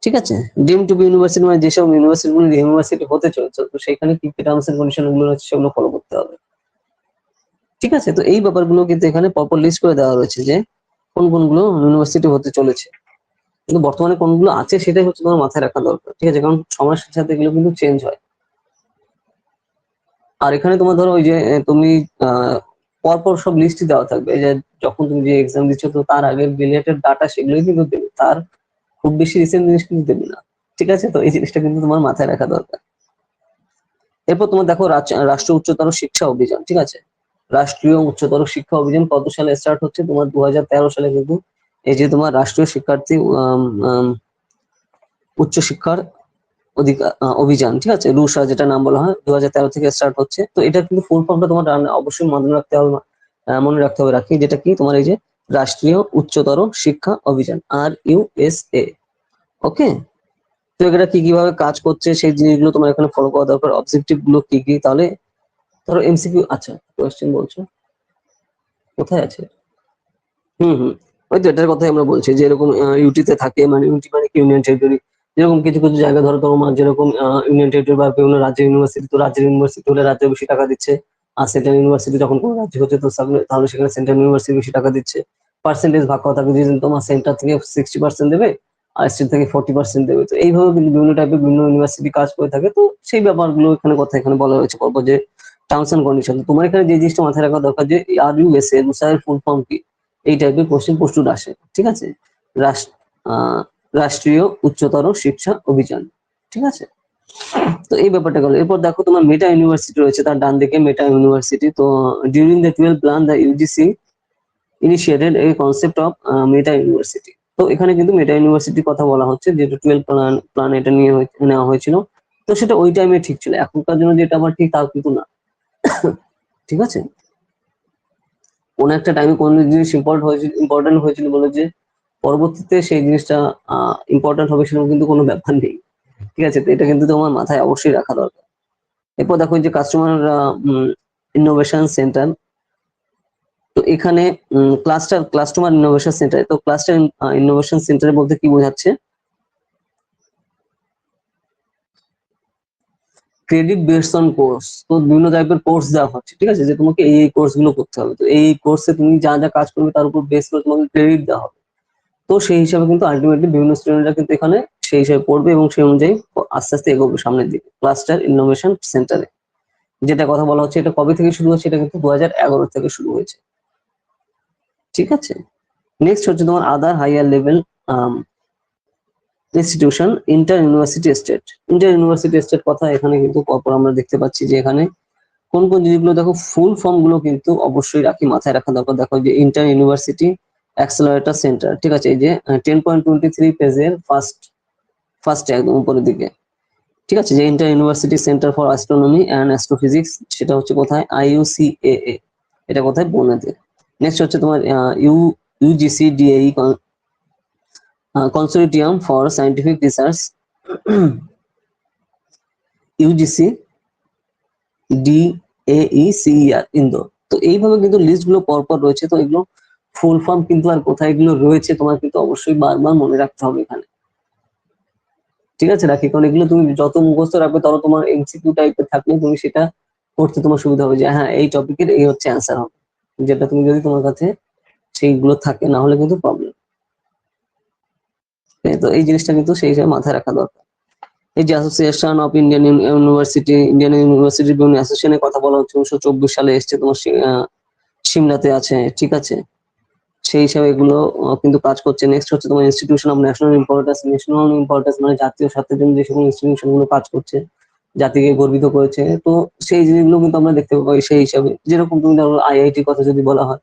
ঠিক আছে? ডিম টু বি ইউনিভার্সিটি মানে যেসব ইউনিভার্সিটি গুলো ইউনিভার্সিটি হতে চলেছে, তো সেখানে কি কি টার্মস এন্ড কন্ডিশন গুলো রয়েছে সেগুলো ফলো করতে হবে, ঠিক আছে? তো এই ব্যাপারগুলো কিন্তু এখানে প্রপার লিস্ট করে দেওয়া রয়েছে, যে কোন কোনগুলো ইউনিভার্সিটি হতে চলেছে, কিন্তু বর্তমানে কোনগুলো আছে সেটাই হচ্ছে তোমার মাথায় রাখা দরকার, ঠিক আছে? কারণ সময়ের সাথে সাথে এগুলো কিন্তু চেঞ্জ হয়। আর এখানে তোমার ধরো ওই যে তুমি পরপর সব লিস্টই দেওয়া থাকবে, যে যখন তুমি যে এক্সাম দিচ্ছ, তো তার আগের রিলেটেড ডাটা সেগুলোই কিন্তু দেবে, তার খুব বেশি রিসেন্ট জিনিস কিন্তু দেবে না, ঠিক আছে? তো এই জিনিসটা কিন্তু তোমার মাথায় রাখা দরকার। এরপর তোমার দেখো, রাষ্ট্রীয় উচ্চতর শিক্ষা অভিযান, ঠিক আছে? রাষ্ট্রীয় উচ্চতর শিক্ষা অভিযান কত সালে স্টার্ট হচ্ছে? তোমার 2013 সালে কিন্তু এই যে তোমার রাষ্ট্রীয় শিক্ষার্থী উচ্চ শিক্ষার অধিকার অভিযান, ঠিক আছে, রুশা যেটা নাম বলা হয়, 2013 থেকে স্টার্ট হচ্ছে। তো এটা কিন্তু ফুল ফর্মটা তোমার অবশ্যই মনে রাখতে হবে, রাখি, যেটা কি তোমার এই যে রাষ্ট্রীয় উচ্চতর শিক্ষা অভিযান, RUSA। ওকে? তো এটা কি কিভাবে কাজ করছে সেই জিনিসগুলো তোমার এখানে ফলো করা দরকার, অবজেক্টিভ গুলো কি কি, তাহলে ধরো এমসিকিউ, আচ্ছা কোয়েশ্চেন বলছো কোথায় আছে? হুম, ওই তো এটার কথাই আমরা বলছি, যে এরকম ইউটিতে থাকে, মানে ইউটি মানে কি ইউনিয়ন টেরিটরি, যেরকম কিছু কিছু জায়গা ধরো তোমার যেরকম ইউনিয়ন টেরিটরি বা বিভিন্ন রাজ্যের ইউনিভার্সিটি, তো রাজ্যের ইউনিভার্সিটি হলে রাজ্যে বেশি টাকা দিচ্ছে, আর সেন্ট্রাল ইউনিভার্সিটি যখন কোনো রাজ্য হচ্ছে, তো তাহলে সেখানে সেন্ট্রাল ইউনিভার্সিটি বেশি টাকা দিচ্ছে। পার্সেন্টেজ ভাগ করা থাকবে, যে তোমার সেন্টার থেকে 60% দেবে আর স্টেট থেকে 40% দেবে। তো এইভাবে কিন্তু বিভিন্ন টাইপের বিভিন্ন ইউনিভার্সিটি কাজ করে থাকে। তো সেই ব্যাপারগুলো এখানে কথা এখানে বলা হয়েছে পরপর, যে টার্মস এন্ড কন্ডিশন। তোমার এখানে যে জিনিসটা মাথায় রাখা দরকার, যে RUSA এর ফুল ফর্ম কি, এই টাইপের কোশ্চেন প্রস্তুত আসে, ঠিক আছে? রাষ্ট্রীয় উচ্চতর শিক্ষা অভিযান, ঠিক আছে? তো এই ব্যাপারটা গেল। এরপর দেখো তোমার মেটা ইউনিভার্সিটি রয়েছে, তার ডান দিকে মেটা ইউনিভার্সিটি। তো during the 12th plan the UGC initiated A concept of meta university. তো এখানে কিন্তু মেটা ইউনিভার্সিটির কথা বলা হচ্ছে, যেটা 12 প্ল্যান এটা নিয়ে নেওয়া হয়েছিল। তো সেটা ওই টাইমে ঠিক ছিল, এখনকার জন্য যেটা আবার ঠিক তাও কিন্তু না, ঠিক আছে? কোন একটা টাইমে কোন জিনিস ইম্পর্টেন্ট হয়েছিল বলে যে পরবর্তীতে সেই জিনিসটা ইম্পর্টেন্ট হবে সেরকম কিন্তু কোনো ব্যাপার নেই, ঠিক আছে? তো এটা কিন্তু তোমার মাথায় অবশ্যই রাখা দরকার। এরপর দেখো যে কাস্টমার ইনোভেশন সেন্টার, এখানে ক্লাস্টার ইনোভেশন সেন্টার, তো ক্লাস্টার ইনোভেশন সেন্টারে বলতে কি বোঝাচ্ছে, ক্রেডিট বেসড অন কোর্স, তো বিভিন্ন টাইপের কোর্স দেওয়া হচ্ছে, ঠিক আছে, যে তোমাকে এই কোর্স গুলো করতে হবে, তো এই কোর্সে তুমি যা যা কাজ করবে তার উপর বেস করে তোমাকে ক্রেডিট দেওয়া হবে। তো সেই হিসাবে কিন্তু আলটিমেটলি বিভিন্ন স্টুডেন্টরা কিন্তু এখানে সেই হিসাবে পড়বে এবং সেই অনুযায়ী আস্তে আস্তে এগোবে সামনের দিকে ক্লাস্টার ইনোভেশন সেন্টারে। যেটা কথা বলা হচ্ছে, এটা কবে থেকে শুরু হচ্ছে, এটা কিন্তু 2011 থেকে শুরু হয়েছে, ঠিক আছে। নেক্সট হচ্ছে তোমার other higher level institution, inter university state. Inter university state কথা এখানে কিন্তু পরপর আমরা দেখতে পাচ্ছি যে এখানে কোন কোন জিনিসগুলো, দেখো ফুল ফর্ম গুলো কিন্তু অবশ্যই মাথায় রাখা দরকার। দেখো যে ইন্টার ইউনিভার্সিটি অ্যাক্সেলারেটর সেন্টার, ঠিক আছে, এই যে 10.23 পেজের ফার্স্ট একদম উপরের দিকে, ঠিক আছে, যে inter university centre for astronomy and astrophysics, সেটা হচ্ছে কোথায়, IUCAA, এটা কোথায়, পুনেতে। নেক্সট হচ্ছে তোমার UGCDAE consortium for scientific research, UGCDAECER Indore. তো এইভাবে কিন্তু লিস্ট গুলো পরপর রয়েছে, তো এগুলো ফুল ফর্ম কিন্তু আর কোথায় এগুলো রয়েছে তোমার কিন্তু অবশ্যই বারবার মনে রাখতে হবে এখানে, ঠিক আছে রাখি, কারণ এগুলো তুমি যত মুখস্থ রাখবে তত তোমার MCQ টাইপের থাকলে তুমি সেটা করতে তোমার সুবিধা হবে, যে হ্যাঁ এই টপিকের এই হচ্ছে অ্যান্সার হবে, যেটা তুমি যদি তোমার কাছে সেইগুলো থাকে, না হলে কিন্তু প্রবলেম। তো এই জিনিসটা কিন্তু সেই হিসাবে মাথায় রাখা দরকার। এই যে association of Indian university, Indian ইউনিভার্সিটির বিভিন্ন অ্যাসোসিয়েশনের কথা বলা হচ্ছে, 1924 সালে এসছে তোমার সিমলাতে আছে, ঠিক আছে, সেই হিসাবে এগুলো কিন্তু কাজ করছে। নেক্সট হচ্ছে তোমার institution of national importance. National importance মানে জাতীয় স্বার্থের জন্য যে সকল ইনস্টিটিউশন গুলো কাজ করছে, জাতিকে গর্বিত করেছে, তো সেই জিনিসগুলো কিন্তু আমরা দেখতে পাই সেই হিসাবে। যেরকম তুমি ধরো IIT কথা যদি বলা হয়,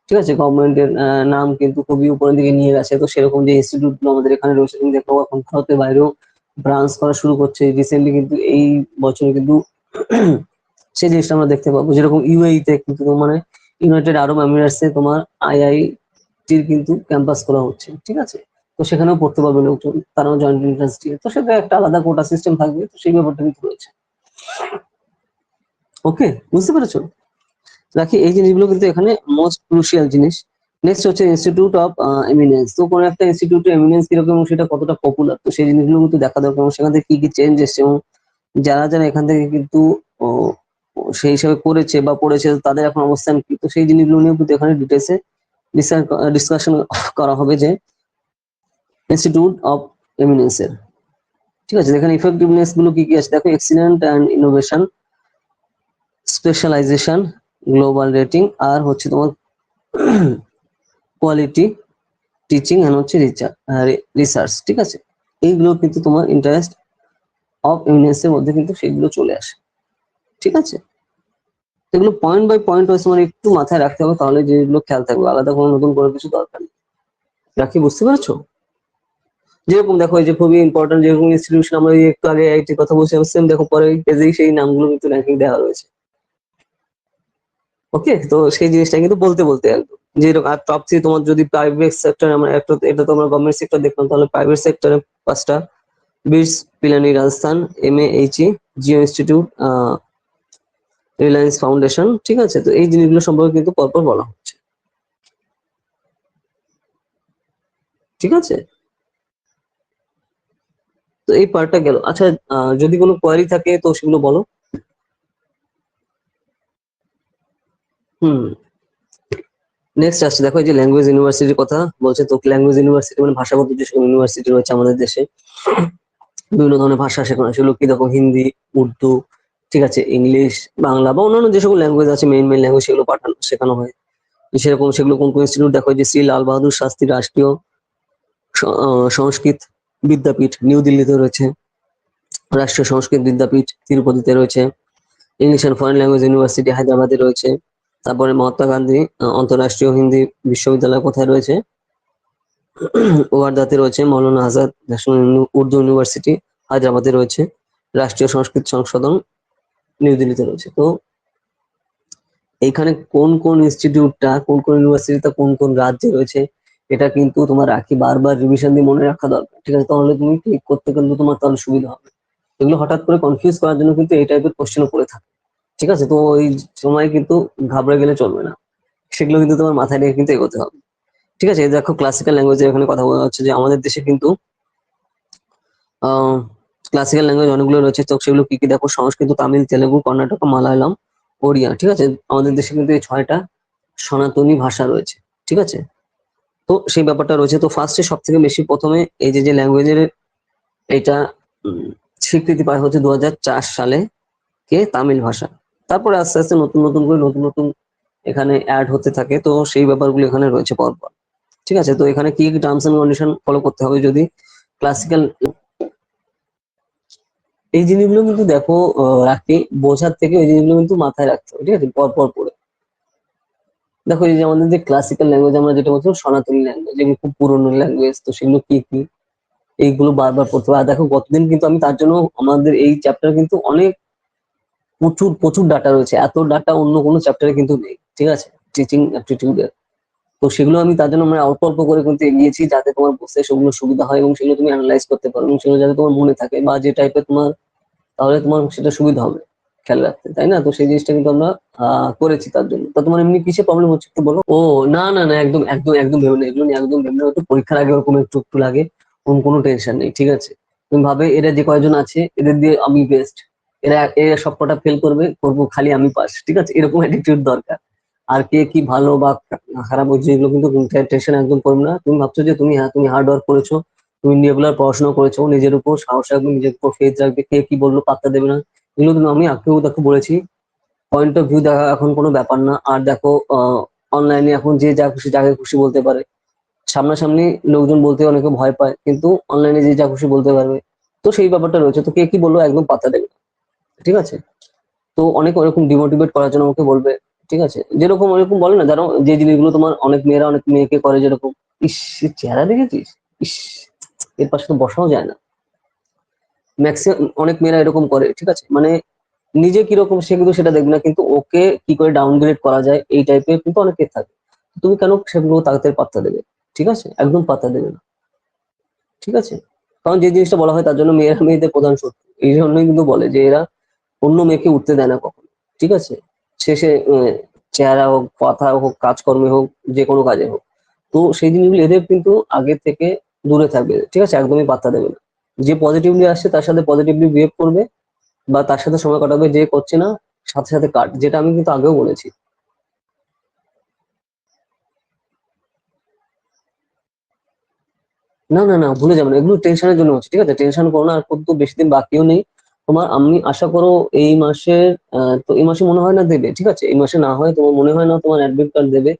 ঠিক আছে, গভর্নমেন্টের নাম কিন্তু খুবই উপরের দিকে নিয়ে গেছে, তো সেরকম যে ইনস্টিটিউট গুলো আমাদের এখানে রয়েছে, তুমি দেখো এখন ভারতের বাইরেও ব্রাঞ্চ করা শুরু করছে রিসেন্টলি, কিন্তু এই বছরে কিন্তু সেই জিনিসটা আমরা দেখতে পাবো। যেরকম UAE তে কিন্তু মানে ইউনাইটেড আরব এমিরেটসে তোমার IITর কিন্তু ক্যাম্পাস করা হচ্ছে, ঠিক আছে, তো সেখানেও পড়তে পারবে লোকজন, তারাও জয়েন্ট এন্ট্রান্স দিয়ে, তো সেটা একটা আলাদা কোটা সিস্টেম থাকবে, তো সেই ব্যাপারটা কিন্তু রয়েছে। ওকে, বুঝতে পেরেছো রাখি, এই জিনিসগুলো কিন্তু এখানে মোস্ট ক্রুশিয়াল জিনিস। নেক্সট হচ্ছে ইনস্টিটিউট অফ এমিনেন্স, তো কোনো একটা ইনস্টিটিউটের এমিনেন্স কিরকম এবং সেটা কতটা পপুলার, তো সেই জিনিসগুলো কিন্তু দেখা দরকার, এবং সেখান থেকে কি কি চেঞ্জ এসছে, এবং যারা যারা এখান থেকে কিন্তু সেই হিসাবে করেছে বা পড়েছে তাদের এখন অবস্থান কি, তো সেই জিনিসগুলো নিয়ে কিন্তু এখানে ডিটেলসে ডিসকাশন করা হবে, যে ইনস্টিটিউট অফ এমিনেন্স এর, ঠিক আছে, এখানে ইফেক্টিভনেস গুলো কি কি আছে দেখো, excellent and innovation, specialization, global rating, আর হচ্ছে তোমার কোয়ালিটি টিচিং এন্ড হচ্ছে রিসার্চ, ঠিক আছে, এইগুলো কিন্তু তোমার ইন্টারেস্ট অফ এমিনেন্স এর মধ্যে কিন্তু সেগুলো চলে আসে, ঠিক আছে। এগুলো পয়েন্ট বাই পয়েন্ট ওয়াইজ মানে একটু মাথায় রাখতে হবে, তাহলে যেগুলো খেয়াল থাকবে, আলাদা কোনো নতুন করে কিছু দরকার নেই। রাখি, বুঝতে পেরেছো? যেরকম দেখো এই যে খুবই ইম্পর্টেন্ট যেরকম ইনস্টিটিউশন, আমরা একটু আগে IIT কথা বলছি, সেম দেখো পরে পেজেই সেই নামগুলো কিন্তু র্যাঙ্কিং দেওয়া রয়েছে। ওকে, তো সেই জিনিসটা কিন্তু বলতে বলতে একদম যেরকম, আর টপ 3 তোমার যদি প্রাইভেট সেক্টর, আমরা একটা, এটা তো আমরা গভর্নমেন্ট সেক্টর দেখলাম, তাহলে প্রাইভেট সেক্টরে 5টা, BITS Pilani Rajasthan, MAHE, Jio institute, Reliance foundation, ঠিক আছে, তো এই জিনিসগুলো সম্পর্কে কিন্তু পরপর বলা হচ্ছে, ঠিক আছে। তো এই পার্টটা গেল। আচ্ছা, যদি কোনো কোয়ারি থাকে তো সেগুলো বলো। হুম, নেক্সট আসছে দেখো, এই যে ল্যাঙ্গুয়েজ ইউনিভার্সিটির কথা বলছে, তো ল্যাঙ্গুয়েজ ইউনিভার্সিটি মানে ভাষাগত যে সকল ইউনিভার্সিটি রয়েছে আমাদের দেশে, বিভিন্ন ধরনের ভাষা শেখানো, সেগুলো কি দেখো, হিন্দি, উর্দু, ঠিক আছে, ইংলিশ, বাংলা বা অন্যান্য যে সকল ল্যাঙ্গুয়েজ আছে, মেইন মেইন ল্যাঙ্গুয়েজ, সেগুলো শেখানো হয়। সেরকম সেগুলো কোন কোন ইনস্টিটিউট দেখো, যে শ্রী লাল বাহাদুর শাস্ত্রী রাষ্ট্রীয় সংস্কৃত বিদ্যাপীঠ নিউ দিল্লিতে রয়েছে, রাষ্ট্রীয় সংস্কৃত বিদ্যাপীঠ তিরুপতিতে রয়েছে, English and foreign language university হায়দ্রাবাদে রয়েছে, তারপরে মহাত্মা গান্ধী আন্তর্রাষ্ট্রীয় হিন্দি বিশ্ববিদ্যালয় কোথায় রয়েছে, ওয়ার্ধাতে রয়েছে, মৌলানা আজাদ ন্যাশনাল উর্দু ইউনিভার্সিটি হায়দ্রাবাদে রয়েছে, রাষ্ট্রীয় সংস্কৃত সংশোধন নিউ দিল্লিতে রয়েছে। তো এইখানে কোন কোন ইনস্টিটিউটটা, কোন কোন ইউনিভার্সিটিটা কোন কোন রাজ্যে রয়েছে, এটা কিন্তু তোমার রাখি বারবার রিভিশন দিয়ে মনে রাখা দরকার, ঠিক আছে, তাহলে তুমি ক্লিক করতে গেলে তোমার তাহলে সুবিধা হবে। এগুলো হঠাৎ করে কনফিউজ করার জন্য কিন্তু এই টাইপের কোশ্চেন পড়ে থাকে, ঠিক আছে, তো ওই সময় কিন্তু ঘাবড়ে গেলে চলবে না, সেগুলো কিন্তু তোমার মাথায় রেখে কিন্তু এগোতে হবে। ঠিক আছে, এই দেখো ক্লাসিক্যাল ল্যাঙ্গুয়েজের এখানে কথা বলা হচ্ছে যে আমাদের দেশে কিন্তু ক্লাসিক্যাল ল্যাঙ্গুয়েজ অনেকগুলো রয়েছে। তো সেগুলো কি কি দেখো, সংস্কৃত, তামিল, তেলেগু, কর্ণাটক, মালায়ালাম, ওড়িয়া। ঠিক আছে, আমাদের দেশে কিন্তু এই 6টা সনাতনী ভাষা রয়েছে। ঠিক আছে, তো সেই ব্যাপারটা রয়েছে। তো ফার্স্টে সব থেকে বেশি প্রথমে এই যে যে ল্যাঙ্গুয়েজের এটা স্বীকৃতি পায় হচ্ছে 2004 সালে কে তামিল ভাষা। তারপরে আস্তে আস্তে নতুন নতুন করে নতুন নতুন এখানে অ্যাড হতে থাকে। তো সেই ব্যাপারগুলো এখানে রয়েছে পরপর। ঠিক আছে, তো এখানে কি কি টার্মস এন্ড কন্ডিশন ফলো করতে হবে যদি ক্লাসিক্যাল, এই জিনিসগুলো কিন্তু দেখো রাখি বোঝার থেকে ওই জিনিসগুলো কিন্তু মাথায় রাখতে হবে। ঠিক আছে, পরপর পড়ে দেখো এই যে আমাদের যে ক্লাসিক্যাল ল্যাঙ্গুয়েজ আমরা যেটা বলছি সনাতনী ল্যাঙ্গুয়েজ, যেগুলো খুব পুরোনো ল্যাঙ্গুয়েজ, তো সেগুলো কি কি এইগুলো বারবার পড়তে হবে। আর দেখো গতদিন কিন্তু আমি তার জন্য আমাদের এই চ্যাপ্টার কিন্তু অনেক প্রচুর প্রচুর ডাটা রয়েছে, এত ডাটা অন্য কোনো চ্যাপ্টারে কিন্তু নেই। ঠিক আছে, টিচিং অ্যাপটিটিউডের। তো সেগুলো আমি তার জন্য আমরা অল্প অল্প করে কিন্তু এগিয়েছি যাতে তোমার বুঝতে সেগুলো সুবিধা হয় এবং সেগুলো তুমি অ্যানালাইজ করতে পারো এবং সেগুলো যাতে তোমার মনে থাকে বা যে টাইপের তোমার, তাহলে তোমার সেটা সুবিধা হবে খেয়াল রাখতে, তাই না? তো সেই জিনিসটা কিন্তু আমরা করেছি তার জন্য। তো তোমার এমনি কিসে প্রবলেম হচ্ছে একটু বলো। ও না না না, একদম একদম একদম ভেবে না, এগুলো নিয়ে একদম ভেবে না। হয়তো পরীক্ষার আগে ওরকম একটু একটু লাগে, ওরকম কোনো টেনশন নেই। ঠিক আছে, তুমি ভাবে এরা যে কয়জন আছে এদের দিয়ে আমি বেস্ট, এরা এরা সবকটা ফেল করবে, করবো খালি আমি পাস। ঠিক আছে, এরকম অ্যাটিটিউড দরকার। আর কে কি ভালো বা খারাপ হচ্ছে এগুলো কিন্তু টেনশন একদম করবে না। তুমি ভাবছো যে তুমি, হ্যাঁ তুমি হার্ড ওয়ার্ক করেছো, তুমি রেগুলার পড়াশোনা করেছো, নিজের উপর সাহস রাখবে, নিজের উপর ফেথ রাখবে, কে কি বললো পাত্তা দেবে না। এগুলো কিন্তু আমি আগেও দেখো বলেছি, পয়েন্ট অফ ভিউ দেখা এখন কোনো ব্যাপার না। আর দেখো অনলাইনে এখন যে যা খুশি যাকে খুশি বলতে পারে, সামনাসামনি লোকজন বলতে অনেকে ভয় পায়, কিন্তু অনলাইনে যে যা খুশি বলতে পারবে। তো সেই ব্যাপারটা রয়েছে, তো কে কি বললো একদম পাত্তা দেবে না। ঠিক আছে, তো অনেক ওরকম ডিমোটিভেট করার জন্য আমাকে বলবে। ঠিক আছে, যেরকম ওরকম বলে না, যারা যে জিনিসগুলো তোমার অনেক মেয়েরা অনেক মেয়েকে করে, যেরকম ইস এর চেহারা দেখেছিস, ইস এর পাশে তো বসাও যায় না, ম্যাক্সিমাম অনেক মেয়েরা এরকম করে। ঠিক আছে, মানে নিজে কিরকম সে কিন্তু সেটা দেখবে না, কিন্তু ওকে কি করে ডাউনগ্রেড করা যায় এই টাইপের কিন্তু অনেকে থাকে। তুমি কেন সেগুলো তাদের পাত্তা দেবে? ঠিক আছে, একদম পাত্তা দেবে না। ঠিক আছে, কারণ যে জিনিসটা বলা হয় তার জন্য মেয়েরা মেয়েদের প্রধান শত্রু, এই জন্যই কিন্তু বলে যে এরা অন্য মেয়েকে উঠতে দেয় না কখনো। ঠিক আছে, শেষে চেহারা হোক, কথা হোক, কাজকর্মে হোক, যে কোনো কাজে হোক। তো সেই জিনিসগুলো এদের কিন্তু আগে থেকে দূরে থাকবে। ঠিক আছে, একদমই পাত্তা দেবে না। যে পজিটিভলি আসছে তার সাথে পজিটিভলি বিহেভ করবে বা তার সাথে সময় কাটাবে, যে করছে না সাথে সাথে কাট, যেটা আমি কিন্তু আগেও বলেছি। না না না, ভুলে যাবে না, এগুলো টেনশনের জন্য হচ্ছে। ঠিক আছে, টেনশন করো না, আর খুব তো বেশি দিন বাকিও নেই তোমার। আমি আশা করো এই মাসের তো এই মাসে মনে হয় না দেবে। ঠিক আছে, এই মাসে না হয় তোমার মনে হয় না তোমার অ্যাডমিট কার্ড দেবে,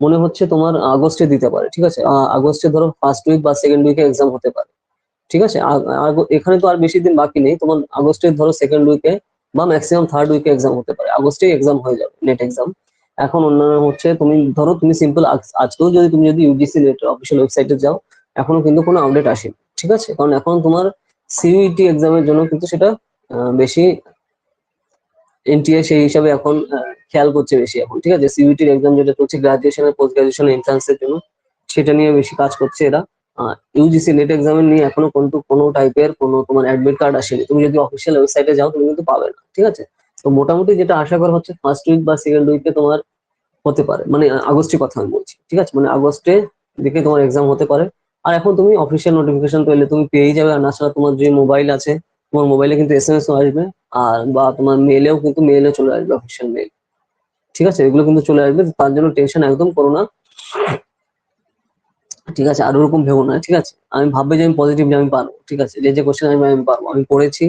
মনে হচ্ছে তোমার আগস্টে দিতে পারে। ঠিক আছে, আগস্টে ধরো ফার্স্ট উইক বা সেকেন্ড উইকে এক্সাম হতে পারে। ঠিক আছে, এখানে তো আর বেশি দিন বাকি নেই তোমার, আগস্টের ধরো সেকেন্ড উইকে বা ম্যাক্সিমাম থার্ড উইকে এক্সাম হতে পারে, আগস্টেই এক্সাম হয়ে যাবে নেট এক্সাম। এখন অন্যান্য হচ্ছে তুমি ধরো তুমি সিম্পল আজকেও যদি তুমি যদি ইউজিসি নেট অফিসিয়াল ওয়েবসাইটে যাও, এখনো কিন্তু কোনো আপডেট আসেনি। ঠিক আছে, কারণ এখন তোমার সিইউটি এক্সামের জন্য কিন্তু সেটা বেশি এনটিএ সেই হিসাবে এখন খেয়াল করছে বেশি এখন। ঠিক আছে, সিইউটির এক্সাম যেটা চলছে গ্রাজুয়েশন আর পোস্ট গ্রাজুয়েশন এন্ট্রান্সের জন্য, সেটা নিয়ে বেশি কাজ করছে এরা। ইউজিসি নেট এক্সামের নিয়ে এখনো কিন্তু কোনো টাইপের কোনো তোমার অ্যাডমিট কার্ড আসেনি, তুমি যদি অফিসিয়াল ওয়েবসাইটে যাও তুমি কিন্তু পাবে না। ঠিক আছে, তো মোটামুটি যেটা আশা করা হচ্ছে ফার্স্ট উইক বা সেকেন্ড উইকে তোমার হতে পারে, মানে আগস্টের কথা আমি বলছি। ঠিক আছে, মানে আগস্টে দিকে তোমার এক্সাম হতে পারে। আর এখন তুমি অফিসিয়াল নোটিফিকেশন পেলে তুমি পেয়েই যাবে, আর তাছাড়া তোমার যে মোবাইল আছে, তোমার মোবাইলে কিন্তু এসএমএস আসবে, আর বা তোমার মেলেও কিন্তু মেলে চলে আসবে অফিসিয়াল মেল। ঠিক আছে, এগুলো কিন্তু চলে আসবে, তার জন্য টেনশন একদম করো না। ঠিক আছে, আর ওরকম ভেবো না। ঠিক আছে, আমি ভাববে যে আমি পজিটিভ, যে আমি পারবো। ঠিক আছে, যে যে কোশ্চেন আমি আমি পারবো, আমি পড়েছি,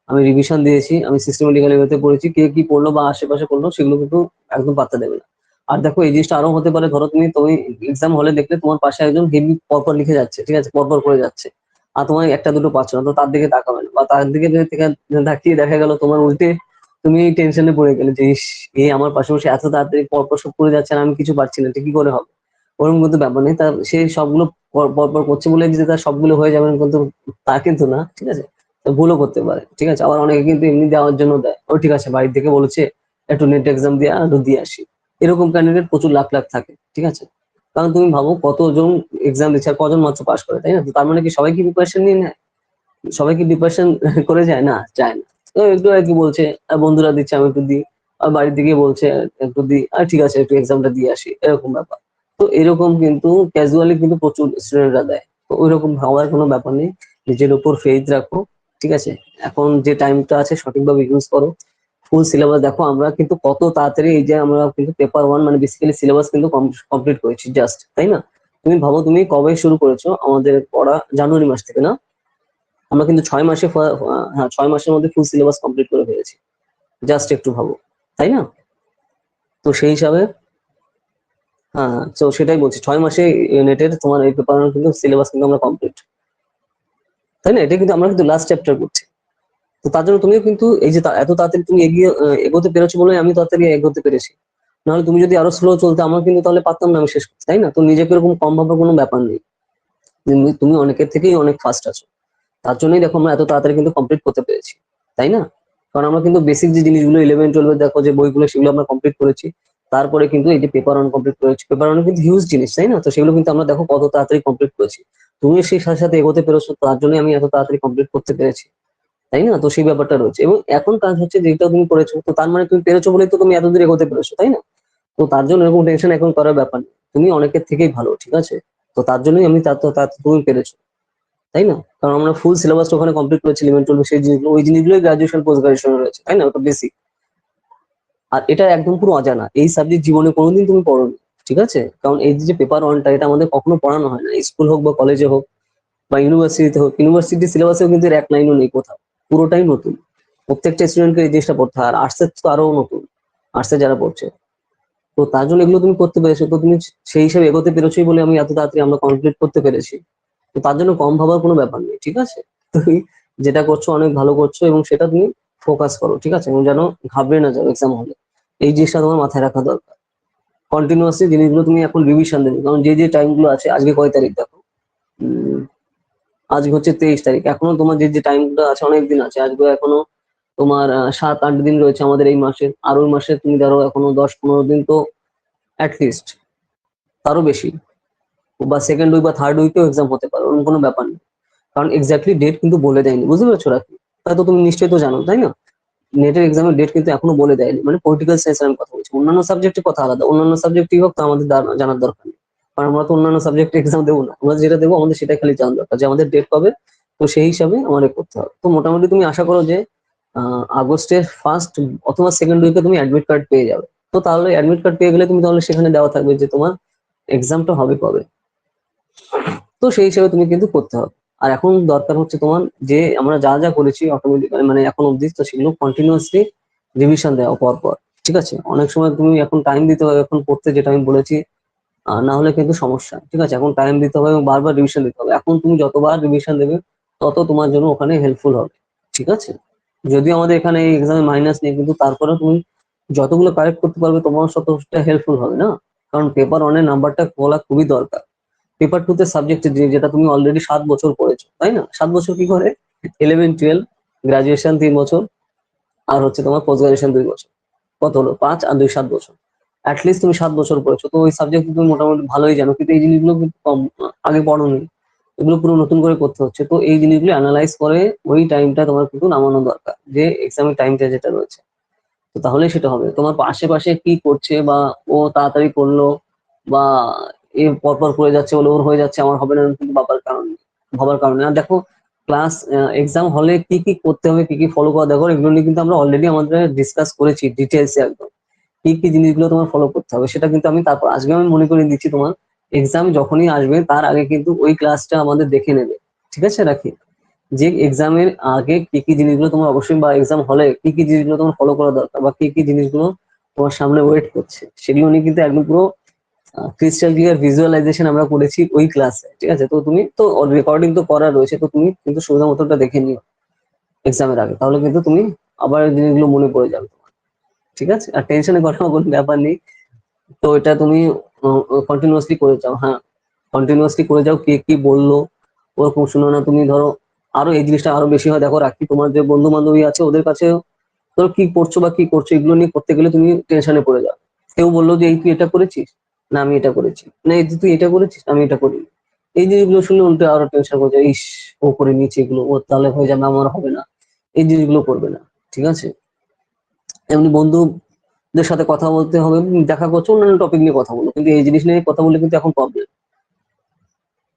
আমি রিভিশন দিয়েছি, আমি সিস্টেমেটিক্যালি ওয়েতে পড়েছি, কে কি পড়লো বা আশেপাশে পড়লো সেগুলো কিন্তু একদম পাত্তা দেবে না। আর দেখো এই জিনিসটা আরো হতে পারে, ধরো তুমি তুমি এক্সাম হলে দেখলে তোমার পাশে একজন হেভি পরপর লিখে যাচ্ছে, ঠিক আছে পরপর করে যাচ্ছে, আর তোমার একটা দুটো পাচ্ছ না, তো তার দিকে তাকাবে না, বা তার দিকে যদি তাকিয়ে দেখা গেল তোমার উল্টে তুমি টেনশনে পড়ে গেলে যে ইস, এ আমার পাশে বসে এত তাড়াতাড়ি পরপর সব করে যাচ্ছে আর আমি কিছু পারছি না, এটা কি করে হবে। ওরকম কিন্তু ব্যাপার নেই, তার সে সবগুলো পরপর করছে বলে যে তার সবগুলো হয়ে যাবে কিন্তু তা কিন্তু না। ঠিক আছে, তো ভুলও করতে পারে। ঠিক আছে, আবার অনেকে কিন্তু এমনি দেওয়ার জন্য দেয়, ও ঠিক আছে বাড়ি থেকে বলেছে একটু নেট এক্সাম দিয়ে একটু দিয়ে আসি, এরকম ক্যান্ডিডেট প্রচুর লাখ লাখ থাকে। ঠিক আছে, কারণ তুমি ভাবো কতজন এক্সাম দিচ্ছে আর কজন মাত্র পাস করে, তাই না? তো তার মানে কি সবাই কি প্রিপারেশন নিয়ে নেয়? সবাই কি প্রিপারেশন করে যায় না? যায় না। তো একটু আর কি বলছে বন্ধুরা দিচ্ছে আমি একটু দিই, আর বাড়ির দিকে বলছে একটু ঠিক আছে একটু এক্সামটা দিয়ে আসি, এরকম ব্যাপার। তো এরকম কিন্তু ক্যাজুয়ালি কিন্তু প্রচুর স্টুডেন্টরা দেয়। তো ওইরকম ভাবার কোনো ব্যাপার নেই, নিজের উপর ফেইথ রাখো, ঠিক আছে। এখন যে টাইমটা আছে সঠিকভাবে ইউজ করো। ফুল সিলেবাস দেখো, আমরা কিন্তু কত তাড়াতাড়ি এই যে আমরা কিন্তু পেপার ওয়ান মানে বেসিক্যালি সিলেবাস কিন্তু কমপ্লিট করেছি জাস্ট, তাই না? তুমি ভাবো তুমি কবে শুরু করেছো আমাদের পড়া? জানুয়ারি মাস থেকে না? আমরা কিন্তু 6 মাসে হ্যাঁ 6 মাসের মধ্যে ফুল সিলেবাস কমপ্লিট করে ফেলেছি, জাস্ট একটু ভাবো, তাই না? তো সেই হিসাবে হ্যাঁ হ্যাঁ, তো সেটাই বলছি, 6 মাসে নেটের তোমার এই পেপার কিন্তু সিলেবাস কিন্তু আমরা কমপ্লিট, তাই না? এটা কিন্তু আমরা কিন্তু লাস্ট চ্যাপ্টার করছি। তো তার জন্য তুমিও কিন্তু এই যে এত তাড়াতাড়ি তুমি এগোতে পেরেছো বলে আমি তাড়াতাড়ি এগোতে পেরেছি। নাহলে তুমি যদি আরো স্লো চলতে আমার কিন্তু তাহলে পারতাম না আমি শেষ করতে, তাই না? তো নিজেকে এরকম কম ভাবার কোনো ব্যাপার নেই, তুমি অনেকের থেকেই অনেক ফার্স্ট আছো। তার জন্যই দেখো আমরা এত তাড়াতাড়ি কিন্তু কমপ্লিট করতে পেরেছি, তাই না? কারণ আমরা কিন্তু বেসিক যে জিনিসগুলো 11-12 দেখো যে বইগুলো সেগুলো আমরা কমপ্লিট করেছি। তারপরে কিন্তু এই যে পেপার ওয়ান কমপ্লিট করেছি, পেপার ওয়ান কিন্তু হিউজ জিনিস, তাই না? তো সেগুলো কিন্তু আমরা দেখো কত তাড়াতাড়ি কমপ্লিট করেছি। তুমি সেই সাথে সাথে এগোতে পেরেছো, তার জন্য আমি এত তাড়াতাড়ি কমপ্লিট করতে পেরেছি, তাই না? তো সেই ব্যাপারটা রয়েছে। এবং এখন কাজ হচ্ছে যেটা তুমি করেছো, তো তার মানে তুমি পেরেছো বলেই তো তুমি এতদূর এগোতে পেরেছো, তাই না? তো তার জন্য এরকম টেনশন এখন করার ব্যাপার নেই, তুমি অনেকের থেকেই ভালো, ঠিক আছে? তো তার জন্যই আমি তার তুমি পেরেছো, তাই না? কারণ আমরা ফুল সিলেবাস ওখানে কমপ্লিট করেছি 11-12 সেই জিনিসগুলো, ওই জিনিসগুলোই গ্রাজুয়েশন পোস্ট গ্রাজুয়েশন রয়েছে, তাই না? ওটা বেসিক। আর এটা একদম পুরো অজানা, এই সাবজেক্ট জীবনে কোনোদিন তুমি পড়োনি, ঠিক আছে? কারণ এই যে পেপার ওয়ানটা এটা আমাদের কখনো পড়ানো হয় না, স্কুল হোক বা কলেজে হোক বা ইউনিভার্সিটিতে হোক। ইউনিভার্সিটি সিলেবাসেও কিন্তু এর এক লাইনও নেই কোথাও, পুরোটাই নতুন। প্রত্যেকটা স্টুডেন্টকে এই জিনিসটা পড়তে হয়, আর আর্টসের তো আরো নতুন, আর্টসে যারা পড়ছে। তো তার জন্য এগুলো তুমি করতে পেরেছো, তো তুমি সেই হিসাবে এগোতে পেরেছোই বলে আমি এত তাড়াতাড়ি আমরা কমপ্লিট করতে পেরেছি। তো তার জন্য কম ভাবার কোনো ব্যাপার নেই, ঠিক আছে? তুমি যেটা করছো অনেক ভালো করছো এবং সেটা তুমি ফোকাস করো, ঠিক আছে? এবং যেন ঘাবড়ে না যাও এক্সাম হলে, এই জিনিসটা তোমার মাথায় রাখা দরকার। কন্টিনিউয়াসলি জিনিসগুলো তুমি এখন রিভিশন দেবে, কারণ যে যে টাইম গুলো আছে, আজকে কয় তারিখ দেখো, উম, আজকে হচ্ছে 23 তারিখ, এখনো তোমার যে যে টাইম গুলো আছে অনেক দিন আছে, আজকে এখনো তোমার 7-8 দিন রয়েছে আমাদের এই মাসে, আর ওই মাসে তুমি ধরো এখনো 10-15 দিন তো অ্যাটলিস্ট, তারও বেশি, বা সেকেন্ড উইক বা থার্ড উইকেও এক্সাম হতে পারে, ওরকম কোনো ব্যাপার নেই। কারণ এক্স্যাক্টলি ডেট কিন্তু বলে দেয়নি, বুঝতে পেরেছো রাখি? হয়তো তুমি নিশ্চয়ই তো জানো, তাই না? নেটের এক্সামের ডেট কিন্তু এখনো বলে দেয়নি, মানে পলিটিক্যাল সায়েন্স আমি কথা বলছি, অন্যান্য সাবজেক্টের কথা আলাদা, অন্যান্য সাবজেক্ট কি হোক তা আমাদের জানার দরকার নেই। কারণ আমরা তো অন্যান্য সাবজেক্টে এক্সাম দেবো না, আমরা যেটা দেবো আমাদের সেটা খালি জানার দরকার যে আমাদের ডেট কবে। তো সেই হিসাবে আমাদের করতে হবে। তো মোটামুটি তুমি আশা করো যে আগস্টের ফার্স্ট অথবা সেকেন্ড উইকে তুমি অ্যাডমিট কার্ড পেয়ে যাবে। তো তাহলে অ্যাডমিট কার্ড পেয়ে গেলে তুমি তাহলে সেখানে দেওয়া থাকবে যে তোমার এক্সামটা হবে কবে। তো সেই হিসেবে তুমি কিন্তু করতে হবে। আর এখন দরকার হচ্ছে তোমার যে আমরা যা যা করেছি অটোমেটিক মানে এখন অব্দি, তো সেগুলো কন্টিনিউয়াসলি রিভিশন দেওয়া পর পর, ঠিক আছে? অনেক সময় তুমি এখন টাইম দিতে হবে এখন পড়তে, যেটা আমি বলেছি, না হলে কিন্তু সমস্যা, ঠিক আছে? এখন টাইম দিতে হবে এবং বারবার রিভিশন দিতে হবে। এখন তুমি যতবার রিভিশন দেবে তত তোমার জন্য ওখানে হেল্পফুল হবে, ঠিক আছে? যদিও আমাদের এখানে এই এক্সামে মাইনাস নেই, কিন্তু তারপরেও তুমি যতগুলো কারেক্ট করতে পারবে তোমার ততটা হেল্পফুল হবে না? কারণ পেপার ওয়ানের নাম্বারটা বলা খুবই দরকার। পেপার টু তে সাবজেক্ট যেটা তুমি অলরেডি 7 বছর পড়েছো, তাই না? 7 বছর কি করে, 11-12, গ্রাজুয়েশন 3 বছর, আর হচ্ছে তোমার পোস্ট গ্রাজুয়েশন 2 বছর, কত হলো 5 আর 2 7 বছর। অ্যাটলিস্ট তুমি 7 বছর পড়েছো, তো ওই সাবজেক্ট তুমি মোটামুটি ভালোই জানো, কিন্তু এই জিনিসগুলো কিন্তু কম আগে পড়োনি, এগুলো পুরো নতুন করে করতে হচ্ছে। তো এই জিনিসগুলো অ্যানালাইজ করে ওই টাইমটা তোমার কিন্তু নামানো দরকার, যে এক্সামের টাইমটা যেটা রয়েছে। তো তাহলেই সেটা হবে। তোমার আশেপাশে কি করছে, বা ও তাড়াতাড়ি করলো, বা এ পরপর করে যাচ্ছে বলে ওর হয়ে যাচ্ছে আমার হবে না, কিন্তু ভাবার কারণে। আর দেখো ক্লাস এক্সাম হলে কি কি করতে হবে, কি কি ফলো করা, দেখো এগুলো নিয়ে কিন্তু আমরা অলরেডি আমাদের ডিসকাস করেছি ডিটেলসে একদম। কি কি জিনিসগুলো তোমার ফলো করতে হবে সেটা কিন্তু আমি তারপর আজকে আমি মনে করে দিচ্ছি, তোমার এক্সাম যখনই আসবে তার আগে কিন্তু ওই ক্লাসটা আমাদের দেখে নেবে, ঠিক আছে রাখি? যে এক্সামের আগে কি কি জিনিসগুলো তোমার অবশ্যই, বা এক্সাম হলে কি কি জিনিসগুলো তোমার ফলো করা দরকার, বা কি কি জিনিসগুলো তোমার সামনে ওয়েট করছে, সেগুলো নিয়ে কিন্তু একদম পুরো ক্রিস্টাল ক্লিয়ার ভিজুয়ালাইজেশন আমরা করেছি ওই ক্লাসে, ঠিক আছে? তো তুমি তো রেকর্ডিং তো করা রয়েছে, তো তুমি কিন্তু সুবিধা মতোটা দেখে নিও এক্সামের আগে, তাহলে কিন্তু তুমি আবার এই জিনিসগুলো মনে পড়ে যাবে তোমার, ঠিক আছে? আর টেনশনে করার কোনো ব্যাপার নেই। তো এটা তুমি কন্টিনিউয়াসলি করে যাও, হ্যাঁ কন্টিনিউয়াসলি করে যাও। কে কি বললো ওরকম শুনো না তুমি, ধরো আরো এই জিনিসটা আরো বেশি হয় দেখো রাখি, তোমার যে বন্ধু বান্ধবী আছে ওদের কাছে ধরো কি পড়ছো বা কি করছো এগুলো নিয়ে করতে গেলে তুমি টেনশনে পড়ে যাও। কেউ বললো যে এই তুই এটা করেছিস, না আমি এটা করেছি, না এই যে তুই এটা করেছিস আমি এটা করিনি, এই জিনিসগুলো শুনলে উল্টো আরো টেনশন করে যায়, ইস ও করে নিচ্ছে এগুলো, ও তাহলে হয়ে যাবে আমার হবে না, এই জিনিসগুলো করবে না, ঠিক আছে? এমনি বন্ধু ওদের সাথে কথা বলতে হবে, দেখা করছো অন্যান্য টপিক নিয়ে কথা বলো, কিন্তু এই জিনিস নিয়ে কথা বললে কিন্তু এখন প্রবলেম।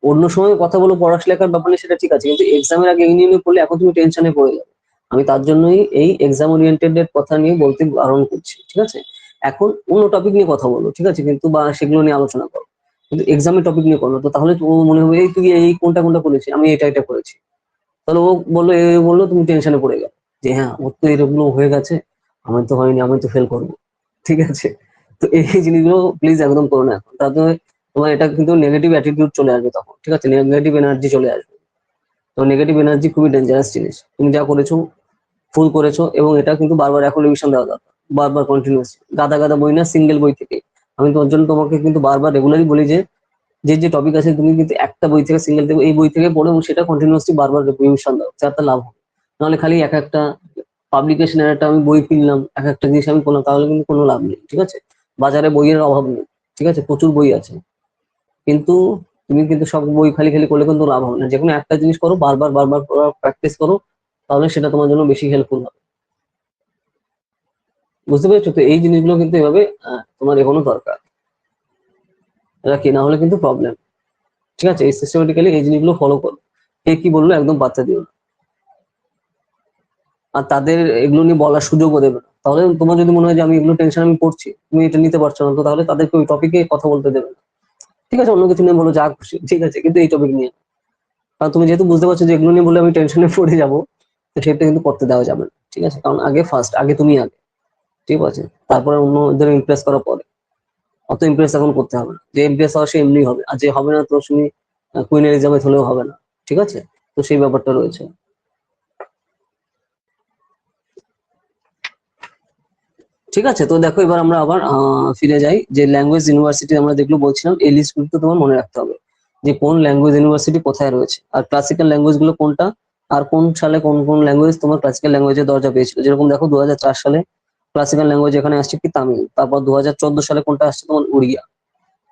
অন্য সময় কথা বলো পড়াশোনার ব্যাপার নিয়ে, সেটা ঠিক আছে, কিন্তু এক্সামের আগে এই নিয়ে পড়লে এখন তুমি টেনশনে পড়ে যাবে। আমি তার জন্যই এই এক্সাম ওরিয়েন্টেড এর কথা নিয়ে বলতে বারণ করছি, ঠিক আছে? এখন অন্য টপিক নিয়ে কথা বলো, ঠিক আছে, কিন্তু বা সেগুলো নিয়ে আলোচনা করো, কিন্তু এক্সামের টপিক নিয়ে করো, তো তাহলে ও মনে হবে এই তুই এই কোনটা কোনটা করেছি, আমি এটা এটা করেছি। তাহলে ও বললো এ বললো, তুমি টেনশনে পড়ে গেল যে হ্যাঁ ওর তো এরগুলো হয়ে গেছে, আমার তো হয়নি, আমি তো ফেল করবো, ঠিক আছে? তো এই জিনিসগুলো প্লিজ একদম করো না এখন, তাতে তোমার এটা কিন্তু নেগেটিভ অ্যাটিটিউড চলে আসবে তখন, ঠিক আছে, নেগেটিভ এনার্জি চলে আসবে। তো নেগেটিভ এনার্জি খুবই ডেঞ্জারাস জিনিস, তুমি যা করেছো ফুল করেছো, এবং এটা কিন্তু বারবার এখন রিভিশন দেওয়া দরকার, বারবার কন্টিনিউয়াস, গাদা গাদা বই না, সিঙ্গেল বই থেকে। আমি তোমার জন্য তোমাকে কিন্তু বারবার রেগুলারই বলি যে যে যে টপিক আছে তুমি কিন্তু একটা বই থেকে সিঙ্গেল থেকে এই বই থেকে পড়ে এবং সেটা কন্টিনিউয়াসলি বারবার রিভিশন দাও, যাতে লাভ হবে। নাহলে খালি এক একটা পাবলিকেশনের একটা আমি বই কিনলাম, এক একটা জিনিস আমি করলাম, তাহলে কিন্তু কোনো লাভ নেই, ঠিক আছে? বাজারে বইয়ের অভাব নেই, ঠিক আছে, প্রচুর বই আছে, কিন্তু তুমি কিন্তু সব বই খালি খালি করলে কিন্তু লাভ হবে না। যেকোনো একটা জিনিস করো, বারবার বারবার প্র্যাকটিস করো, তাহলে সেটা তোমার জন্য বেশি হেল্পফুল হবে। বুঝতে পেরেছো? তো এই জিনিসগুলো কিন্তু এভাবে তোমার এগোনো দরকার, এটা কি না হলে কিন্তু প্রবলেম, ঠিক আছে? এই সিস্টেমেটিক্যালি এই জিনিসগুলো ফলো করো, কে কি বললো একদম বাচ্চা দিও না, আর তাদের এগুলো নিয়ে বলার সুযোগও দেবে না। তাহলে তোমার যদি মনে হয় যে আমি এগুলো টেনশন আমি করছি, তুমি এটা নিতে পারছো না, তো তাহলে তাদেরকে ওই টপিকে কথা বলতে দেবে না, ঠিক আছে? অন্য কিছু নিয়ে বলো যা খুশি, ঠিক আছে, কিন্তু এই টপিক নিয়ে। কারণ তুমি যেহেতু বুঝতে পারছো যে এগুলো নিয়ে বলে আমি টেনশনে পড়ে যাবো, তো সেটা কিন্তু করতে দেওয়া যাবে না, ঠিক আছে? কারণ আগে ফার্স্ট, আগে তুমি আগে, ঠিক আছে, তারপরে অন্যদের ইমপ্রেস করার পরে। অত ইমপ্রেস এখন করতে হবে না, যে ইমপ্রেস হওয়া সে এমনি হবে, আর যে হবে না তো তুমি কুইন এলিজাবেথ হলেও হবে না, ঠিক আছে? তো সেই ব্যাপারটা রয়েছে। ঠিক আছে, তো দেখো এবার আমরা আবার ফিরে যাই, যে ল্যাঙ্গুয়েজ ইউনিভার্সিটি আমরা যেগুলো বলছিলাম, এই লিস্টগুলো তো তোমার মনে রাখতে হবে, যে কোন ল্যাঙ্গুয়েজ ইউনিভার্সিটি কোথায় রয়েছে, আর ক্লাসিক্যাল ল্যাঙ্গুয়েজ গুলো কোনটা, আর কোন সালে কোন কোন ল্যাঙ্গুয়েজ তোমার ক্লাসিক্যাল ল্যাঙ্গুয়েজের দরজা পেয়েছিল। যেরকম দেখো 2004 সালে ক্লাসিক্যাল ল্যাঙ্গুয়েজ এখানে আসছে কি তামিল, তারপর 2014 সালে কোনটা আসছে তোমার উড়িয়া,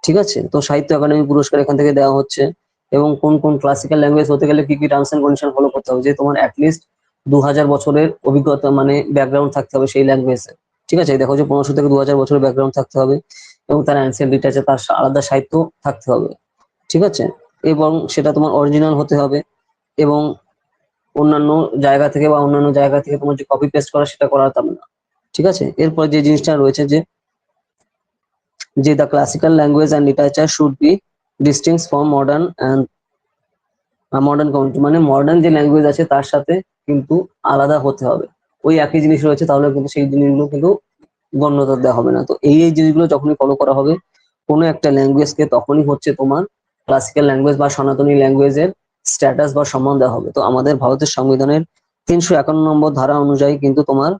ঠিক আছে? তো সাহিত্য একাডেমি পুরস্কার এখান থেকে দেওয়া হচ্ছে। এবং কোন কোন ক্লাসিক্যাল ল্যাঙ্গুয়েজ হতে গেলে কি কি টার্মস এন্ড কন্ডিশন ফলো করতে হবে, যে তোমার অ্যাটলিস্ট 2000 বছরের অভিজ্ঞতা মানে ব্যাকগ্রাউন্ড থাকতে হবে সেই ল্যাঙ্গুয়েজে, ঠিক আছে? দেখো যে 1500 থেকে 2000 বছরের ব্যাকগ্রাউন্ড থাকতে হবে, এবং তার অ্যান্সিয়েন্ট লিটারেচার, তার আলাদা সাহিত্য থাকতে হবে, ঠিক আছে? এবং সেটা তোমার অরিজিনাল হতে হবে, এবং অন্যান্য জায়গা থেকে বা অন্যান্য জায়গা থেকে তোমার যে কপি পেস্ট করা সেটা করা যাবে না, ঠিক আছে? এরপর যে জিনিসটা রয়েছে যে যে the classical language and literature should be distinct from modern and modern community, মানে মডার্ন যে ল্যাঙ্গুয়েজ আছে তার সাথে কিন্তু আলাদা হতে হবে। ওই একই জিনিস রয়েছে, তাহলে কিন্তু সেই জিনিসগুলো কিন্তু গণ্যতা দেওয়া হবে না। তো এই জিনিসগুলো যখনই ফলো করা হবে কোনো একটা ল্যাঙ্গুয়েজকে, তখনই হচ্ছে তোমার ক্লাসিক্যাল ল্যাঙ্গুয়েজ বা সনাতনী ল্যাঙ্গুয়েজের স্ট্যাটাস বা সম্মান দেওয়া হবে। তো আমাদের ভারতের সংবিধানের 351 নম্বর ধারা অনুযায়ী কিন্তু তোমার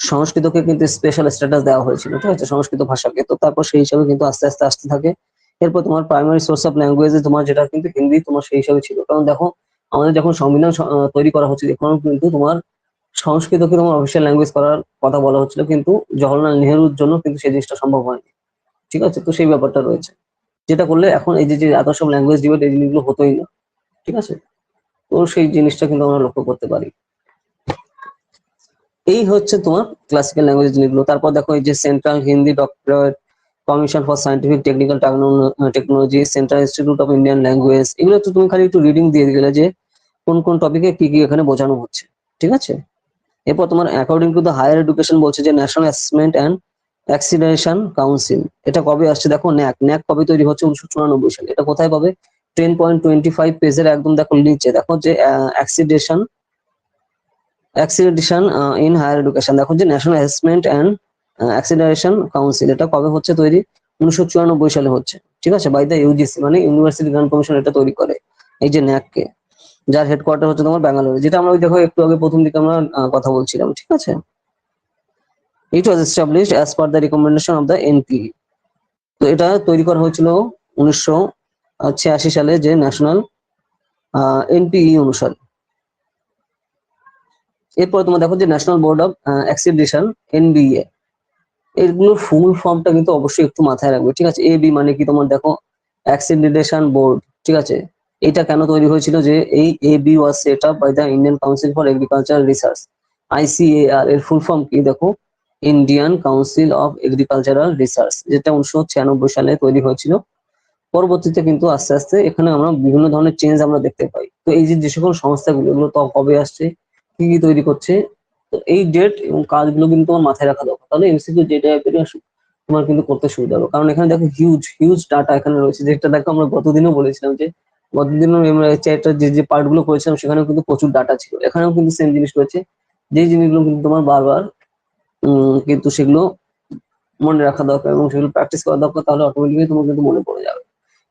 সংস্কৃতকে কিন্তু স্পেশাল স্ট্যাটাস দেওয়া হয়েছিল, ঠিক আছে, সংস্কৃত ভাষাকে। তো তারপর সেই হিসাবে কিন্তু আস্তে আস্তে আসতে থাকে। এরপর তোমার প্রাইমারি সোর্স অফ ল্যাঙ্গুয়েজে তোমার যেটা কিন্তু হিন্দি তোমার সেই হিসাবে ছিল, কারণ দেখো আমাদের যখন সংবিধান তৈরি করা হচ্ছে তখন কিন্তু তোমার সংস্কৃতকে তোমার অফিসিয়াল ল্যাঙ্গুয়েজ করার কথা বলা হচ্ছিল, কিন্তু জওহরলাল নেহরুর জন্য কিন্তু সেই জিনিসটা সম্ভব হয়নি, ঠিক আছে? তো সেই ব্যাপারটা রয়েছে, যেটা করলে এখন এই যে যে এত সব ল্যাঙ্গুয়েজ ডিবেট এই জিনিসগুলো হতোই না, ঠিক আছে? তো সেই জিনিসটা কিন্তু আমরা লক্ষ্য করতে পারি। এই হচ্ছে তোমার ক্লাসিক্যাল ল্যাঙ্গুয়েজ জিনিসগুলো। তারপর দেখো এই যে central Hindi doctorate commission for scientific technical technology, central institute of Indian language, এগুলো তো তুমি খালি একটু রিডিং দিয়ে গেলে যে কোন কোন টপিকে কি কি এখানে বোঝানো হচ্ছে, ঠিক আছে? এরপর তোমার according to the higher education বলছে যে national assessment and accreditation council, এটা কবে আসছে দেখো, ন্যাক, ন্যাক কবে তৈরি হচ্ছে 1994 সালে। এটা কোথায় পাবে? 10.25 পেজের একদম দেখো নিচে দেখো যে accreditation accreditation in higher education, দেখো যে national assessment and accreditation council, এটা কবে হচ্ছে তৈরি? 1994 সালে হচ্ছে, ঠিক আছে, বাই দ্য ইউজিসি, মানে ইউনিভার্সিটি গ্রান্ট কমিশন এটা তৈরি করে এই যে ন্যাক কে, যার হেডকোয়ার্টার হচ্ছে তোমার ব্যাঙ্গালোরে, যেটা আমরা ওই দেখো একটু আগে প্রথম দিকে আমরা কথা বলছিলাম, ঠিক আছে? It was established as per the recommendation of the NPE. তো এটা তৈরি করা হয়েছিল 1986 সালে, যে ন্যাশনাল এনপিই অনুসারে। এরপর তোমার দেখো যে national board of accreditation, NBA, এগুলোর ফুল ফর্মটা কিন্তু অবশ্যই একটু মাথায় রাখবে, ঠিক আছে? এবি মানে কি তোমার দেখো অ্যাক্রিডিটেশন বোর্ড, ঠিক আছে? এটা কেন তৈরি হয়েছিল, যে এই AB was set up by the Indian council for agricultural research, ICAR, এর ফুল ফর্ম কি দেখো, Indian council of agricultural research, যেটা 1996 সালে তৈরি হয়েছিল। পরবর্তীতে কিন্তু আস্তে আস্তে এখানে আমরা বিভিন্ন ধরনের চেঞ্জ আমরা দেখতে পাই। তো এই যে সকল সংস্থাগুলো, এগুলো তো কবে আসছে, কি কি তৈরি করছে, তো এই ডেট এবং কাজগুলো কিন্তু তোমার মাথায় রাখা দরকার। তাহলে এমসিকিউ যে টাইপের আসুক তোমার কিন্তু করতে সুবিধা হবে। কারণ এখানে দেখো হিউজ হিউজ ডাটা এখানে রয়েছে, যেটা দেখো আমরা গতদিনও বলেছিলাম যে গতদিনও আমরা চ্যাপ্টার যে পার্ট গুলো করেছিলাম সেখানেও কিন্তু প্রচুর ডাটা ছিল। এখানেও কিন্তু সেম জিনিস রয়েছে, যে জিনিসগুলো কিন্তু তোমার বারবার কিন্তু সেগুলো মনে রাখা দরকার এবং সেগুলো প্র্যাকটিস করা দরকার, তাহলে অটোমেটিক্যালি তোমার কিন্তু মনে পড়ে যাবে।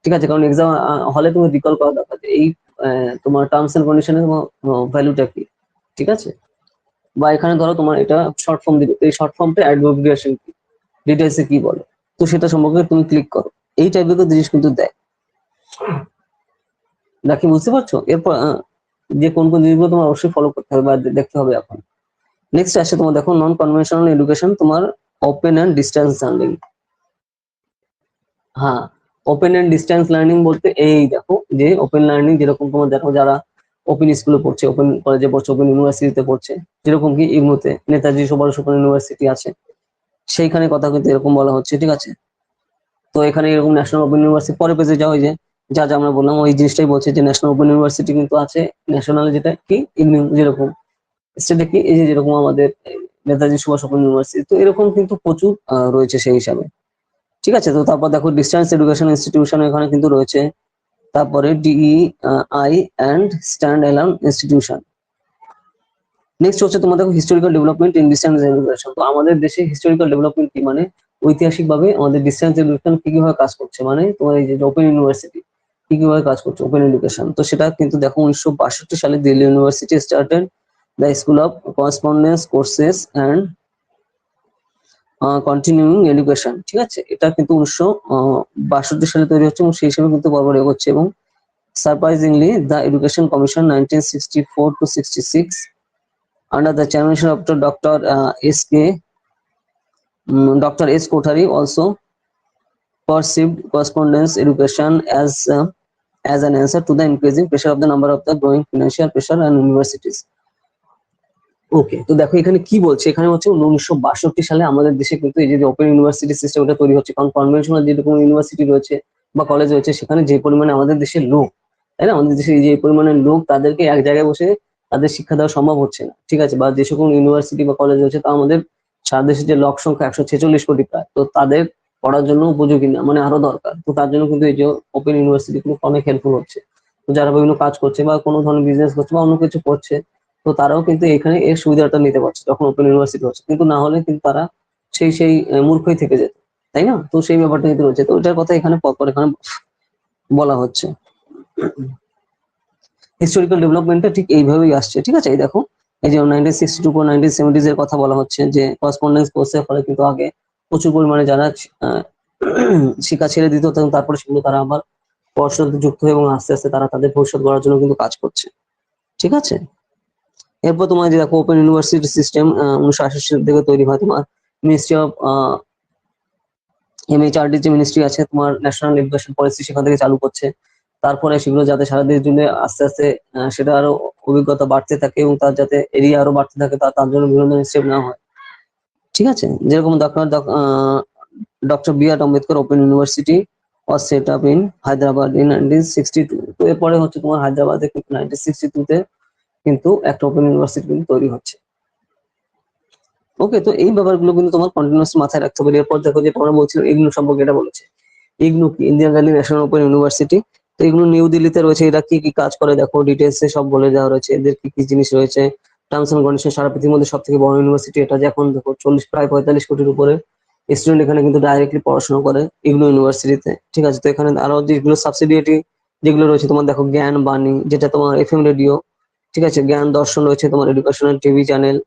ঠিক আছে, কারণ এক্সাম হলে তুমি রিকল করা দরকার যে এই তোমার টার্মস এন্ড কন্ডিশনের ভ্যালুটা কি। ঠিক আছে, বা এখানে ধরো তোমার এটা শর্ট ফর্ম দিবে, এই শর্ট ফর্মটা অ্যাডভোকেশন কি, ডিটেলসে কি বলে, তো সেটা সম্পর্কে তুমি ক্লিক করো। এই টাইপের জিনিস কিন্তু দেয়। নাকি বুঝতে পারছো? এরপর যে কোন কোন জিনিসগুলো তোমার অবশ্যই ফলো করতে হবে বা দেখতে হবে। এখন নেক্সট আসছে তোমার দেখো নন কনভেনশনাল এডুকেশন, তোমার ওপেন অ্যান্ড ডিস্টেন্স লার্নিং। হ্যাঁ, ওপেন অ্যান্ড ডিস্টেন্স লার্নিং বলতে এই দেখো যে ওপেন লার্নিং যেরকম তোমার দেখো যারা ওপেন স্কুলে পড়ছে, ওপেন কলেজে পড়ছে, ওপেন ইউনিভার্সিটিতে পড়ছে, যেরকম কি ইগনুতে নেতাজি সুভাষ ওপেন ইউনিভার্সিটি আছে, সেইখানে কথা কিন্তু এরকম বলা হচ্ছে। ঠিক আছে, তো এখানে এরকম ন্যাশনাল ওপেন ইউনিভার্সিটি পরে পেজে যাওয়া যে যা যা আমরা বললাম ওই জিনিসটাই বলছে যে ন্যাশনাল ওপেন ইউনিভার্সিটি কিন্তু আছে, ন্যাশনাল যেটা কি ইগনু, যেরকম স্টেটে কি এই যে যেরকম আমাদের নেতাজি সুভাষ ওপেন ইউনিভার্সিটি, তো এরকম কিন্তু প্রচুর রয়েছে সেই হিসাবে। ঠিক আছে, তো তারপর দেখো ডিস্টেন্স এডুকেশন ইনস্টিটিউশন এখানে কিন্তু রয়েছে, তারপরে D E I and stand alone institution. Next হচ্ছে তোমার দেখো historical development in distance education. তো আমাদের দেশে হিস্টোরিক্যাল ডেভেলপমেন্ট কি, মানে ঐতিহাসিক ভাবে আমাদের ডিস্টেন্স এডুকেশন কি কিভাবে কাজ করছে, মানে তোমার এই যে ওপেন ইউনিভার্সিটি কি কিভাবে কাজ করছে ওপেন এডুকেশন, তো সেটা কিন্তু দেখো 1962 সালে Delhi university started the school of correspondence courses and continuing education. ঠিক আছে, এটা কিন্তু 1962 সালে তৈরি হচ্ছে এবং সেই হিসেবে কিন্তু বরাবর এগোচ্ছে। এবং surprisingly the education commission 1964 to 66 under the chairmanship of Dr. Dr. S. Kothari also perceived correspondence education as an answer to the increasing pressure of the number of the growing financial pressure and universities. ওকে, তো দেখো এখানে কি বলছে, এখানে হচ্ছে 1962 সালে আমাদের দেশে কিন্তু এই যে ওপেন ইউনিভার্সিটি সিস্টেম এটা তৈরি হচ্ছে। কারণ কনভেনশনাল যেরকম ইউনিভার্সিটি রয়েছে বা কলেজ রয়েছে সেখানে যে পরিমাণে আমাদের দেশের লোক, তাই না, আমাদের দেশে যে পরিমাণে লোক তাদেরকে এক জায়গায় বসে তাদের শিক্ষা দেওয়া সম্ভব হচ্ছে না। ঠিক আছে, বা যে সকল ইউনিভার্সিটি বা কলেজ রয়েছে তা আমাদের সারা দেশের যে লোক সংখ্যা 146 কোটি প্রায়, তো তাদের পড়ার জন্য উপযোগী না, মানে আরো দরকার। তো তার জন্য কিন্তু এই যে ওপেন ইউনিভার্সিটি কিন্তু অনেক হেল্পফুল হচ্ছে। তো যারা বিভিন্ন কাজ করছে বা কোনো ধরনের বিজনেস করছে বা অন্য কিছু করছে, তো তারাও কিন্তু এখানে এর সুবিধাটা নিতে পারছে যখন ওপেন ইউনিভার্সিটি হচ্ছে। কিন্তু না হলে কিন্তু তারা সেই মূর্খই থেকে যেত, তাই না? তো সেই ব্যাপারটা কিন্তু রয়েছে, তো ওইটার কথা এখানে পরপর এখানে বলা হচ্ছে। হিস্টোরিক্যাল ডেভেলপমেন্টটা ঠিক এইভাবেই আসছে। ঠিক আছে, এই দেখো এই যে 1962 বা 1970s এর কথা বলা হচ্ছে যে করেসপন্ডেন্স কোর্সের ফলে কিন্তু আগে প্রচুর পরিমাণে যারা শিক্ষা ছেড়ে দিত তারপরে সেগুলো তারা আবার পড়াশোনাতে যুক্ত হয়ে এবং আস্তে আস্তে তারা তাদের ভবিষ্যৎ গড়ার জন্য কিন্তু কাজ করছে। ঠিক আছে, এরপর তোমার যে দেখো ওপেন ইউনিভার্সিটি সিস্টেম 1988 সাল থেকে তৈরি হয়। তোমার মিনিস্ট্রি অফ এমএইচআরডি যে মিনিস্ট্রি আছে তোমার ন্যাশনাল এডুকেশন পলিসি সেখান থেকে চালু করছে। তারপরে সেগুলো যাতে সারা দেশ জুড়ে আস্তে আস্তে সেটা আরো অভিজ্ঞতা বাড়তে থাকে এবং তার যাতে এরিয়া আরো বাড়তে থাকে তার জন্য বিভিন্ন ধরনের স্টেপ নেওয়া হয়। ঠিক আছে, যেরকম doctor B R Ambedkar open university was set up in Hyderabad in 1962। তো এরপরে হচ্ছে তোমার হায়দ্রাবাদে কিন্তু 1962 তে কিন্তু একটা ওপেন ইউনিভার্সিটি কিন্তু তৈরি হচ্ছে। ওকে, তো এই ব্যাপারগুলো কিন্তু তোমার কন্টিনিউয়াস মাথায় রাখতে হবে। এরপর দেখো যে তোমরা বলছিল ইগনু সম্পর্কে, এটা বলেছে ইগনু কি, Indira Gandhi national open university. তো ইগনু নিউ দিল্লিতে রয়েছে, এরা কি কি কাজ করে দেখো ডিটেলসে সব বলে দেওয়া রয়েছে, এদের কি কি জিনিস রয়েছে, টার্মস এন্ড কন্ডিশন। সারা পৃথিবীর মধ্যে সব থেকে বড় ইউনিভার্সিটি এটা, যে এখন দেখো প্রায় 45 কোটির উপরে স্টুডেন্ট এখানে কিন্তু ডাইরেক্টলি পড়াশোনা করে ইগনু ইউনিভার্সিটিতে। ঠিক আছে, তো এখানে আরো যেগুলো সাবসিডিয়ারি যেগুলো রয়েছে তোমার দেখো জ্ঞান বাণী যেটা তোমার এফএম রেডিও। ঠিক আছে, জ্ঞান দর্শন রয়েছে তোমার এডুকেশনাল টিভি চ্যানেল।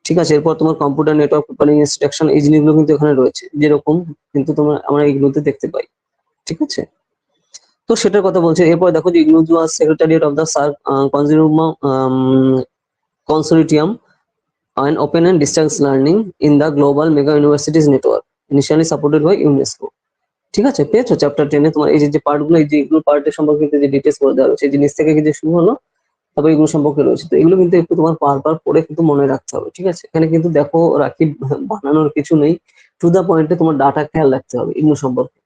ঠিক আছে, এরপর তোমার কম্পিউটার নেটওয়ার্ক প্রোগ্রামিং ইনস্ট্রাকশন এই জিনিসগুলো কিন্তু এখানে রয়েছে, যেরকম কিন্তু তোমার আমরা এগুলোতে দেখতে পাই। ঠিক আছে, তো সেটার কথা বলছে। এরপর দেখো যে IGNOU was secretariat of the consortium on open and distance learning in the global mega universities network initially supported by UNESCO. ঠিক আছে, পেয়েছো চ্যাপ্টার 10 এ তোমার এই যে পার্টগুলো, এই যে ইগনু পার্টের সম্পর্কে যে ডিটেলস করে দেওয়া হচ্ছে, এই জিনিস থেকে যে শুরু হলো তারপর এগুলো সম্পর্কে রয়েছে। তো এগুলো কিন্তু একটু তোমার বারবার পড়ে কিন্তু মনে রাখতে হবে, ঠিক আছে? এখানে কিন্তু দেখো রাখি বানানোর কিছু নেই, টু দা পয়েন্টে তোমার ডাটা খেয়াল রাখতে হবে এগুলো সম্পর্কে।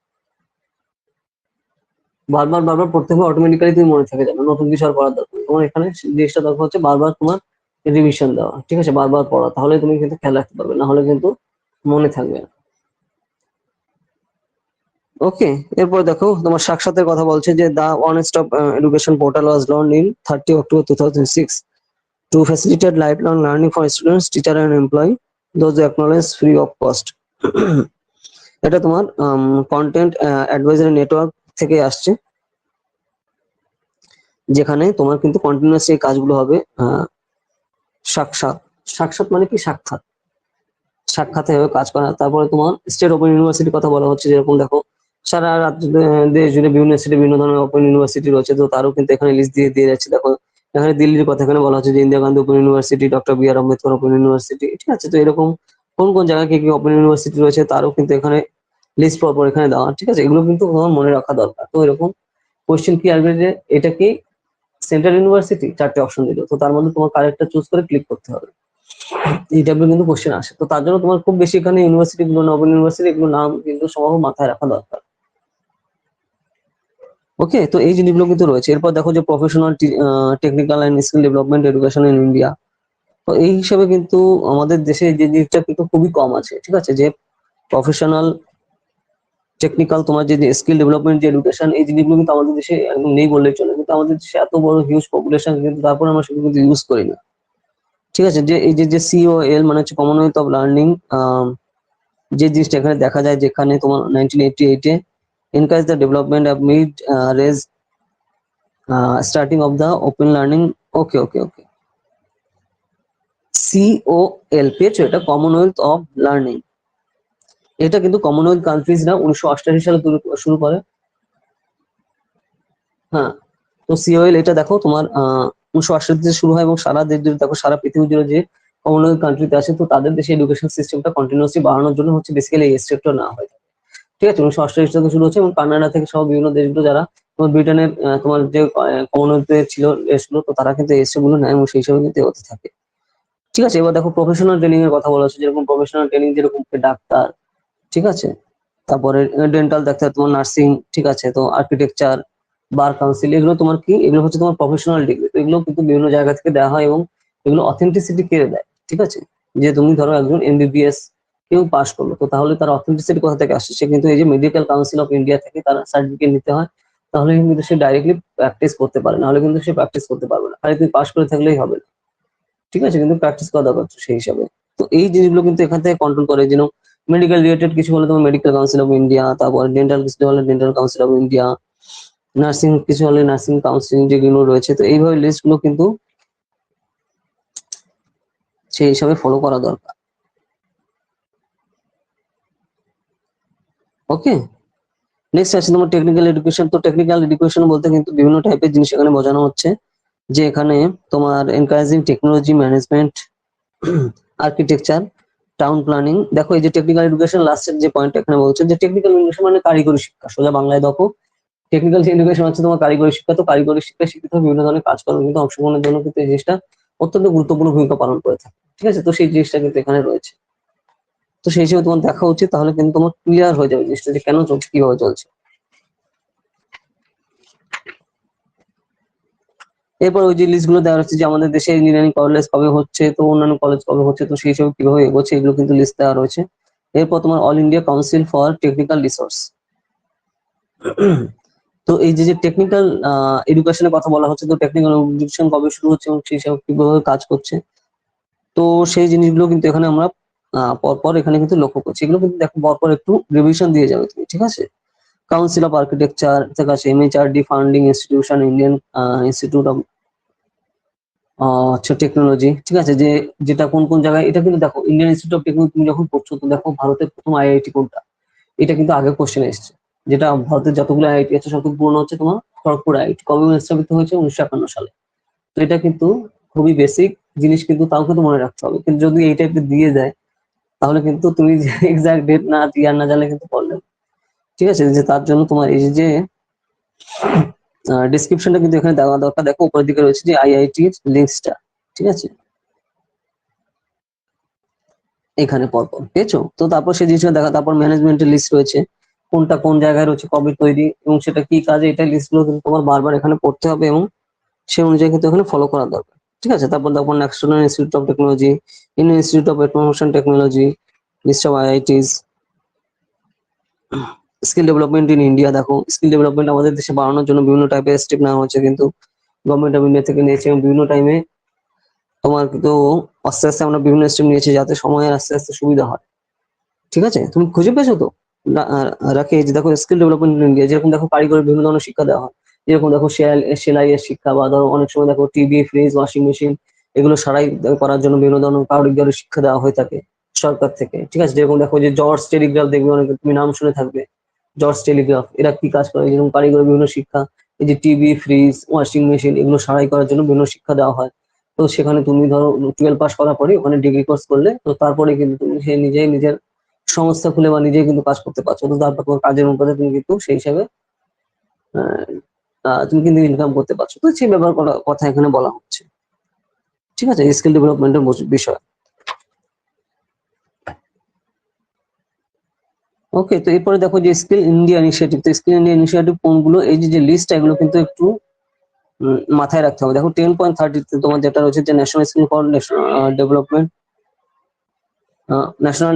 বারবার বারবার পড়তে হবে, অটোমেটিক্যালি তুমি মনে থেকে যাবে, নতুন কিছু আর পড়ার দরকার নেই। তোমার এখানে জিনিসটা দরকার হচ্ছে বারবার তোমার রিভিশন দেওয়া, ঠিক আছে? বারবার পড়া, তাহলে তুমি কিন্তু খেয়াল রাখতে পারবে, না হলে কিন্তু মনে থাকবে না। ওকে, এরপর দেখো তোমার সাক্ষাতের কথা বলছে যে the one stop education portal was launched in 30 October 2006 to facilitate lifelong learning for students, teacher and employee, those who acknowledge free of cost. এটা তোমার কন্টেন্ট অ্যাডভাইজারি নেটওয়ার্ক থেকে আসছে, যেখানে তোমার কিন্তু কন্টিনিউয়াস এই কাজগুলো হবে। সাক্ষাৎ, সাক্ষাৎ মানে কি? সাক্ষাৎ, সাক্ষাতে হবে কাজ করা। তারপরে তোমার স্টেট ওপেন ইউনিভার্সিটির কথা বলা হচ্ছে, যেরকম দেখো সারা রাজ্য দেশ জুড়ে বিভিন্ন স্টেটে বিভিন্ন ধরনের ওপেন ইউনিভার্সিটি রয়েছে, তো তারও কিন্তু এখানে লিস্ট দিয়ে দিয়ে যাচ্ছে। দেখো এখানে দিল্লির কথা এখানে বলা হচ্ছে যে Indira Gandhi open university, doctor B R Ambedkar open university, ঠিক আছে? তো এরকম কোন কোন জায়গায় কি কি ওপেন ইউনিভার্সিটি রয়েছে তারও কিন্তু এখানে লিস্ট পরপর এখানে দেওয়া, ঠিক আছে? এগুলো কিন্তু তোমার মনে রাখা দরকার। তো এরকম কোশ্চেন কি আসবে যে এটা কি সেন্ট্রাল ইউনিভার্সিটি, 4টে অপশন দিল, তো তার মধ্যে তোমার কারেক্টটা চুজ করে ক্লিক করতে হবে। এই টাইপের কিন্তু কোশ্চেন আসে, তো তার জন্য তোমার খুব বেশি এখানে ইউনিভার্সিটি গুলো, ওপেন ইউনিভার্সিটি এগুলো নাম কিন্তু সবাই মাথায় রাখা দরকার। ওকে, তো এই জিনিসগুলো কিন্তু রয়েছে। এরপর দেখো যে professional technical and skill development education in India, তো এই হিসেবে কিন্তু আমাদের দেশে যে জিনিসটা কিন্তু খুবই কম আছে, ঠিক আছে? যে প্রফেশনাল টেকনিক্যাল তোমার যে স্কিল ডেভেলপমেন্ট যে এডুকেশন, এই জিনিসগুলো কিন্তু আমাদের দেশে একদম নেই বললেই চলে। কিন্তু আমাদের দেশে এত বড় হিউজ পপুলেশন, কিন্তু তারপরে আমরা সেগুলো কিন্তু ইউজ করি না, ঠিক আছে? যে এই যে সিওএল মানে হচ্ছে কমনওয়েলথ অফ লার্নিং, যে জিনিসটা এখানে দেখা যায়, যেখানে তোমার 1988-এ encourage the development of mid range starting of the open learning. Okay okay okay, COL পেয়েছো? এটা কমনওয়েলথ অফ লার্নিং, এটা কিন্তু কমনওয়েলথ কান্ট্রিজরা 1988 সালে শুরু করে। হ্যাঁ, তো সিওএল এটা দেখো তোমার 1988 শুরু হয় এবং সারা দেশ জুড়ে দেখো, সারা পৃথিবী জুড়ে যে কমনওয়েলথ কান্ট্রিতে আছে, তো তাদের দেশে এডুকেশন সিস্টেমটা কন্টিনিউয়াসলি বাড়ানোর জন্য হচ্ছে বেসিক্যালি এই স্টেপটা না হয়, ঠিক আছে? 1988 থেকে শুরু হচ্ছে এবং কানাডা থেকে সহ বিভিন্ন দেশগুলো, যারা তোমার ব্রিটেনের তোমার যে কমনওয়েলথে ছিল দেশগুলো, তো তারা কিন্তু এই স্টেপগুলো নেয় এবং সেই হিসাবে কিন্তু এগোতে থাকে, ঠিক আছে? এবার দেখো প্রফেশনাল ট্রেনিং এর কথা বলা হচ্ছে, যেরকম প্রফেশনাল ট্রেনিং যেরকম ডাক্তার, ঠিক আছে? তারপরে ডেন্টাল ডাক্তার, তোমার নার্সিং, ঠিক আছে? তো আর্কিটেকচার, বার কাউন্সিল, এগুলো তোমার কি? এগুলো হচ্ছে তোমার প্রফেশনাল ডিগ্রি। তো এগুলো কিন্তু বিভিন্ন জায়গা থেকে দেওয়া হয় এবং এগুলো অথেন্টিসিটি কে দেয়, ঠিক আছে? যে তুমি ধরো একজন এমবিবিএস কেউ পাস করলো, তো তাহলে তার অথেন্টিসিটি কোথা থেকে আসছে? সে কিন্তু এই যে মেডিকেল কাউন্সিল অফ ইন্ডিয়া থেকে তার সার্টিফিকেট নিতে হয়, তাহলে কিন্তু সে ডাইরেক্টলি প্র্যাকটিস করতে পারে, নাহলে কিন্তু সে প্র্যাকটিস করতে পারবে না। খালি তুমি পাস করে থাকলেই হবে না, ঠিক আছে? কিন্তু প্র্যাকটিস করা দরকার সেই হিসাবে। তো এই জিনিসগুলো কিন্তু এখান থেকে কন্ট্রোল করে, যেন মেডিকেল রিলেটেড কিছু হলে তোমার মেডিকেল কাউন্সিল অফ ইন্ডিয়া, তারপর ডেন্টাল কিছু হলে dental council of India, nursing কিছু হলে নার্সিং কাউন্সিল যেগুলো রয়েছে, তো এইভাবে লিস্ট গুলো কিন্তু সেই হিসাবে ফলো করা দরকার। ওকে, নেক্সট আছে তোমার টেকনিক্যাল এডুকেশন। তো টেকনিক্যাল এডুকেশন বলতে কিন্তু বিভিন্ন টাইপের জিনিস এখানে বোঝানো হচ্ছে, যে এখানে তোমার encouraging technology management, architecture, town planning. দেখো এই যে টেকনিক্যাল এডুকেশন লাস্টের যে পয়েন্ট এখানে বলছে, যে টেকনিক্যাল এডুকেশন মানে কারিগরি শিক্ষা, সোজা বাংলায় দেখো টেকনিক্যাল এডুকেশন হচ্ছে তোমার কারিগরি শিক্ষা। তো কারিগরি শিক্ষা শিক্ষিত হয়ে বিভিন্ন ধরনের কাজকর্ম কিন্তু অংশগ্রহণের জন্য কিন্তু এই জিনিসটা অত্যন্ত গুরুত্বপূর্ণ ভূমিকা পালন করে থাকে, ঠিক আছে? তো সেই জিনিসটা কিন্তু এখানে রয়েছে, তো সেই হিসেবে তোমার দেখা উচিত, তাহলে কিন্তু তোমার ক্লিয়ার হয়ে যাবে জিনিসটা যে কেন চলছে, কিভাবে চলছে। এরপর ওই যে লিস্ট গুলো দেওয়া হচ্ছে, যে আমাদের দেশে ইঞ্জিনিয়ারিং কলেজ কবে হচ্ছে, তো অন্যান্য কলেজ কবে হচ্ছে, তো সেই হিসেবে কিভাবে এগোচ্ছে, এগুলো কিন্তু লিস্ট দেওয়া রয়েছে। এরপর তোমার all India council for technical resource, তো এই যে টেকনিক্যাল এডুকেশনের কথা বলা হচ্ছে, তো টেকনিক্যাল এডুকেশন কবে শুরু হচ্ছে এবং সেই হিসাবে কিভাবে কাজ করছে, তো সেই জিনিসগুলো কিন্তু এখানে আমরা পরপর এখানে কিন্তু লক্ষ্য করছি। এগুলো কিন্তু দেখো পরপর একটু রিভিশন দিয়ে যাবে তুমি, ঠিক আছে? কাউন্সিল অফ আর্কিটেকচার, ঠিক আছে? MHRD funding institution, Indian institute of আচ্ছা টেকনোলজি, ঠিক আছে? যে যেটা কোন কোন জায়গায়, এটা কিন্তু দেখো ইন্ডিয়ান ইনস্টিটিউট অফ টেকনোলজি তুমি যখন পড়ছো, তো দেখো ভারতের প্রথম আইআইটি কোনটা, এটা কিন্তু আগে কোশ্চেন এসেছে। যেটা ভারতের যতগুলো আইআইটি আছে সবথেকে পুরনো হচ্ছে তোমার খড়গপুর আইআইটি, কবে স্থাপিত হয়েছে? 1951 সালে। তো এটা কিন্তু খুবই বেসিক জিনিস, কিন্তু তাও কিন্তু মনে রাখতে হবে। কিন্তু যদি এই টাইপের দিয়ে দেয়, তাহলে কিন্তু তুমি এক্সাক্ট ডেট না ইয়ার না জানলে কিন্তু প্রবলেম, ঠিক আছে? যে তার জন্য তোমার এই যে ডিসক্রিপশনটা কিন্তু এখানে দেওয়া দরকার। দেখো উপরের দিকে রয়েছে যে আইআইটি লিস্টটা, ঠিক আছে, এখানে পরপর পেয়েছো। তো তারপর সেই জিনিসটা দেখা, তারপর ম্যানেজমেন্টের লিস্ট রয়েছে, কোনটা কোন জায়গায় রয়েছে, কবে তৈরি এবং সেটা কি কাজে, এটা লিস্টগুলো কিন্তু তোমার বারবার এখানে পড়তে হবে এবং সেই অনুযায়ী কিন্তু এখানে ফলো করা দরকার, ঠিক আছে। তারপর দেখো national institute of technology, Indian institute of information technology, list of IITs, skill development in India. দেখো স্কিল ডেভেলপমেন্ট আমাদের দেশে বাড়ানোর জন্য বিভিন্ন টাইপের স্টেপ নেওয়া হচ্ছে, কিন্তু গভর্নমেন্ট অফ ইন্ডিয়া থেকে নিয়েছে এবং বিভিন্ন টাইমে তোমার কিন্তু আস্তে আস্তে আমরা বিভিন্ন স্টেপ নিয়েছি যাতে সময়ের আস্তে আস্তে সুবিধা হয়, ঠিক আছে। তুমি খুঁজে পেয়েছো তো? রাখে যে দেখো স্কিল ডেভেলপমেন্ট ইন ইন্ডিয়া, যেরকম দেখো কারিগরি বিভিন্ন ধরনের শিক্ষা দেওয়া হয়, যেরকম দেখো সেলাইয়ের শিক্ষা, বা ধরো অনেক সময় দেখো টিভি, ফ্রিজ, ওয়াশিং মেশিন এগুলো সারাই করার জন্য বিভিন্ন ধরনের কারিগরি শিক্ষা দেওয়া হয়ে থাকে সরকার থেকে, ঠিক আছে। যেরকম দেখো যে জর্জ টেলিগ্রাফ, দেখবে অনেক তুমি নাম শুনে থাকবে, জর্জ টেলিগ্রাফ, এরা কি কাজ করে, যেরকম কারিগরি বিভিন্ন শিক্ষা, এই যে টিভি, ফ্রিজ, ওয়াশিং মেশিন এগুলো সারাই করার জন্য বিভিন্ন শিক্ষা দেওয়া হয়। তো সেখানে তুমি ধরো 12 পাস করার পরে ওখানে ডিগ্রি কোর্স করলে, তো তারপরে কিন্তু তুমি সে নিজেই নিজের সংস্থা খুলে বা নিজেই কিন্তু কাজ করতে পারছো। তো তারপর তোমার কাজের অনুপাতে তুমি কিন্তু সেই হিসাবে আহ, তুমি কিন্তু ইনকাম করতে পারছো। তো সেই ব্যাপার কথা এখানে বলা হচ্ছে, ঠিক আছে, স্কিল ডেভেলপমেন্টের বিষয়। ওকে, তো এরপরে দেখো যে স্কিল ইন্ডিয়া ইনিশিয়েটিভ। তো স্কিল ইন্ডিয়া ইনিশিয়েটিভ কোনগুলো, এই যে লিস্ট, এগুলো কিন্তু একটু মাথায় রাখতে হবে। দেখো 10.30 তোমার যেটা রয়েছে যে national skill for development, national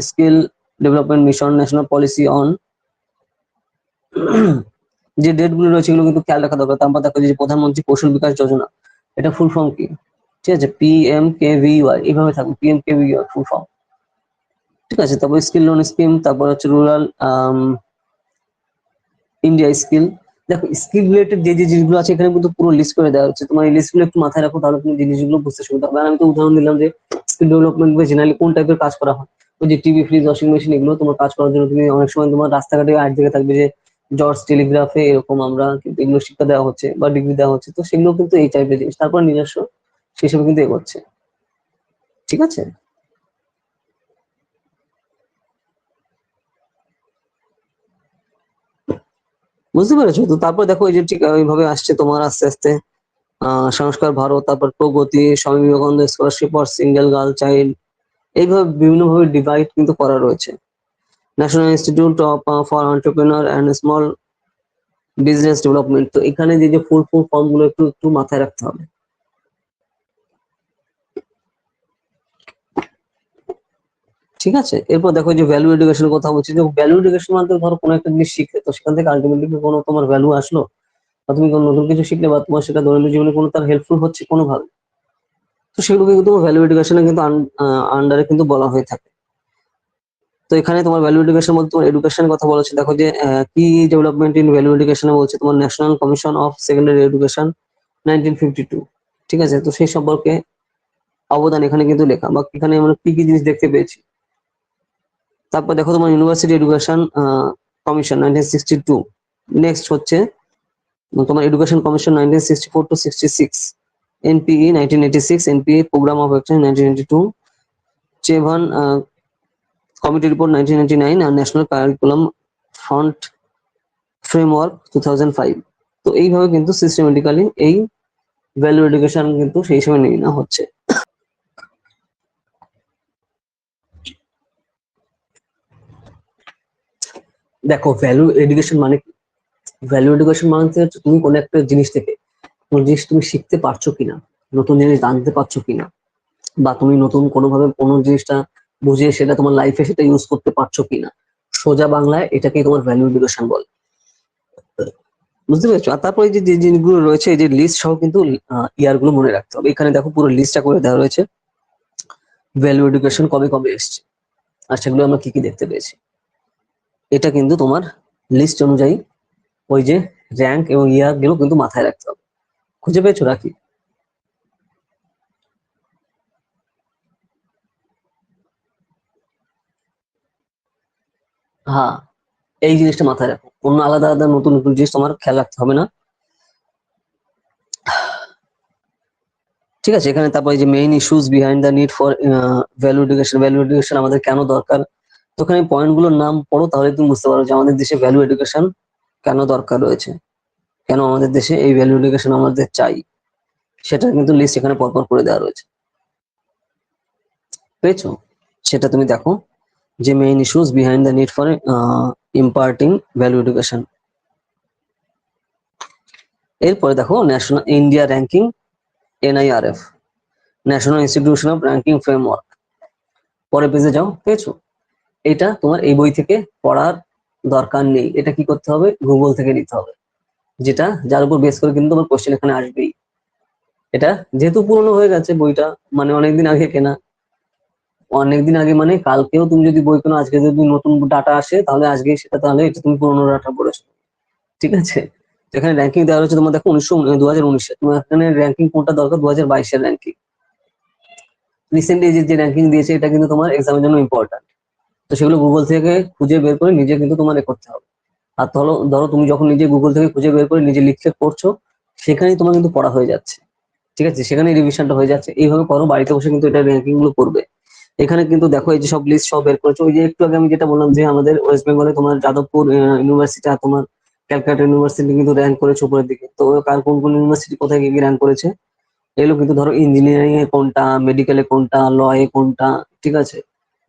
skill development mission, national policy on, যে ডেট গুলো রয়েছে এগুলো কিন্তু খেয়াল রাখা দরকার। তারপর দেখো যে প্রধানমন্ত্রী কৌশল বিকাশ যোজনা, এটা ফুল ফর্ম কি, ঠিক আছে, PMKVY, এইভাবে থাকবে, PMKVY ফুল ফর্ম, ঠিক আছে। তারপর স্কিল লোন স্কিম, তারপর হচ্ছে রুরাল ইন্ডিয়া স্কিল। দেখো স্কিল রিলেটেড যে যে জিনিসগুলো আছে এখানে কিন্তু পুরো লিস্ট করে দেওয়া হচ্ছে, তোমার এই লিস্টগুলো একটু মাথায় রাখো, তাহলে তুমি জিনিসগুলো বুঝতে সুবিধা হবে। আর আমি তো উদাহরণ দিলাম যে স্কিল ডেভেলপমেন্ট বা জেনারেলি কোন টাইপের কাজ করা হয়, ওই যে টিভি, ফ্রিজ, ওয়াশিং মেশিন এগুলো তোমার কাজ করার জন্য তুমি অনেক সময় তোমার রাস্তাঘাটে এক জায়গায় থাকবে যে জর্জ টেলিগ্রাফে এরকম আমরা কিন্তু এগুলো শিক্ষা দেওয়া হচ্ছে বা ডিগ্রি দেওয়া হচ্ছে, তো সেগুলো কিন্তু এই টাইপের জিনিস, তারপর নিজস্ব সেসব কিন্তু এগোচ্ছে, ঠিক আছে। বুঝতে পেরেছো তো? তারপর দেখো এই যে ঠিক ওইভাবে আসছে তোমার আস্তে আস্তে সংস্কার ভারত, তারপর প্রগতি, Swami Vivekananda scholarship for single girl child, এইভাবে বিভিন্ন ভাবে ডিভাইড কিন্তু করা রয়েছে। National institute of for entrepreneur and small business development, তো এখানে যে যে ফুল ফুল ফর্ম গুলো একটু একটু মাথায় রাখতে হবে, ঠিক আছে। এরপর দেখো যে ভ্যালু এডুকেশনের কথা বলছি, যে ভ্যালু এডুকেশন মানে ধরো কোনো একটা জিনিস শিখলে, তো সেখান থেকে আলটিমেটলি কোনো তোমার ভ্যালু আসলো, বা তুমি কোনো নতুন কিছু শিখলে, বা তোমার সেটা দৈনন্দিন জীবনে কোনো তার হেল্পফুল হচ্ছে কোনো ভাবে, তো সেগুলোকে কিন্তু ভ্যালু এডুকেশনে কিন্তু আন্ডারে কিন্তু বলা হয়ে থাকে। তো এখানে তোমার ভ্যালু এডুকেশন বলতে তোমার এডুকেশনের কথা বলেছে। দেখো যে কি ডেভেলপমেন্ট ইন ভ্যালু এডুকেশনে বলছে তোমার national commission of secondary education 1952, ঠিক আছে। তো সেই সম্পর্কে অবদান এখানে কিন্তু লেখা, বা এখানে আমরা কি কি জিনিস দেখতে পেয়েছি। তারপর দেখো তোমার ইউনিভার্সিটি এডুকেশন কমিশন 1962, নেক্সট হচ্ছে তোমার education commission 1964 to 66, NPE 1986, NPE programme of action 1992, Chavan committee report 1999, আর ন্যাশনাল কারিকুলাম ফ্রন্ট ফ্রেমওয়ার্ক 2005। তো এইভাবে কিন্তু সিস্টেমেটিক্যালি এই ভ্যালু এডুকেশন কিন্তু সেই সময় নিয়ে নেওয়া হচ্ছে। দেখো ভ্যালু এডুকেশন মানে কি, ভ্যালু এডুকেশন মানে হচ্ছে তুমি কোনো একটা জিনিস থেকে কোনো জিনিস তুমি শিখতে পারছো কিনা, নতুন জিনিস জানতে পারছো কিনা, বা তুমি নতুন কোনোভাবে কোনো জিনিসটা বুঝে সেটা তোমার লাইফে সেটা ইউজ করতে পারছো কিনা, সোজা বাংলায় এটাকে তোমার ভ্যালু এডুকেশন বলে, বুঝতে পেরেছো। আর তারপরে যে যে জিনিসগুলো রয়েছে, এই যে লিস্ট সহ কিন্তু ইয়ার গুলো মনে রাখতে হবে। এখানে দেখো পুরো লিস্টটা করে দেওয়া রয়েছে ভ্যালু এডুকেশন কবে কবে এসছে, আর সেগুলো আমরা কি কি দেখতে পেয়েছি। এটা কিন্তু তোমার লিস্ট অনুযায়ী ওই যে র্যাঙ্ক এবং ইয়ার গুলো কিন্তু মাথায় রাখতে হবে। খুঁজে পেয়েছো রাখি? হ্যাঁ, এই জিনিসটা মাথায় রাখো, অন্য আলাদা আলাদা নতুন নতুন জিনিস তোমার খেয়াল রাখতে হবে না, ঠিক আছে। এখানে তারপরে যে main issues behind the need for value education, value education আমাদের কেন দরকার, তো ওখানে পয়েন্ট গুলোর নাম পড়ো, তাহলে তুমি বুঝতে পারো যে আমাদের দেশে ভ্যালু এডুকেশন কেন দরকার রয়েছে, কেন আমাদের দেশে এই ভ্যালু এডুকেশন আমাদের চাই, সেটা কিন্তু লিস্ট এখানে পরপর করে দেওয়া রয়েছে, পেয়েছো? সেটা তুমি দেখো যে main issues behind the need for imparting value education. এরপরে দেখো national India ranking, NIRF, national institution of ranking framework. পরের পেজে যাও, পেয়েছো? এটা তোমার এই বই থেকে পড়ার দরকার নেই, এটা কি করতে হবে, গুগল থেকে নিতে হবে, যেটা যার উপর বেস করে কিন্তু তোমার কোশ্চেন এখানে আসবেই। এটা যেহেতু পুরনো হয়ে গেছে বইটা, মানে অনেকদিন আগে কেনা, অনেকদিন আগে মানে কালকেও তুমি যদি বই কেনো, আজকে যদি নতুন ডাটা আসে তাহলে আজকে সেটা, তাহলে এটা তুমি পুরোনো ডাটা পড়েছো, ঠিক আছে? যেখানে র্যাঙ্কিং দেওয়া হচ্ছে তোমার দেখো 2019 তোমার এখানে র্যাঙ্কিং কোনটা দরকার, 2022 র্যাঙ্কিং। রিসেন্ট এই যে র্যাঙ্কিং দিয়েছে এটা কিন্তু তোমার এক্সামের জন্য ইম্পর্টেন্ট, তো সেগুলো গুগল থেকে খুঁজে বের করে নিজে কিন্তু তোমার করতে হবে। আর ধরো ধরো তুমি যখন নিজে গুগল থেকে খুঁজে বের করে নিজে লিখতে করছো, সেখানেই তোমার কিন্তু পড়া হয়ে যাচ্ছে, ঠিক আছে? সেখানে রিভিশনটা হয়ে যাচ্ছে, এইভাবে করো, বাড়িতে বসে কিন্তু এটা র্যাঙ্কিং গুলো করবে। এখানে কিন্তু দেখো এই যে সব লিস্ট সব বের করেছে, ওই যে একটু আগে আমি যেটা বললাম যে আমাদের ওয়েস্ট বেঙ্গলে তোমার যাদবপুর ইউনিভার্সিটি আর তোমার ক্যালকাটা ইউনিভার্সিটি কিন্তু র্যাঙ্ক করেছে উপরের দিকে। তো কার কোন কোন ইউনিভার্সিটি কোথায় গিয়ে র্যাঙ্ক করেছে, এগুলো কিন্তু ধরো ইঞ্জিনিয়ারিং এ কোনটা, মেডিকেলে কোনটা, ল এ কোনটা, ঠিক আছে,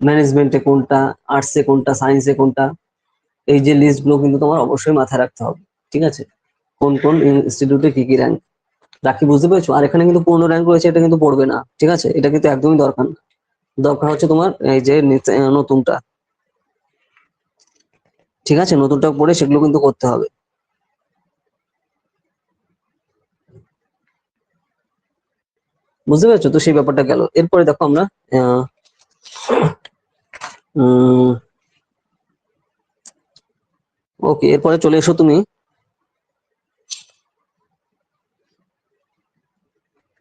ম্যানেজমেন্টে কোনটা, আর্টস এ কোনটা, সায়েন্সে কোনটা, এই যে লিস্ট গুলো কিন্তু তোমার অবশ্যই মাথায় রাখতে হবে, ঠিক আছে? কোন কোন ইনস্টিটিউটে কি কি র্যাঙ্ক রাখি, বুঝতে পেরেছো? আর এখানে কিন্তু পূর্ণ র্যাঙ্ক রয়েছে, এটা কিন্তু পড়বে না, ঠিক আছে? এটা কিন্তু একদমই দরকার না, দরকার হচ্ছে তোমার এই যে নতুনটা, ঠিক আছে? নতুনটা পড়ে সেগুলো কিন্তু করতে হবে, বুঝতে পেরেছো? তো সেই ব্যাপারটা গেল। এরপরে দেখো আমরা ওকে, এরপরে চলে এসো তুমি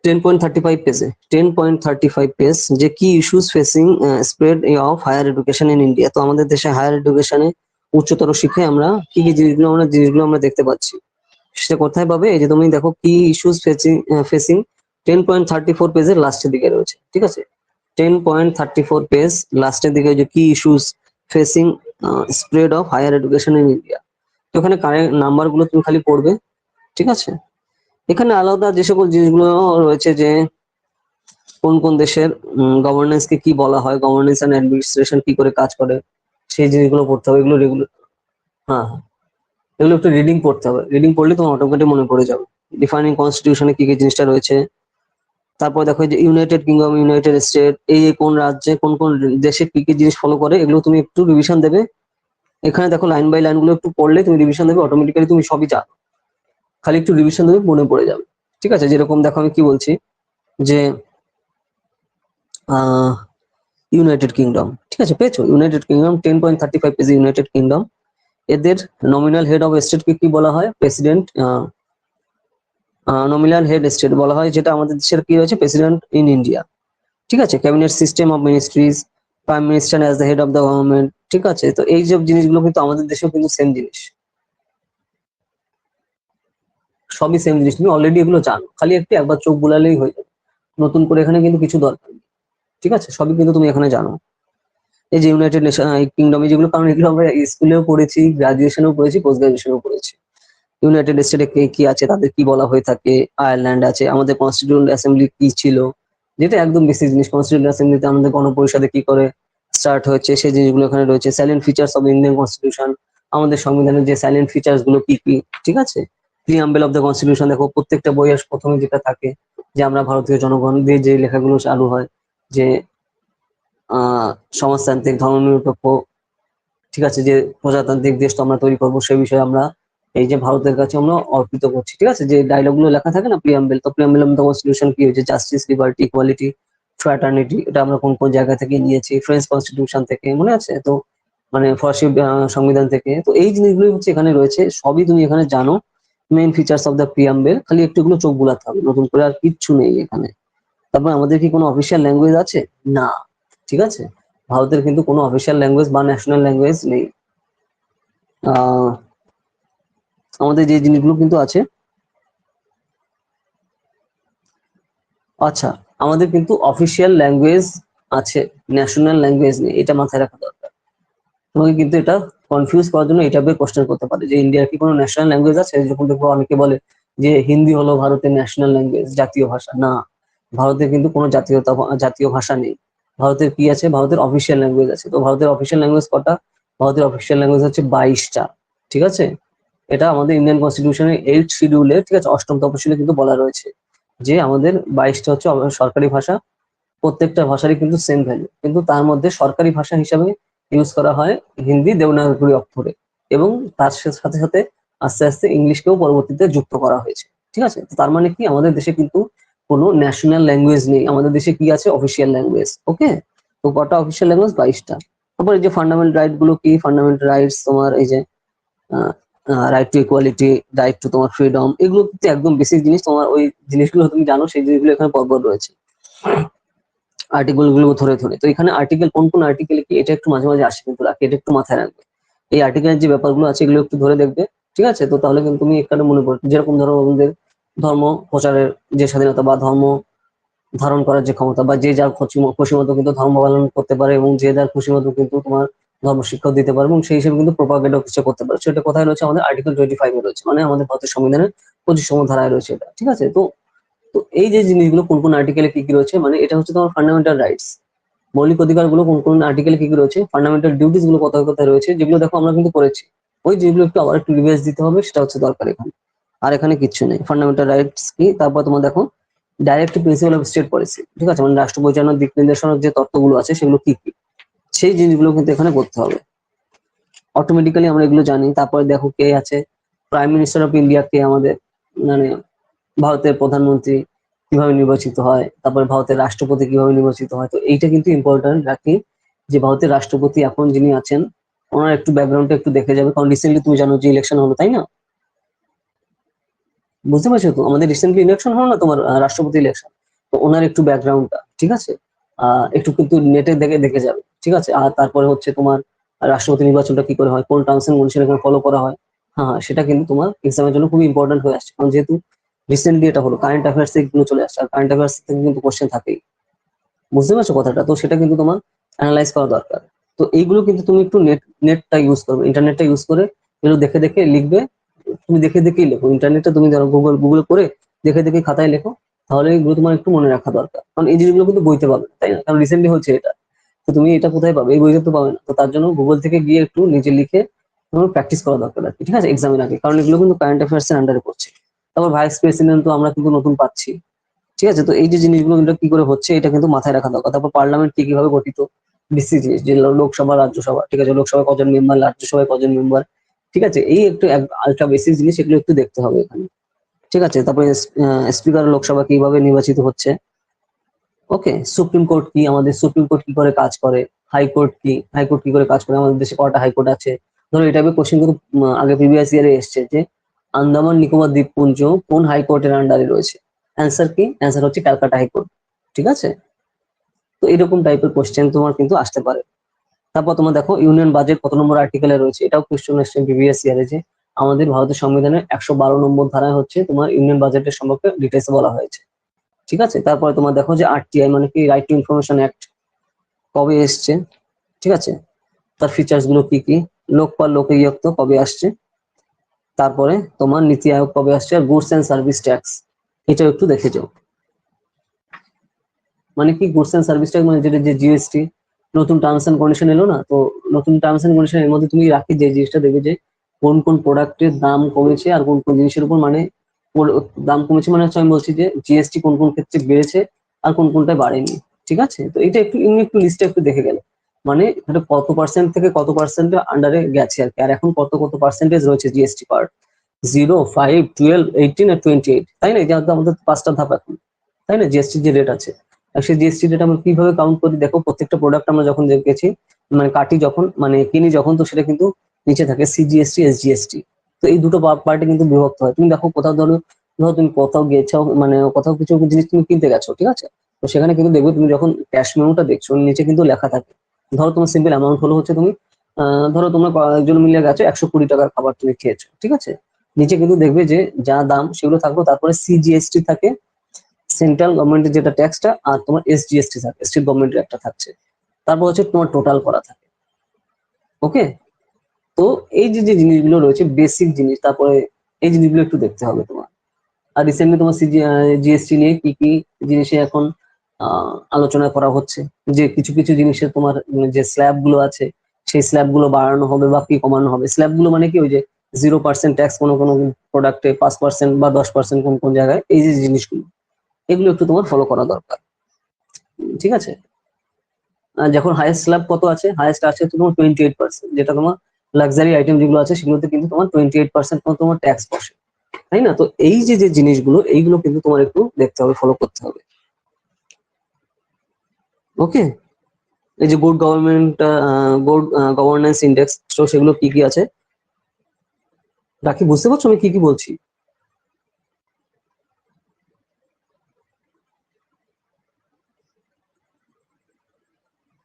10.35 পেজে। 10.35 পেজ, যে কি issues facing spread of higher education in India. তো আমাদের দেশে হায়ার এডুকেশনে, উচ্চতর শিক্ষায় আমরা কি কি জিনিসগুলো আমরা দেখতে পাচ্ছি, সেটা কোথায় পাবে? এই যে তুমি দেখো কি ইস্যুস ফেসিং 10.34 পেজের লাস্টের দিকে রয়েছে, ঠিক আছে? 10.34 পেজ লাস্টের দিকে যে কি issues facing spread of higher education in India. তো ওখানে কারেক্ট নাম্বার গুলো তুমি খালি পড়বে, ঠিক আছে? এখানে আলাদা যে সকল জিনিসগুলো রয়েছে, যে কোন কোন দেশের গভর্নেন্স কে কি বলা হয়, গভর্নেন্স এন্ড অ্যাডমিনিস্ট্রেশন কি করে কাজ করে, সেই জিনিসগুলো পড়তে হবে, এগুলো রেগুলার। হ্যাঁ হ্যাঁ, এগুলো একটু রিডিং করতে হবে, রিডিং করলে তোমার অটোমেটিক মনে পড়ে যাবে। ডিফাইনিং কনস্টিটিউশনে কি কি জিনিসটা রয়েছে। তারপর দেখো যে ইউনাইটেড কিংডম, ইউনাইটেড স্টেট, এই কোন রাজ্যে কোন কোন দেশে কি কি জিনিস ফলো করে, এগুলো তুমি একটু রিভিশন দেবে। এখানে দেখো লাইন বাই লাইন গুলো একটু পড়লে তুমি রিভিশন দেবে, অটোমেটিক্যালি তুমি সবই জানো, খালি একটু রিভিশন দেবে, মনে পড়ে যাবে, ঠিক আছে? যেরকম দেখো আমি কি বলছি, যে ইউনাইটেড কিংডম, ঠিক আছে, পেয়েছো? United kingdom 10.35 page, United kingdom, এদের নমিনাল হেড অফ স্টেট কে কি বলা হয়, প্রেসিডেন্ট। নমিনাল হেড স্টেট বলা হয়, যেটা আমাদের দেশের কি রয়েছে, প্রেসিডেন্ট ইন ইন্ডিয়া, ঠিক আছে? Cabinet system of ministries, prime minister as the head of the government, ঠিক আছে? তো এই সব জিনিসগুলো কিন্তু আমাদের দেশেও কিন্তু সেম জিনিস, সবই সেম জিনিস, তুমি অলরেডি এগুলো জানো, খালি একটু একবার চোখ বুলালেই হয়ে যাবে, নতুন করে এখানে কিন্তু কিছু দরকার নেই, ঠিক আছে? সবই কিন্তু তুমি এখানে জানো। এই যে ইউনাইটেড নেশন কিংডম, যেগুলো, কারণ এগুলো আমরা স্কুলেও পড়েছি, গ্রাজুয়েশনেও পড়েছি, পোস্ট গ্রাজুয়েশনেও পড়েছি। ইউনাইটেড স্টেটে কে কি আছে, তাদের কি বলা হয়ে থাকে, আয়ারল্যান্ড আছে, আমাদের কনস্টিটিউয়েন্ট অ্যাসেম্বলি কি ছিল, যেটা একদম বেসিক জিনিস, কনস্টিটিউয়েন্ট অ্যাসেম্বলিতে আমাদের গণপরিষদে কি করে স্টার্ট হয়েছে, সেই জিনিসগুলো এখানে রয়েছে। Silent features of Indian constitution, আমাদের সংবিধানের যে সাইলেন্ট ফিচার্স গুলো কি কি, ঠিক আছে? প্রিয়াম্বেল অফ দ্য কনস্টিটিউশন, দেখো প্রত্যেকটা বইয়ের প্রথমে যেটা থাকে, যে আমরা ভারতীয় জনগণ দিয়ে যে লেখাগুলো চালু হয়, যে সমাজতান্ত্রিক, ধর্মনিরপেক্ষ, ঠিক আছে, যে প্রজাতান্ত্রিক দেশ তো আমরা তৈরি করবো, সেই বিষয়ে আমরা এই যে ভারতের কাছে আমরা অর্পিত করছি, ঠিক আছে? যে ডায়লগ গুলো লেখা থাকে না প্রিয়াম্বেল, তো প্রিয়াম্বেল অফ দ্য কনস্টিটিউশন কি হয়েছে, জাস্টিস, লিবার্টি, ইকুয়ালিটি, ফ্র্যাটার্নিটি, এটা আমরা কোন কোন জায়গা থেকে নিয়েছি, ফ্রেঞ্চ কনস্টিটিউশন থেকে, মনে আছে তো? মানে ফরাসি সংবিধান থেকে। তো এই জিনিসগুলো হচ্ছে এখানে রয়েছে, সবই তুমি এখানে জানো। Main features of the preamble, খালি একটু এগুলো চোখ বুলাতে হবে, নতুন করে আর কিচ্ছু নেই এখানে। তারপর আমাদের কি কোনো অফিসিয়াল ল্যাঙ্গুয়েজ আছে? না, ঠিক আছে? ভারতের কিন্তু কোনো অফিসিয়াল ল্যাঙ্গুয়েজ বা ন্যাশনাল ল্যাঙ্গুয়েজ নেই। আহ আমাদের যে জিনিসগুলো কিন্তু আছে, আচ্ছা, আমাদের কিন্তু অফিসিয়াল ল্যাঙ্গুয়েজ আছে, ন্যাশনাল ল্যাঙ্গুয়েজ নেই, এটা মাথায় রাখা দরকার। তোমাকে কিন্তু এটা কনফিউজ করার জন্য এই টাইপের কোশ্চেন করতে পারে যে ইন্ডিয়ার কি কোনো ন্যাশনাল ল্যাঙ্গুয়েজ আছে, যখন দেখবো অনেকে বলে যে হিন্দি হলো ভারতের ন্যাশনাল ল্যাঙ্গুয়েজ, জাতীয় ভাষা। না, ভারতের কিন্তু কোনো জাতীয় ভাষা নেই। ভারতের কি আছে, ভারতের অফিসিয়াল ল্যাঙ্গুয়েজ আছে। তো ভারতের অফিসিয়াল ল্যাঙ্গুয়েজ কটা? ভারতের অফিসিয়াল ল্যাঙ্গুয়েজ হচ্ছে 22টা। ঠিক আছে, এটা আমাদের ইন্ডিয়ান কনস্টিটিউশনের 8 শিডিউলে, ঠিক আছে, 8ম তফসিলে কিন্তু বলা রয়েছে যে আমাদের 22টা হচ্ছে সরকারি ভাষা। প্রত্যেকটা ভাষারই কিন্তু সেম ভ্যালু, কিন্তু তার মধ্যে সরকারি ভাষা হিসাবে ইউজ করা হয় হিন্দি দেবনাগরী অক্ষরে, এবং তার সাথে সাথে আস্তে আস্তে ইংলিশকেও পরবর্তীতে যুক্ত করা হয়েছে। ঠিক আছে, তো তার মানে কি আমাদের দেশে কিন্তু কোনো ন্যাশনাল ল্যাঙ্গুয়েজ নেই, আমাদের দেশে কি আছে, অফিসিয়াল ল্যাঙ্গুয়েজ। ওকে, তো কটা অফিসিয়াল ল্যাঙ্গুয়েজ? 22টা। তারপর এই যে ফান্ডামেন্টাল রাইট গুলো কি, ফান্ডামেন্টাল রাইটস তোমার এই যে right to equality, right two তোমার ফ্রিডম, এগুলো কিন্তু একদম বেসিক জিনিস। তোমার ওই জিনিসগুলো তুমি জানো, সেই জিনিসগুলো এখানে পরপর রয়েছে আর্টিকেল গুলো ধরে ধরে। তো এখানে আর্টিকেল কোন কোন আর্টিকেল কি, এটা একটু মাঝে মাঝে আসে কিন্তু, রাখি এটা একটু মাথায় রাখবে। এই আর্টিকেলের যে ব্যাপারগুলো আছে এগুলো একটু ধরে দেখবে। ঠিক আছে, তো তাহলে কিন্তু তুমি একটা মনে পড়বে, যেরকম ধরো আমাদের ধর্ম প্রচারের যে স্বাধীনতা বা ধর্ম ধারণ করার যে ক্ষমতা, বা যে যার খুশি মতো কিন্তু ধর্ম পালন করতে পারে, এবং যে যার খুশি মতো কিন্তু তোমার ধর্ম শিক্ষা দিতে পারে, এবং সেই হিসেবে কিন্তু প্রোপাগেন্ডা কিছু করতে পারে। সেটা কোথায় রয়েছে? আমাদের আর্টিকেল 25 এ রয়েছে, মানে আমাদের ভারতের সংবিধানের 25তম ধারায় রয়েছে এটা। ঠিক আছে, তো তো এই যে জিনিসগুলো কোন কোন আর্টিকেলে কি কি রয়েছে, মানে এটা হচ্ছে তোমার ফান্ডামেন্টাল রাইটস, মৌলিক অধিকার গুলো কোন কোন আর্টিকেলে কি কি রয়েছে, ফান্ডামেন্টাল ডিউটিস গুলো কোথায় কোথায় রয়েছে, যেগুলো দেখো আমরা কিন্তু করেছি। ওই যেগুলো একটু আবার একটু রিভাইজ দিতে হবে, সেটা হচ্ছে দরকার এখানে। আর এখানে কিচ্ছু নেই। ফান্ডামেন্টাল রাইটস কি, তারপর তোমার দেখো direct principal of state policy. ঠিক আছে, মানে রাষ্ট্র পরিচালনার দিক নির্দেশনার যে তত্ত্বগুলো আছে সেগুলো কি কি, সেই জিনিসগুলো কিন্তু এখানে করতে হবে। অটোমেটিক্যালি আমরা এগুলো জানি। তারপরে দেখো কে আছে, প্রাইম মিনিস্টার অফ ইন্ডিয়া কে, আমাদের মানে ভারতের প্রধানমন্ত্রী কিভাবে নির্বাচিত হয়, তারপরে ভারতের রাষ্ট্রপতি কিভাবে নির্বাচিত হয়। তো এইটা কিন্তু ইম্পর্টেন্ট রাখি, যে ভারতের রাষ্ট্রপতি এখন যিনি আছেন ওনার একটু ব্যাকগ্রাউন্ডটা একটু দেখে যাবে, কারণ রিসেন্টলি তুমি জানো যে ইলেকশন হলো, তাই না? বুঝতে পারছো তো, আমাদের রিসেন্টলি ইলেকশন হলো না তোমার, রাষ্ট্রপতি ইলেকশন। তো ওনার একটু ব্যাকগ্রাউন্ডটা, ঠিক আছে, একটু কিন্তু নেটে দেখে দেখে যাবে। ঠিক আছে, আর তারপরে হচ্ছে তোমার রাষ্ট্রপতি নির্বাচনটা কি করে হয়, কোন টার্মস এন্ড কন্ডিশন এখানে ফলো করা হয়। হ্যাঁ হ্যাঁ, সেটা কিন্তু তোমার এক্সামের জন্য খুবই ইম্পর্টেন্ট হয়ে আসছে, কারণ যেহেতু রিসেন্টলি এটা হলো, কারেন্ট অ্যাফেয়ার্স এগুলো চলে আসছে, আর কারেন্ট অ্যাফেয়ার্স থেকে কিন্তু কোশ্চেন থাকেই। বুঝতে পারছো কথাটা? তো সেটা কিন্তু তোমার অ্যানালাইজ করা দরকার। তো এইগুলো কিন্তু তুমি একটু নেটটা ইউজ করবে, ইন্টারনেটটা ইউজ করে এগুলো দেখে দেখে লিখবে। তুমি দেখে দেখেই লেখো, ইন্টারনেটটা তুমি ধরো গুগল করে দেখে দেখে খাতায় লেখো, তাহলে এগুলো তোমার একটু মনে রাখা দরকার, কারণ এই জিনিসগুলো কিন্তু বইতে পাবে না, তাই না? কারণ রিসেন্টলি হচ্ছে এটা। তো তুমি এটা কোথায় পাবে? এই বইতে তো পাবে না। তো তার জন্য গুগল থেকে গিয়ে একটু নিজে লিখে তোমার প্র্যাকটিস করা দরকার আর কি। ঠিক আছে, এক্সামের আগে, কারণ এগুলো কিন্তু কারেন্ট অ্যাফেয়ার্স এর আন্ডারে পড়ছে। তারপর ভাইস প্রেসিডেন্ট তো আমরা কিন্তু নতুন পাচ্ছি। ঠিক আছে, তো এই যে জিনিসগুলো কিন্তু কি করে হচ্ছে এটা কিন্তু মাথায় রাখা দরকার। তারপর পার্লামেন্ট কি কিভাবে গঠিত, বেসিক জিনিস, যে লোকসভা রাজ্যসভা। ঠিক আছে, লোকসভায় কজন মেম্বার, রাজ্যসভায় কজন মেম্বার। ঠিক আছে, এই একটু আলট্রা বেসিক জিনিস, এগুলো একটু দেখতে হবে এখানে। ঠিক আছে, তারপরে স্পিকার লোকসভা কিভাবে নির্বাচিত হচ্ছে। ওকে, সুপ্রিম কোর্ট কি, আমাদের সুপ্রিম কোর্ট কি করে কাজ করে, হাইকোর্ট কি, হাইকোর্ট কি করে কাজ করে, আমাদের দেশে কটা হাইকোর্ট আছে। ধরো এই টাইপের কোশ্চেন কিন্তু আগে প্রিভিয়াস ইয়ারে এসছে, যে আন্দামান নিকোবর দ্বীপপুঞ্জ কোন হাইকোর্টের আন্ডারে রয়েছে। অ্যান্সার কি? অ্যান্সার হচ্ছে ক্যালকাটা হাইকোর্ট। ঠিক আছে, তো এরকম টাইপের কোশ্চেন তোমার কিন্তু আসতে পারে। তারপর তোমার দেখো ইউনিয়ন বাজেট কত নম্বর আর্টিকেলে রয়েছে, এটাও কোশ্চেন আসছে প্রিভিয়াস ইয়ারে, যে আমাদের ভারতের সংবিধানের 112 নম্বর ধারায় হচ্ছে তোমার ইউনিয়ন বাজেটের সম্পর্কে ডিটেলস বলা হয়েছে। ঠিক আছে, তারপরে তোমার দেখো যে আরটিআই মানে কি, রাইট টু ইনফরমেশন অ্যাক্ট, কবে এসছে। ঠিক আছে, তার ফিচার্স গুলো কি কি, লোকপাল লোকায়ুক্ত কবে আসছে, তারপরে তোমার নীতি আয়োগ কবে আসছে, আর গুডস এন্ড সার্ভিস ট্যাক্স, এটাও একটু দেখে যাও। মানে কি গুডস এন্ড সার্ভিস ট্যাক্স, মানে যেটা যে জিএসটি নতুন টার্মস এন্ড কন্ডিশন এলো না, তো নতুন টার্মস এন্ড কন্ডিশন এর মধ্যে তুমি রাখি যে জিনিসটা দেখবে যে কোন কোন প্রোডাক্টের দাম কমেছে, আর কোন কোন জিনিসের উপর মানে দাম কমেছে, মানে হচ্ছে আমি বলছি যে জিএসটি কোন কোন ক্ষেত্রে বেড়েছে আর কোন কোনটা বাড়েনি। ঠিক আছে, তো এটা একটু এমনি একটু লিস্টে একটু দেখে গেলে, মানে এটা কত পার্সেন্ট থেকে কত পার্সেন্টের আন্ডারে গেছে আর কি, আর এখন কত কত পার্সেন্টেজ রয়েছে জিএসটি পার্ট, 0, 5, 12, 18 আর 28, তাই না? এটা তো আমাদের 5টা ধাপ এখন, তাই না? জিএসটি যে রেট আছে, আর সেই জিএসটি রেট আমরা কিভাবে কাউন্ট করি, দেখো প্রত্যেকটা প্রোডাক্ট আমরা যখন দেখেছি, মানে কাটি যখন, মানে কিনি যখন, তো সেটা কিন্তু নিচে থাকে সিজিএসটি, এসজিএসটি। তো এই দুটো পার্টে কিন্তু বিভক্ত হয়। তুমি দেখো কোথাও ধরো, ধরো তুমি কোথাও গেছো, মানে কোথাও কিছু জিনিস তুমি কিনতে গেছো, ঠিক আছে, তো সেখানে কিন্তু দেখবে তুমি যখন ক্যাশ মেমোটা দেখছো নিচে কিন্তু লেখা থাকে। ধরো তোমার সিম্পল অ্যামাউন্ট হলো হচ্ছে তুমি ধরো তোমরা কয়েকজন মিলে গেছো 120 টাকার খাবার তুমি খেয়েছো, ঠিক আছে, নিচে কিন্তু দেখবে যে যা দাম সেগুলো থাকবে, তারপরে সিজিএসটি থাকে, সেন্ট্রাল গভর্নমেন্টের যেটা ট্যাক্সটা, আর তোমার এসজিএসটি থাকে, স্টেট গভর্নমেন্টের একটা থাকছে, তারপর হচ্ছে তোমার টোটাল করা থাকে। ওকে, তো তো এই যে যে জিনিসগুলো রয়েছে বেসিক জিনিস, তারপরে এই জিনিসগুলো একটু দেখতে হবে তোমার। আর রিসেন্টলি তোমার জিএসটি নিয়ে কি কি জিনিসে এখন আলোচনা করা হচ্ছে, যে কিছু কিছু জিনিসের তোমার যে স্ল্যাব গুলো আছে সেই স্ল্যাব গুলো বাড়ানো হবে বা কি কমানো হবে। স্ল্যাব গুলো মানে কি, ওই যে 0% ট্যাক্স কোনো কোনো প্রোডাক্টে, 5% বা 10% কোন কোন জায়গায়, এই যে জিনিসগুলো এগুলো একটু তোমার ফলো করা দরকার। ঠিক আছে, যখন হাইয়েস্ট স্ল্যাব কত আছে, হাইয়েস্ট আছে তোমার 28%, যেটা তোমার লাক্সারি আইটেম যেগুলো আছে সেগুলোতে কিন্তু তোমার 28% তোমার ট্যাক্স বসে, তাই না? তো এই যে যে জিনিসগুলো এইগুলো কিন্তু তোমার একটু দেখতে হবে, ফলো করতে হবে। ওকে, এই যে good government, good governance index, তো সেগুলো কি কি আছে বাকি বুঝতে পারছো আমি কি কি বলছি?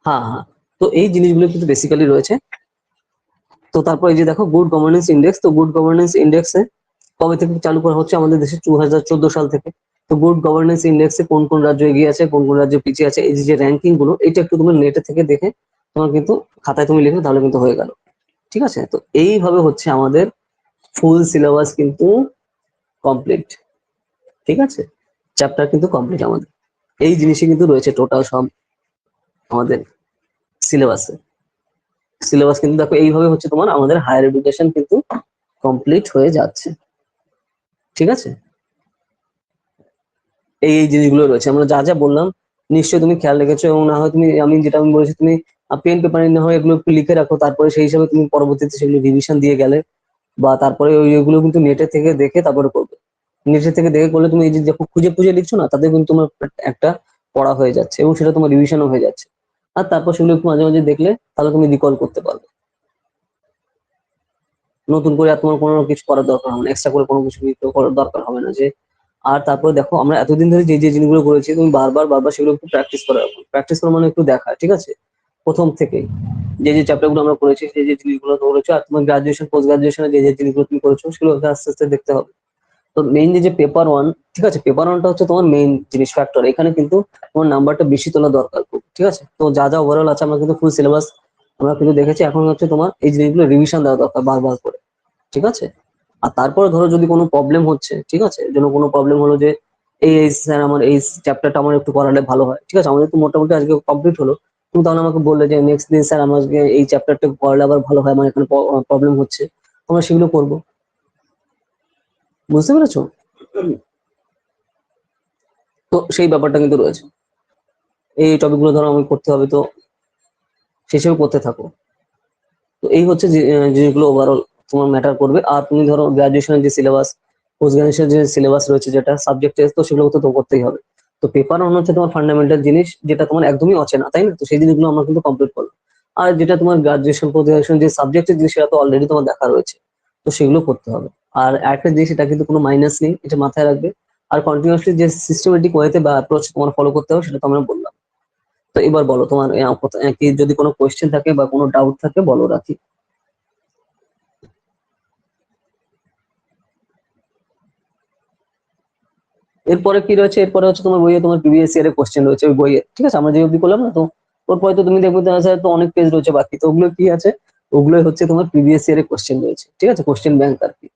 হ্যাঁ হ্যাঁ, তো এই জিনিসগুলো কিন্তু বেসিক্যালি রয়েছে। তো তারপর এই যে দেখো গুড গভর্নেন্স ইন্ডেক্স, তো গুড গভর্নেন্স ইন্ডেক্সে কবে থেকে চালু করা হচ্ছে আমাদের দেশে? 2014 সাল থেকে। তো গুড গভর্নেন্স ইন্ডেক্সে কোন কোন রাজ্য এগিয়ে আছে, কোন কোন রাজ্য পিছিয়ে আছে, এই যে র্যাঙ্কিং গুলো, এটা একটু তুমি নেটে থেকে দেখে তোমার কিন্তু খাতায় তুমি লিখে তাহলে কিন্তু হয়ে গেল। ঠিক আছে, তো এইভাবে হচ্ছে আমাদের ফুল সিলেবাস কিন্তু কমপ্লিট। ঠিক আছে, চ্যাপ্টার কিন্তু কমপ্লিট আমাদের, এই জিনিসই কিন্তু রয়েছে টোটাল সব আমাদের সিলেবাসে। সিলেবাস কিন্তু দেখো এইভাবে হচ্ছে তোমার আমাদের হায়ার এডুকেশন কিন্তু কমপ্লিট হয়ে যাচ্ছে। ঠিক আছে, এই এই জিনিসগুলো রয়েছে আমরা যা যা বললাম, নিশ্চয়ই তুমি খেয়াল রেখেছো, এবং না হয় তুমি, আমি যেটা আমি বলেছি, তুমি পেন পেপারে না হয় এগুলো একটু লিখে রাখো, তারপরে সেই হিসাবে তুমি পরবর্তীতে সেগুলো রিভিশন দিয়ে গেলে, বা তারপরে ওইগুলো কিন্তু নেটে থেকে দেখে তারপরে করবে। নেটে থেকে দেখে করলে তুমি এই যে যখন খুঁজে খুঁজে লিখছো না, তাতে কিন্তু তোমার একটা পড়া হয়ে যাচ্ছে এবং সেটা তোমার রিভিশনও হয়ে যাচ্ছে। আর তারপর সেগুলো একটু মাঝে মাঝে দেখলে তাহলে তুমি রিকল করতে পারবে। নতুন করে আর তোমার কোনো কিছু করার দরকার হবে না, এক্সট্রা করে কোনো কিছু করার দরকার হবে না যে। আর তারপরে দেখো আমরা এতদিন ধরে যে যে জিনিসগুলো করেছি, তুমি বারবার বারবার সেগুলো একটু প্র্যাকটিস করা, প্র্যাকটিস করা মানে একটু দেখা। ঠিক আছে, প্রথম থেকে যে যে চ্যাপ্টার গুলো আমরা করেছি, যে যে জিনিসগুলো করেছো, আর তোমার গ্রাজুয়েশন পোস্ট গ্রাজুয়েশনে যে যে জিনিসগুলো তুমি করেছো সেগুলো আস্তে আস্তে দেখতে হবে। তো মেইন যে পেপার ওয়ান, ঠিক আছে, পেপার ওয়ানটা হচ্ছে তোমার মেইন জিনিস, ফ্যাক্টর। এখানে কিন্তু তোমার নাম্বারটা বেশি তোলা দরকার খুব। ঠিক আছে, তো যা যা ওভারঅল আছে আমরা কিন্তু ফুল সিলেবাস আমরা কিন্তু দেখেছি, এখন হচ্ছে তোমার এই জিনিসগুলো রিভিশন দেওয়া দরকার বারবার করে। ঠিক আছে, আর তারপরে ধরো যদি কোনো প্রবলেম হচ্ছে, ঠিক আছে, যেন কোনো প্রবলেম হলো যে এই এই স্যার আমার এই চ্যাপ্টারটা আমার একটু করালে ভালো হয়। ঠিক আছে, আমাদের তো মোটামুটি আজকে কমপ্লিট হলো, তুমি তাহলে আমাকে বললে যে নেক্সট দিন স্যার আমাকে এই চ্যাপ্টারটা করালে আবার ভালো হয়, আমার এখানে প্রবলেম হচ্ছে, আমরা সেগুলো করবো। বুঝতে পেরেছো? তো সেই ব্যাপারটা কিন্তু রয়েছে, এই টপিক গুলো ধরো আমাকে করতে হবে, তো সেই হিসেবে করতে থাকো। তো এই হচ্ছে যে জিনিসগুলো ওভারঅল তোমার ম্যাটার করবে। আর তুমি ধরো গ্রাজুয়েশনের যে সিলেবাস, পোস্ট গ্রাজুয়েশনের যে সিলেবাস রয়েছে, যেটা সাবজেক্ট তো সেগুলো তো করতেই হবে। তো পেপার ওয়ান হচ্ছে তোমার ফান্ডামেন্টাল জিনিস, যেটা তোমার একদমই অচেনা, তাই না? তো সেই জিনিসগুলো আমরা কিন্তু কমপ্লিট করবো। আর যেটা তোমার গ্রাজুয়েশন পোস্ট গ্রাজুয়েশন যে সাবজেক্টের জিনিস, সেটা তো অলরেডি তোমার দেখা রয়েছে, তো সেগুলো করতে হবে। আর একটা জিনিস, এটা কিন্তু কোনো মাইনাস নেই, এটা মাথায় রাখবে। আর কন্টিনিউয়াসলি যে সিস্টেমেটিক ওয়েতে বা অ্যাপ্রোচ তোমার ফলো করতে হবে, সেটা তো আমরা বললাম। তো এবার বলো তোমার কি যদি কোনো কোয়েশ্চেন থাকে বা কোনো ডাউট থাকে বলো, রাখি। এরপরে কি রয়েছে, এরপরে হচ্ছে তোমার বইয়ে তোমার প্রিভিয়াস ইয়ারের কোশ্চেন রয়েছে ওই বইয়ে। ঠিক আছে, আমরা যে অবধি করলাম না, তো ওরপরে তো তুমি দেখবে তো অনেক পেজ রয়েছে বাকি, তো ওগুলো কি আছে, ওগুলোই হচ্ছে তোমার প্রিভিয়াস ইয়ারের কোশ্চেন রয়েছে। ঠিক আছে, কোশ্চেন ব্যাংক আর কি,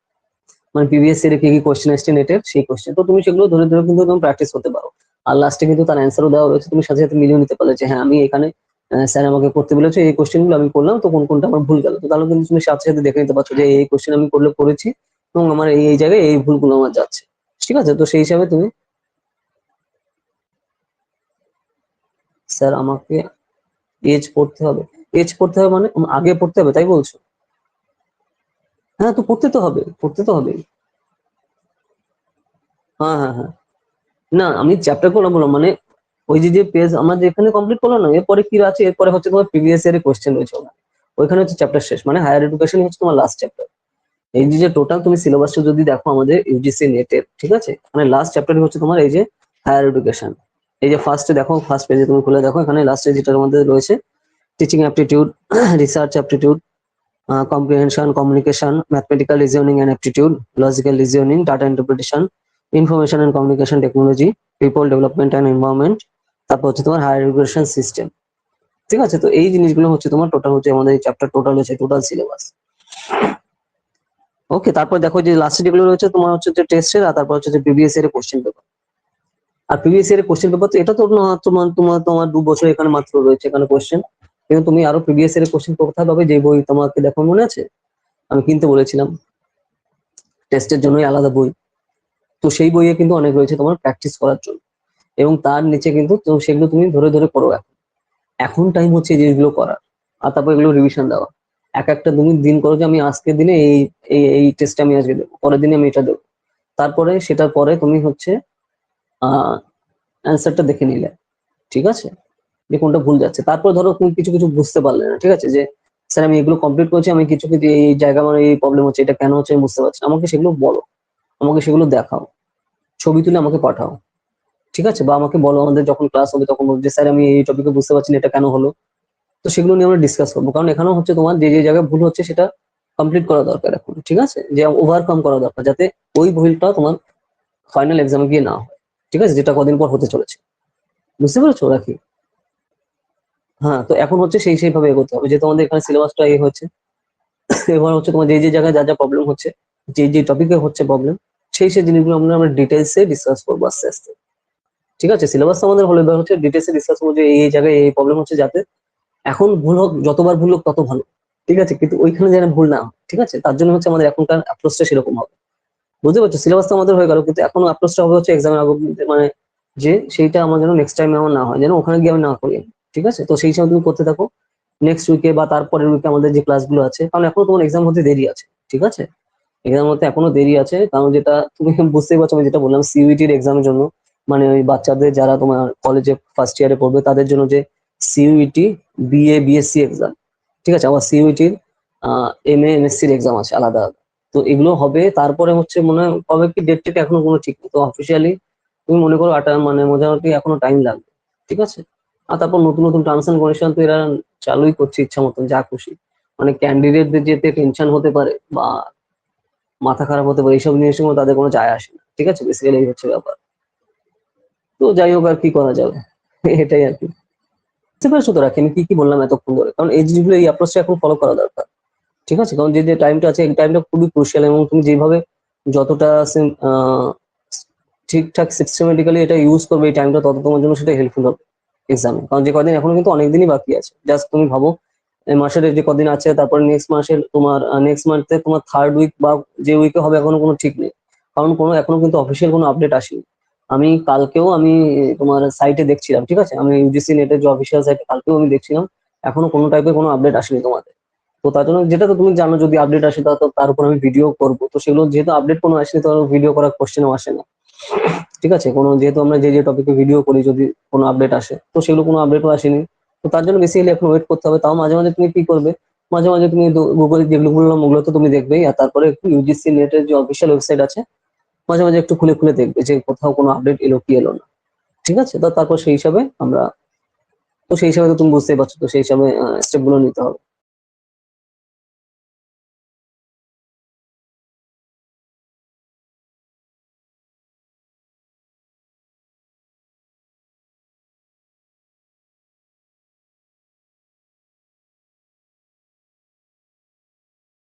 মানে প্রিভিয়াস ইয়ারে কি কি কোশ্চেন এসছে নেটের, সেই কোশ্চেন তো তুমি সেগুলো ধরে ধরে কিন্তু তুমি প্র্যাকটিস করতে পারো। আর লাস্টে কিন্তু তার অ্যান্সারও দেওয়া রয়েছে, তুমি সাথে সাথে মিলিয়ে নিতে পারলে যে হ্যাঁ আমি এখানে স্যার আমাকে করতে বলেছে এই কোশ্চেন গুলো আমি করলাম, তো কোন কোনটা আমার ভুল গেল, তো তাহলে কিন্তু তুমি সাথে সাথে দেখে নিতে পারছো যে এই কোশ্চেন আমি করলে করেছি এবং আমার এই এই জায়গায় এই ভুলগুলো আমার যাচ্ছে। ঠিক আছে, তো সেই হিসাবে তুমি, স্যার আমাকে এজ পড়তে হবে, এজ পড়তে হবে মানে আগে পড়তে হবে তাই বলছো? হ্যাঁ, তো পড়তে তো হবে, পড়তে তো হবে। হ্যাঁ হ্যাঁ হ্যাঁ, না আমি চ্যাপ্টার করলাম বললাম মানে ওই যে যে পেজ আমরা যেখানে কমপ্লিট করলাম না, এরপরে কি আছে, এরপরে হচ্ছে তোমার প্রিভিয়াস ইয়ারের কোশ্চেন রয়েছে ওখানে, ওইখানে হচ্ছে চ্যাপ্টার শেষ, মানে হায়ার এডুকেশন হচ্ছে তোমার লাস্ট চ্যাপ্টার। এই যে যে টোটাল তুমি সিলেবাসটা যদি দেখো আমাদের ইউজিসি নেটের, ঠিক আছে, মানে লাস্ট চ্যাপ্টার হচ্ছে তোমার এই যে হায়ার এডুকেশন। এই যে ফার্স্টে দেখো, ফার্স্ট পেজে তুমি খুলে দেখো, এখানে লাস্টে যেটার মধ্যে রয়েছে teaching aptitude, research aptitude, comprehension, communication, mathematical reasoning and aptitude, logical reasoning, data interpretation, information and communication technology, people development and environment, তারপর হচ্ছে তোমার হায়ার এডুকেশন সিস্টেম। ঠিক আছে, তো এই জিনিসগুলো হচ্ছে তোমার টোটাল হচ্ছে আমাদের এই চ্যাপ্টার টোটাল হচ্ছে টোটাল সিলেবাস। ওকে, তারপর দেখো যে লাস্টে যেগুলো রয়েছে তোমার হচ্ছে যে টেস্টের, আর তারপর হচ্ছে যে প্রিভিয়াস ইয়ারের কোশ্চেন পেপার। আর প্রিভিয়াস ইয়ারের কোশ্চেন পেপার তো এটা তো না, তোমার তোমার তোমার 2 বছর এখানে মাত্র রয়েছে এখানে কোশ্চেন, কিন্তু তুমি আরো প্রিভিয়াস ইয়ারের কোশ্চেন কোথায় পাবে? যে বই তোমাকে দেখো মনে আছে আমি কিনতে বলেছিলাম টেস্টের জন্যই আলাদা বই, তো সেই বইয়ে কিন্তু অনেক রয়েছে তোমার প্র্যাকটিস করার জন্য, এবং তার নিচে কিন্তু তো সেগুলো তুমি ধরে ধরে করো। এখন এখন টাইম হচ্ছে এই জিনিসগুলো করার, আর তারপর এগুলো রিভিশন দেওয়া। এক একটা তুমি দিন করো যে আমি আজকের দিনে এই এই এই টেস্টটা আমি আজকে দেবো, পরের দিনে আমি এটা দেবো, তারপরে সেটার পরে তুমি হচ্ছে অ্যান্সারটা দেখে নিলে, ঠিক আছে, যে কোনটা ভুল যাচ্ছে। তারপর ধরো তুমি কিছু কিছু বুঝতে পারলে না, ঠিক আছে, যে স্যার আমি এগুলো কমপ্লিট করেছি, আমি কিছু কিছু এই জায়গা আমার এই প্রবলেম হচ্ছে, এটা কেন হচ্ছে আমি বুঝতে পারছি না। আমাকে সেগুলো বলো, আমাকে সেগুলো দেখাও, ছবি তুলে আমাকে পাঠাও, ঠিক আছে, বা আমাকে বলো আমাদের যখন ক্লাস হবে তখন বলবো যে স্যার আমি এই টপিকে বুঝতে পারছি না, এটা কেন হলো। তো সেগুলো নিয়ে আমরা ডিসকাস করবো, কারণ এখানেও হচ্ছে তোমার যে যে জায়গায় ভুল হচ্ছে সেটা কমপ্লিট করা দরকার এখন, ঠিক আছে, যে ওভারকাম করা দরকার, যাতে ওই ভুলটা তোমার ফাইনাল এক্সামে গিয়ে না হয়, ঠিক আছে, যেটা কদিন পর হতে চলেছে। বুঝতে পেরেছো রাখি? হ্যাঁ, তো এখন হচ্ছে সেইভাবে এগোতে হবে, যে তোমাদের এখানে সিলেবাসটা এই হচ্ছে। এবার হচ্ছে তোমার যে যে জায়গায় যা যা প্রবলেম হচ্ছে, যে যে টপিকে হচ্ছে প্রবলেম, সেই জিনিসগুলো আমরা ডিটেলসে ডিসকাস করবো আস্তে আস্তে, ঠিক আছে। সিলেবাস আমাদের হলে এবার হচ্ছে ডিটেলসে ডিসকাস করবো যে এই জায়গায় এই প্রবলেম হচ্ছে, যাতে এখন ভুল হোক, যতবার ভুল হোক তত ভালো, ঠিক আছে, কিন্তু ওইখানে যেন ভুল না হয়, ঠিক আছে, তার জন্য হচ্ছে আমাদের এখনকার অ্যাপ্রোচটা সেরকম হবে। বুঝতে পারছো? সিলেবাস তো আমাদের হয়ে গেল, কিন্তু এখন অ্যাপ্রোচটা হবে হচ্ছে এক্সামের আগে অব্দি, মানে যে সেইটা আমার যেন নেক্সট টাইম আমার না হয়, যেন ওখানে গিয়ে আমি না করি, ঠিক আছে। তো সেই সময় তুমি করতে থাকো, নেক্সট উইকে বা তারপরের উইকে আমাদের যে ক্লাসগুলো আছে, কারণ এখনো তোমার এক্সাম হতে দেরি আছে, ঠিক আছে, এক্সাম হতে এখনো দেরি আছে, কারণ যেটা তুমি বুঝতেই পারছো আমি যেটা বললাম সিইউটির এক্সামের জন্য, মানে ওই বাচ্চাদের যারা তোমার কলেজে ফার্স্ট ইয়ারে পড়বে তাদের জন্য যে সিইউটি বিএ বিএসসি এক্সাম, ঠিক আছে, আবার সিইউটির এমএ এমএসসির এক্সাম আছে আলাদা আলাদা। তো এগুলো হবে, তারপরে হচ্ছে মনে হয় কবে কি ডেট টেট এখনো কোনো ঠিক নেই, তো অফিসিয়ালি তুমি মনে করো মানে মোটামুটি এখনো টাইম লাগবে, ঠিক আছে। আর তারপর নতুন নতুন টার্মস এন্ড কন্ডিশন তো এরা চালুই করছে ইচ্ছা মতন যা খুশি, মানে ক্যান্ডিডেটদের যেতে টেনশন হতে পারে বা মাথা খারাপ হতে পারে, এইসব জিনিসের মধ্যে তাদের কোনো যায় আসে না, ঠিক আছে, বেসিক্যালি এই হচ্ছে ব্যাপার। তো যাই হোক, আর কি করা যাবে, এটাই আর কি। বুঝতে পেরেছো তো রাখি আমি কি কি বললাম এতক্ষণ ধরে? কারণ এই জিনিসগুলো এই অ্যাপ্রোচটা এখন ফলো করা দরকার, ঠিক আছে, কারণ যে যে টাইমটা আছে এই টাইমটা খুবই ক্রুশিয়াল, এবং তুমি যেভাবে যতটা ঠিকঠাক সিস্টেমেটিক্যালি এটা ইউজ করবে এই টাইমটা, তত তোমার জন্য সেটা হেল্পফুল হবে এক্সামে। কারণ যে কদিন এখনো কিন্তু অনেক দিনই বাকি আছে, জাস্ট তুমি ভাবো এই মাসের যে কদিন আছে, তারপর নেক্সট মাসের তোমার নেক্সট মান্থে তোমার থার্ড উইক বা যে উইকে হবে এখনো কোনো ঠিক নেই, কারণ কোনো এখনো কিন্তু অফিসিয়াল কোনো আপডেট আসেনি। আমি কালকেও আমি তোমার সাইটে দেখছিলাম, ঠিক আছে, আমি ইউজিসি নেটের যে অফিসিয়াল সাইটে কালকেও আমি দেখছিলাম, এখনো কোনো টাইপের কোনো আপডেট আসেনি তোমাদের। তো তার জন্য যেটা তো তুমি জানো, যদি আপডেট আসে তো তার উপর আমি ভিডিও করবো, তো সেগুলো যেহেতু আপডেট কোনো আসেনি তো ভিডিও করার কোশ্চেনও আসে না, ঠিক আছে, কোনো যেহেতু আমরা যে যে টপিকে ভিডিও করি যদি কোনো আপডেট আসে, তো সেগুলো কোনো আপডেটও আসেনি। তো তার জন্য বেসিক্যালি এখন ওয়েট করতে হবে। তাও মাঝে মাঝে তুমি কি করবে, মাঝে মাঝে তুমি গুগলে যেগুলো বললাম ওগুলো তো তুমি দেখবেই, আর তারপরে একটু ইউজিসি নেটের যে অফিসিয়াল ওয়েবসাইট আছে মাঝে মাঝে একটু খুলে খুলে দেখবে যে কোথাও কোনো আপডেট এলো কি এলো না, ঠিক আছে। তো তারপর সেই হিসাবে আমরা, তো সেই হিসাবে তো তুমি বুঝতেই পারছো, তো সেই হিসাবে স্টেপ গুলো নিতে হবে।